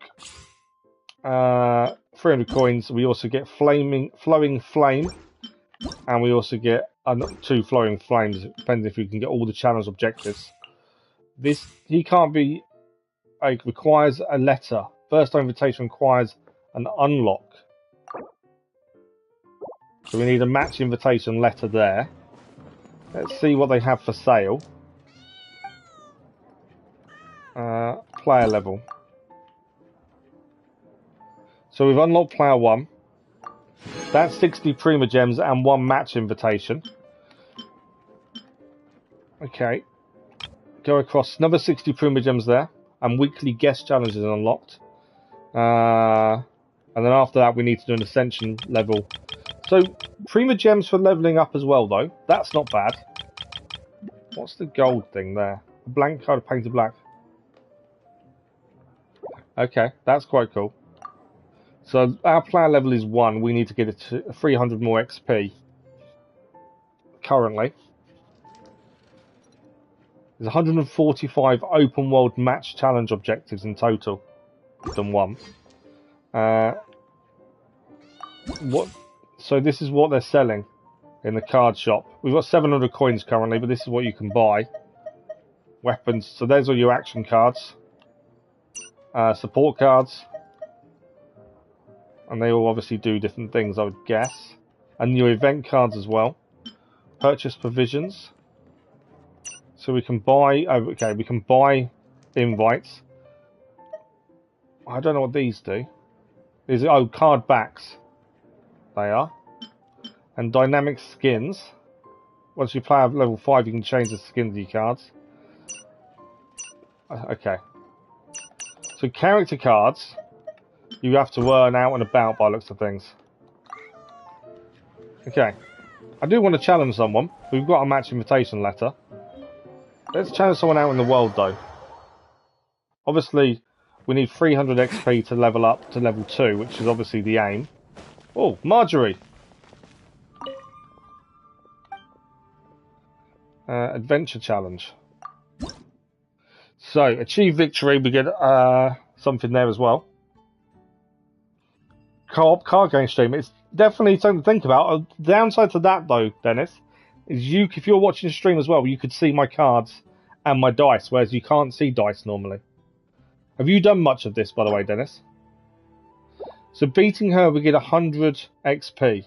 Speaker 1: 300 coins. We also get Flowing Flame. And we also get 2 Flowing Flames, depending if you can get all the challenge objectives. He can't be... requires a letter. First invitation requires an unlock. So we need a match invitation letter there. Let's see what they have for sale. Player level. So we've unlocked player 1. That's 60 Prima Gems and 1 match invitation. Okay. Go across another 60 Prima Gems there. And weekly guest challenges are unlocked. And then after that we need to do an Ascension level. So, Prima Gems for leveling up as well, though. That's not bad. What's the gold thing there? A blank card painted black. Okay, that's quite cool. So, our player level is 1. We need to get it to 300 more XP. Currently. There's 145 open world match challenge objectives in total. We've done one. So this is what they're selling in the card shop. We've got 700 coins currently, but this is what you can buy. Weapons. So there's all your action cards. Support cards. And they all obviously do different things, I would guess. And your event cards as well. Purchase provisions. So we can buy... Oh, okay, we can buy invites. I don't know what these do. These are, oh, card backs. They are. And dynamic skins. Once you play at level 5, you can change the skins of your cards. Okay. So character cards, you have to earn out and about by looks of things. Okay. I do want to challenge someone. We've got a match invitation letter. Let's challenge someone out in the world though. Obviously, we need 300 XP to level up to level 2, which is obviously the aim. Oh, Marjorie! Adventure challenge. So, achieve victory, we get something there as well. Co-op card game stream. It's definitely something to think about. The downside to that, though, Dennis, is if you're watching the stream as well, you could see my cards and my dice, whereas you can't see dice normally. Have you done much of this, by the way, Dennis? So, beating her, we get 100 XP.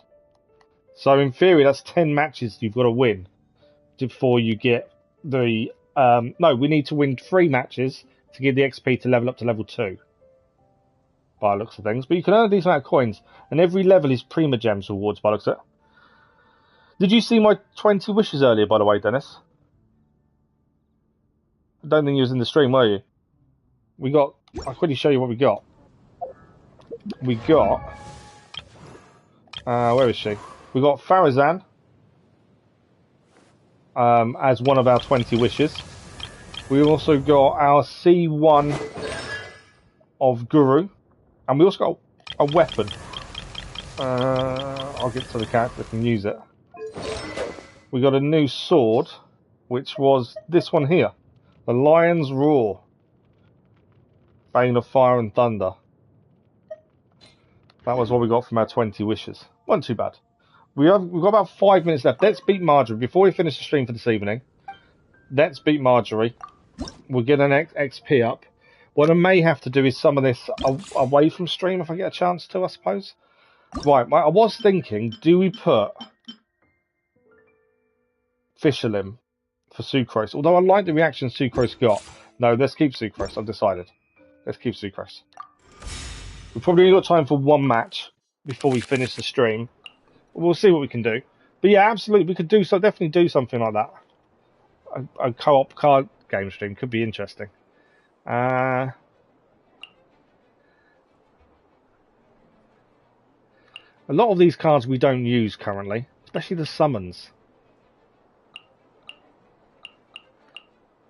Speaker 1: So, in theory, that's 10 matches you've got to win before you get the... no, we need to win 3 matches to get the XP to level up to level 2. By the looks of things. But you can earn a decent amount of coins. And every level is Prima Gems rewards by the looks of it. Did you see my 20 wishes earlier, by the way, Dennis? I don't think you was in the stream, were you? We got... I'll quickly show you what we got. We got... where is she? We got Farazan. As one of our 20 wishes. We also got our C1 of Guru. And we also got a weapon. I'll get to the character that can use it. We got a new sword, which was this one here. The Lion's Roar. Bane of Fire and Thunder. That was what we got from our 20 wishes. Wasn't too bad. We've got about 5 minutes left. Let's beat Marjorie. Before we finish the stream for this evening, let's beat Marjorie. We'll get an XP up. What I may have to do is some of this away from stream if I get a chance to, I suppose. Right, I was thinking, do we put Fisherlim for Sucrose? Although I like the reaction Sucrose got. No, let's keep Sucrose, I've decided. Let's keep Sucrose. We've probably only got time for 1 match before we finish the stream. We'll see what we can do. But yeah, absolutely, we could definitely do something like that. A co-op card game stream could be interesting. A lot of these cards we don't use currently, especially the summons.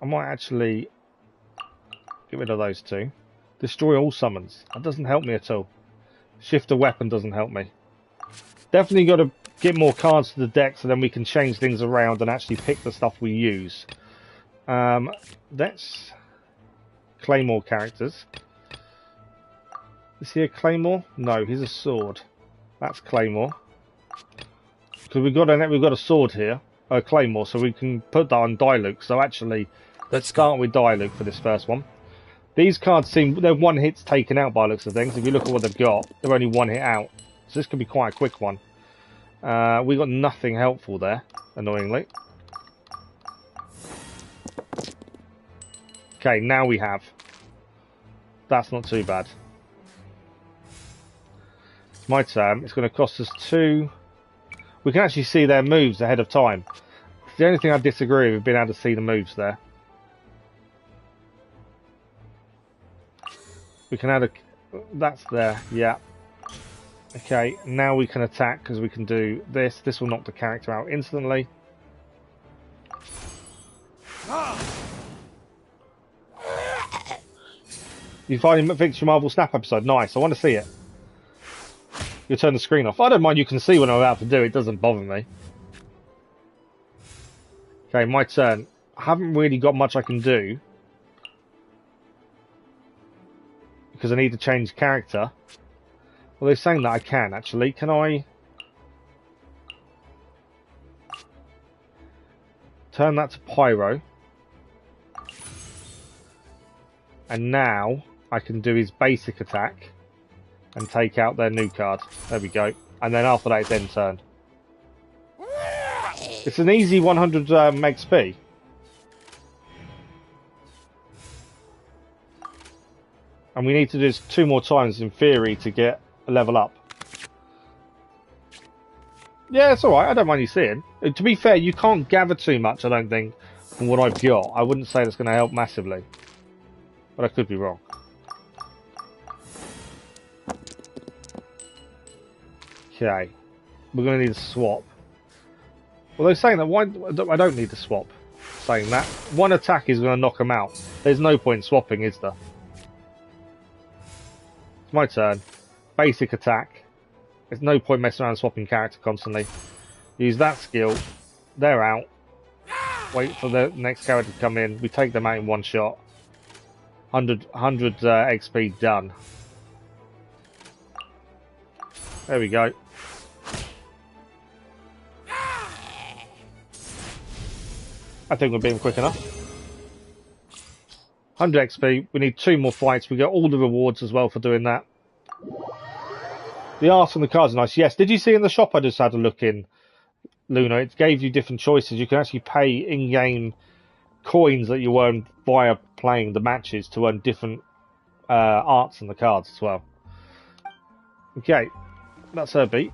Speaker 1: I might actually get rid of those 2. Destroy all summons. That doesn't help me at all. Shift a weapon doesn't help me. Definitely got to get more cards to the deck so then we can change things around and actually pick the stuff we use. Let's... Claymore characters. Is he a Claymore? No, he's a sword. That's Claymore. Because we've got a sword here, a Claymore, so we can put that on Diluc. So actually, let's start with Diluc for this first one. These cards they're 1 hits taken out by looks of things. If you look at what they've got, they're only 1 hit out. So this could be quite a quick one. We got nothing helpful there, annoyingly. Okay, now we have. That's not too bad. My turn. It's going to cost us 2. We can actually see their moves ahead of time. It's the only thing I disagree with, being able to see the moves there. We can add a... That's there, yeah. Okay, now we can attack because we can do this. This will knock the character out instantly. You find Victor Marvel Snap episode? Nice, I want to see it. You'll turn the screen off. I don't mind, you can see what I'm about to do. It doesn't bother me. Okay, my turn. I haven't really got much I can do. Because I need to change character. Well, they're saying that I can, actually. Can I... turn that to Pyro. And now I can do his basic attack and take out their new card. There we go. And then after that it's end turn. It's an easy 100 XP. And we need to do this 2 more times in theory to get a level up. Yeah, it's alright. I don't mind you seeing. To be fair, you can't gather too much, I don't think, from what I've got. I wouldn't say that's going to help massively. But I could be wrong. Okay. We're going to need a swap. Well, they're saying that why I don't need to swap. Saying that. One attack is going to knock them out. There's no point swapping, is there? It's my turn. Basic attack. There's no point messing around swapping character constantly. Use that skill. They're out. Wait for the next character to come in. We take them out in one shot. 100 XP done. There we go. I think we're being quick enough. 100 XP. We need 2 more fights. We get all the rewards as well for doing that. The art on the cards are nice. Yes. Did you see in the shop I just had a look in, Luna? It gave you different choices. You can actually pay in-game coins that you earn via playing the matches to earn different arts on the cards as well. Okay. That's her beat.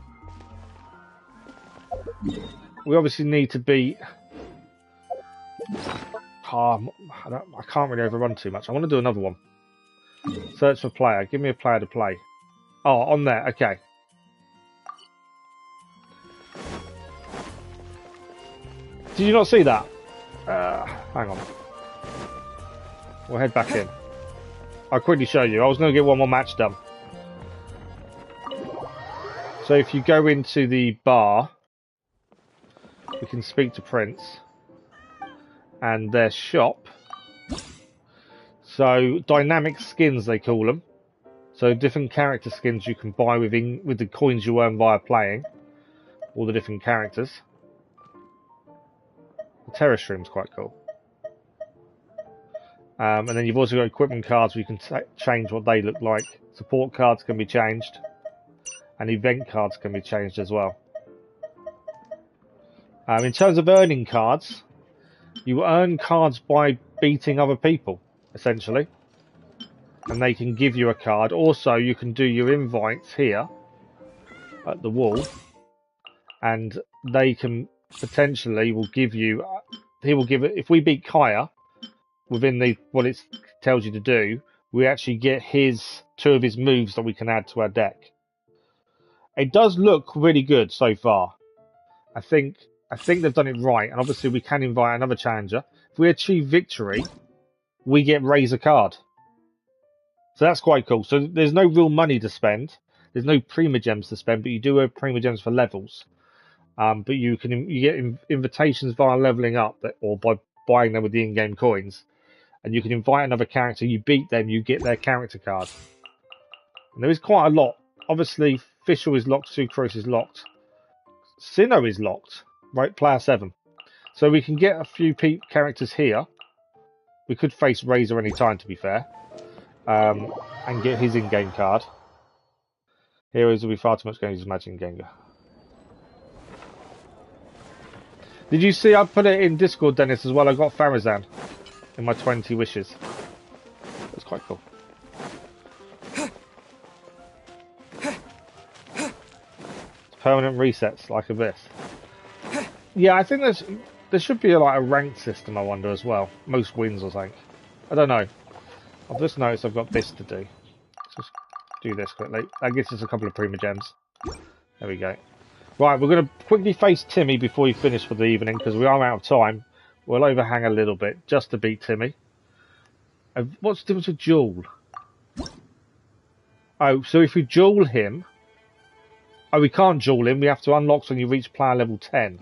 Speaker 1: We obviously need to beat... I can't really overrun too much. I want to do another one. Search for player. Give me a player to play. Oh, on there. Okay. Did you not see that? Hang on. We'll head back in. I'll quickly show you. I was going to get one more match done. So if you go into the bar, we can speak to Prince. And their shop. So dynamic skins they call them. So different character skins you can buy with the coins you earn via playing. All the different characters. The Terror Stream's quite cool. And then you've also got equipment cards where you can change what they look like. Support cards can be changed. And event cards can be changed as well. In terms of earning cards, you earn cards by beating other people, essentially. And they can give you a card. Also, you can do your invites here at the wall. And they can potentially will give you... He will give it... If we beat Kaya within what it tells you to do, we actually get 2 of his moves that we can add to our deck. It does look really good so far. I think they've done it right, and obviously we can invite another challenger. If we achieve victory, we get raise a card. So that's quite cool. So there's no real money to spend. There's no Primogems to spend, but you do have Primogems for levels. But you get invitations via leveling up, or by buying them with the in-game coins. And you can invite another character. You beat them, you get their character card. And there is quite a lot. Obviously, Fischl is locked, Sucrose is locked. Sinnoh is locked. Right, player 7. So we can get a few characters here. We could face Razor any time, to be fair. And get his in-game card. Heroes will be far too much going to use Magic Gengar. Did you see I put it in Discord, Dennis, as well? I got Farazan in my 20 wishes. That's quite cool. It's permanent resets like Abyss. Yeah, I think there should be a ranked system, I wonder, as well. Most wins or something. I don't know. I've just noticed I've got this to do. Let's just do this quickly. That gives us a couple of Primogems. There we go. Right, we're going to quickly face Timmy before we finish for the evening, because we are out of time. We'll overhang a little bit, just to beat Timmy. What's the difference with Duel? Oh, so if we duel him... Oh, we can't duel him. We have to unlock when you reach player level 10.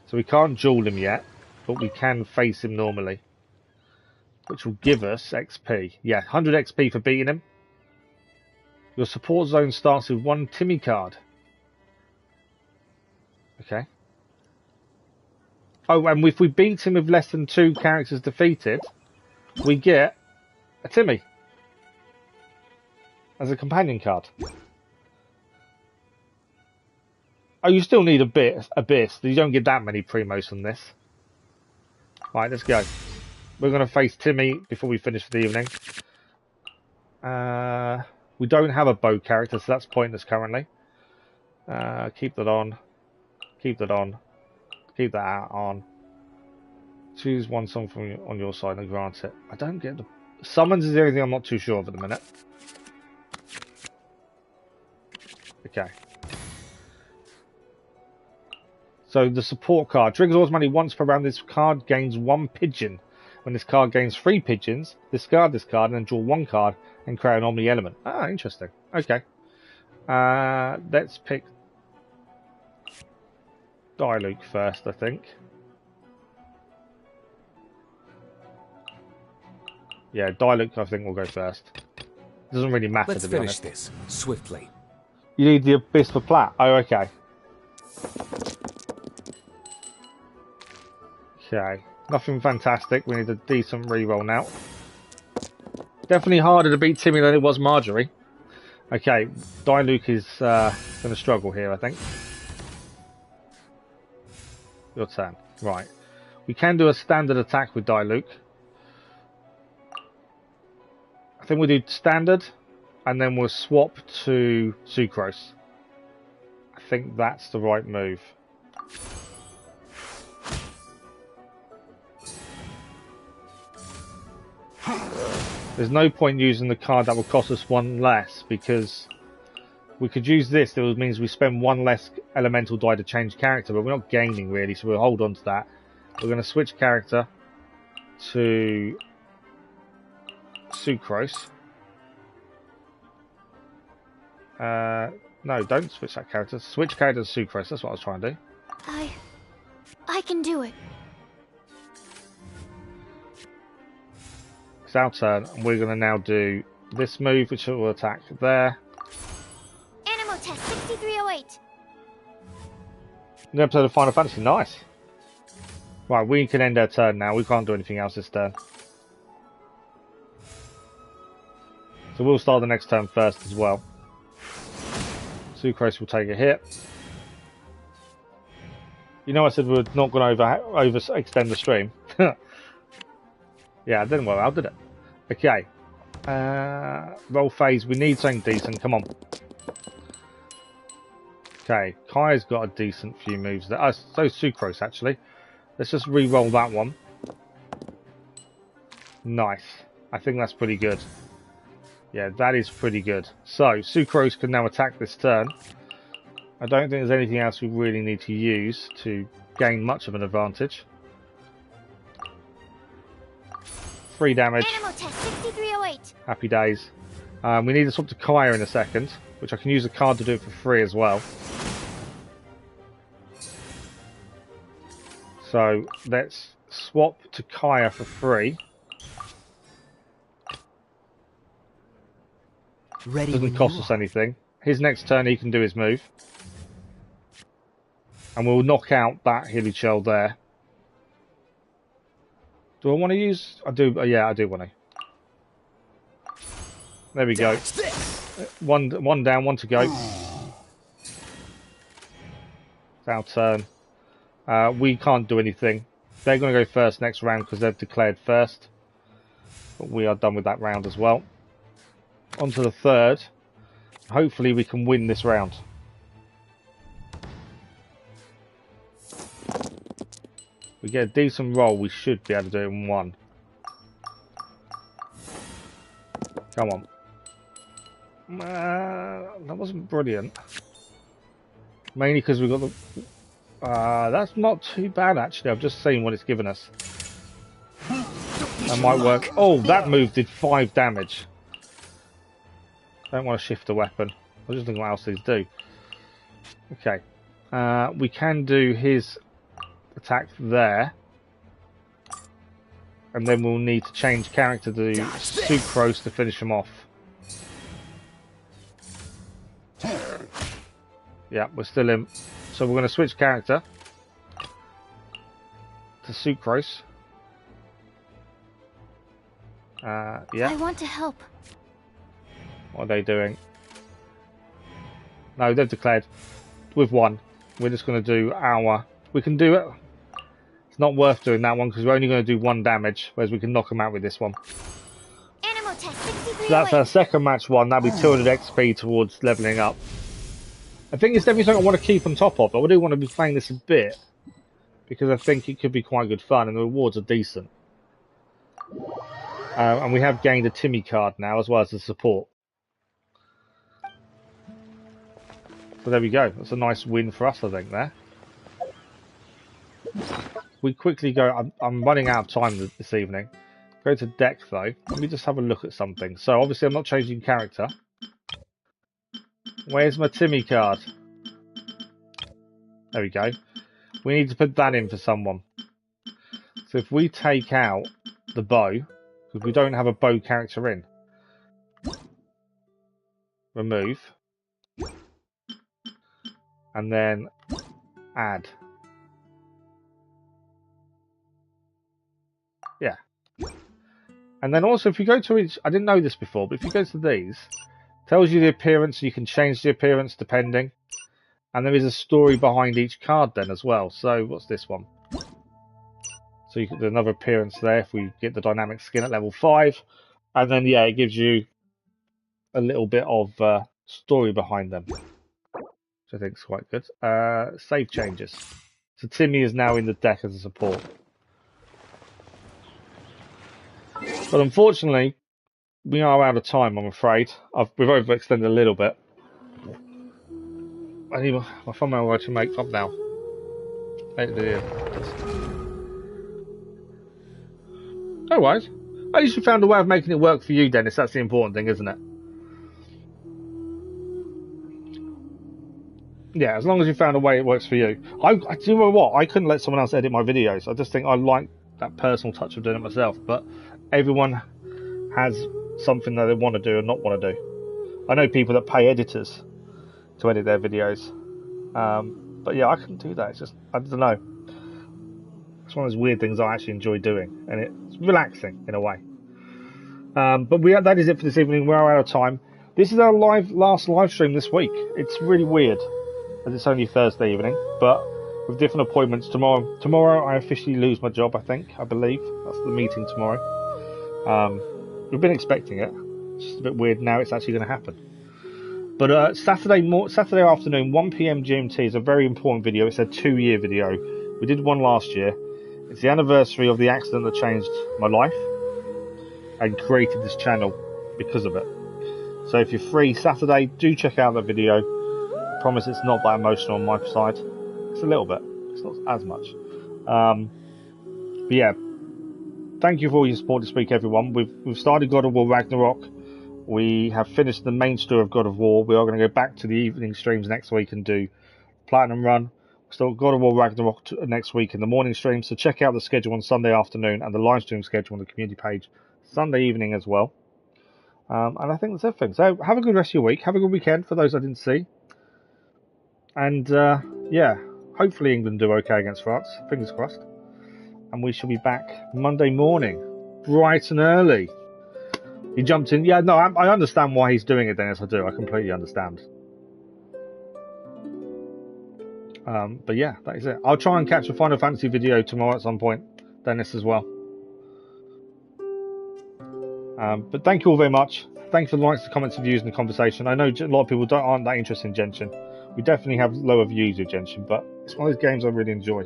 Speaker 1: So we can't duel him yet. but we can face him normally, which will give us XP. Yeah, 100 XP for beating him. Your support zone starts with 1 Timmy card. Okay. Oh, and if we beat him with less than 2 characters defeated, we get a Timmy as a companion card. Oh, you still need Abyss. You don't get that many primos from this. Right, let's go. We're going to face Timmy before we finish for the evening. We don't have a bow character, so that's pointless currently. Keep that on. Keep that on. Keep that on. Choose one song from on your side and grant it. I don't get the... Summons is the only thing I'm not too sure of at the minute. Okay. So the support card triggers automatically once per round. This card gains 1 pigeon. When this card gains 3 pigeons, discard this card and then draw 1 card and create an Omni element. Ah, interesting. Okay. Let's pick Diluc first, I think. Yeah, Diluc I think will go first. Doesn't really matter.
Speaker 8: Let's finish this swiftly.
Speaker 1: You need the Abyss for plat. Oh, okay. Okay. Nothing fantastic. We need a decent reroll now. Definitely harder to beat Timmy than it was Marjorie. Okay, Diluc is going to struggle here, I think. Your turn. Right. We can do a standard attack with Diluc. I think we'll do standard, and then we'll swap to Sucrose. I think that's the right move. There's no point using the card that will cost us 1 less, because we could use this. That means we spend 1 less elemental die to change character, but we're not gaining really, so we'll hold on to that. We're going to switch character to Sucrose. No, don't switch that character. Switch character to Sucrose. That's what I was trying to do.
Speaker 4: I can do it.
Speaker 1: It's our turn, and we're going to now do this move, which will attack there.
Speaker 5: Animal test 6308.
Speaker 1: New episode of Final Fantasy. Nice. Right, we can end our turn now. We can't do anything else this turn. So we'll start the next turn first as well. Sucrose will take a hit. You know I said we were not going to overextend the stream. Yeah, it didn't work out, did it? Okay. Roll phase. We need something decent. Come on. Okay. Kai's got a decent few moves there. So Sucrose, actually. Let's just re-roll that one. Nice. I think that's pretty good. Yeah, that is pretty good. So, Sucrose can now attack this turn. I don't think there's anything else we really need to use to gain much of an advantage. 3 damage.
Speaker 5: Animal test 6308.
Speaker 1: Happy days. We need to swap to Kaya in a second, which I can use a card to do it for free as well. So, let's swap to Kaya for free. Doesn't cost us anything. His next turn he can do his move. And we'll knock out that Hilly there. Do I want to use... I do, yeah, I do want to. There we go. One down, 1 to go. It's our turn. We can't do anything. They're going to go first next round because they've declared first. But we are done with that round as well. On to the third. Hopefully we can win this round. We get a decent roll, we should be able to do it in 1. Come on. That wasn't brilliant. Mainly because we got the... that's not too bad actually, I've just seen what it's given us. That might work. Oh, that move did 5 damage. Don't want to shift the weapon. I was just thinking what else these do. Okay. We can do his attack there. and then we'll need to change character to Sucrose to finish him off. Yeah, we're still in. So we're going to switch character to Sucrose. Yeah.
Speaker 4: I want to help.
Speaker 1: What are they doing? No, they've declared. We've won. We're just going to do our... We can do it. It's not worth doing that one because we're only going to do 1 damage, whereas we can knock them out with this one.
Speaker 5: Animal test 63
Speaker 1: So that's our second match one. That'll be 200 XP towards leveling up. I think it's definitely something I want to keep on top of. I do want to be playing this a bit because I think it could be quite good fun and the rewards are decent. And we have gained a Timmy card now as well as the support. So there we go. That's a nice win for us, I think, there. We quickly go... I'm running out of time this evening. Go to deck, though. Let me just have a look at something. So, obviously, I'm not changing character. Where's my Timmy card? There we go. We need to put that in for someone. So, if we take out the bow, because we don't have a bow character in. Remove. And then add. Yeah. And then also if you go to each, I didn't know this before, but if you go to these, it tells you the appearance, you can change the appearance depending. And there is a story behind each card then as well. So what's this one? So you can do another appearance there if we get the dynamic skin at level 5. And then yeah, it gives you a little bit of story behind them. Which I think is quite good. Save changes. So Timmy is now in the deck as a support. But unfortunately, we are out of time, I'm afraid. We've overextended a little bit. I need my thumbnail to make up now. Alright. At least we found a way of making it work for you, Dennis. That's the important thing, isn't it? Yeah, as long as you found a way it works for you. Do you know what? I couldn't let someone else edit my videos. I just think I like that personal touch of doing it myself. But everyone has something that they want to do and not want to do. I know people that pay editors to edit their videos. But yeah, I couldn't do that. It's just, I don't know. It's one of those weird things I actually enjoy doing. And it's relaxing in a way. But that is it for this evening. We're out of time. This is our last live stream this week. It's really weird, as it's only Thursday evening, but with different appointments tomorrow. Tomorrow I officially lose my job, I believe. That's the meeting tomorrow. We've been expecting it. It's just a bit weird now it's actually going to happen. But Saturday afternoon, 1 PM GMT is a very important video. It's a 2-year video. We did one last year. It's the anniversary of the accident that changed my life and created this channel because of it. So if you're free Saturday, do check out that video. I promise it's not that emotional on my side. It's a little bit. It's not as much. But yeah, thank you for all your support this week, everyone. We've started God of War Ragnarok. We have finished the main story of God of War. We are going to go back to the evening streams next week and do Platinum Run. Still God of War Ragnarok next week in the morning stream. So check out the schedule on Sunday afternoon and the live stream schedule on the community page Sunday evening as well. And I think that's everything. So have a good rest of your week. Have a good weekend for those I didn't see. And yeah, hopefully England do okay against France. Fingers crossed. And we shall be back Monday morning, bright and early. He jumped in. Yeah, no, I understand why he's doing it, Dennis. I do. I completely understand. But yeah, that is it. I'll try and catch a Final Fantasy video tomorrow at some point, Dennis, as well. But thank you all very much. Thanks for the likes, the comments, the views, and the conversation. I know a lot of people aren't that interested in Genshin. We definitely have lower views of Genshin, but it's one of those games I really enjoy.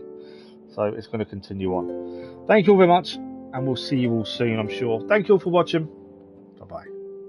Speaker 1: So it's going to continue on. Thank you all very much, and we'll see you all soon, I'm sure. Thank you all for watching.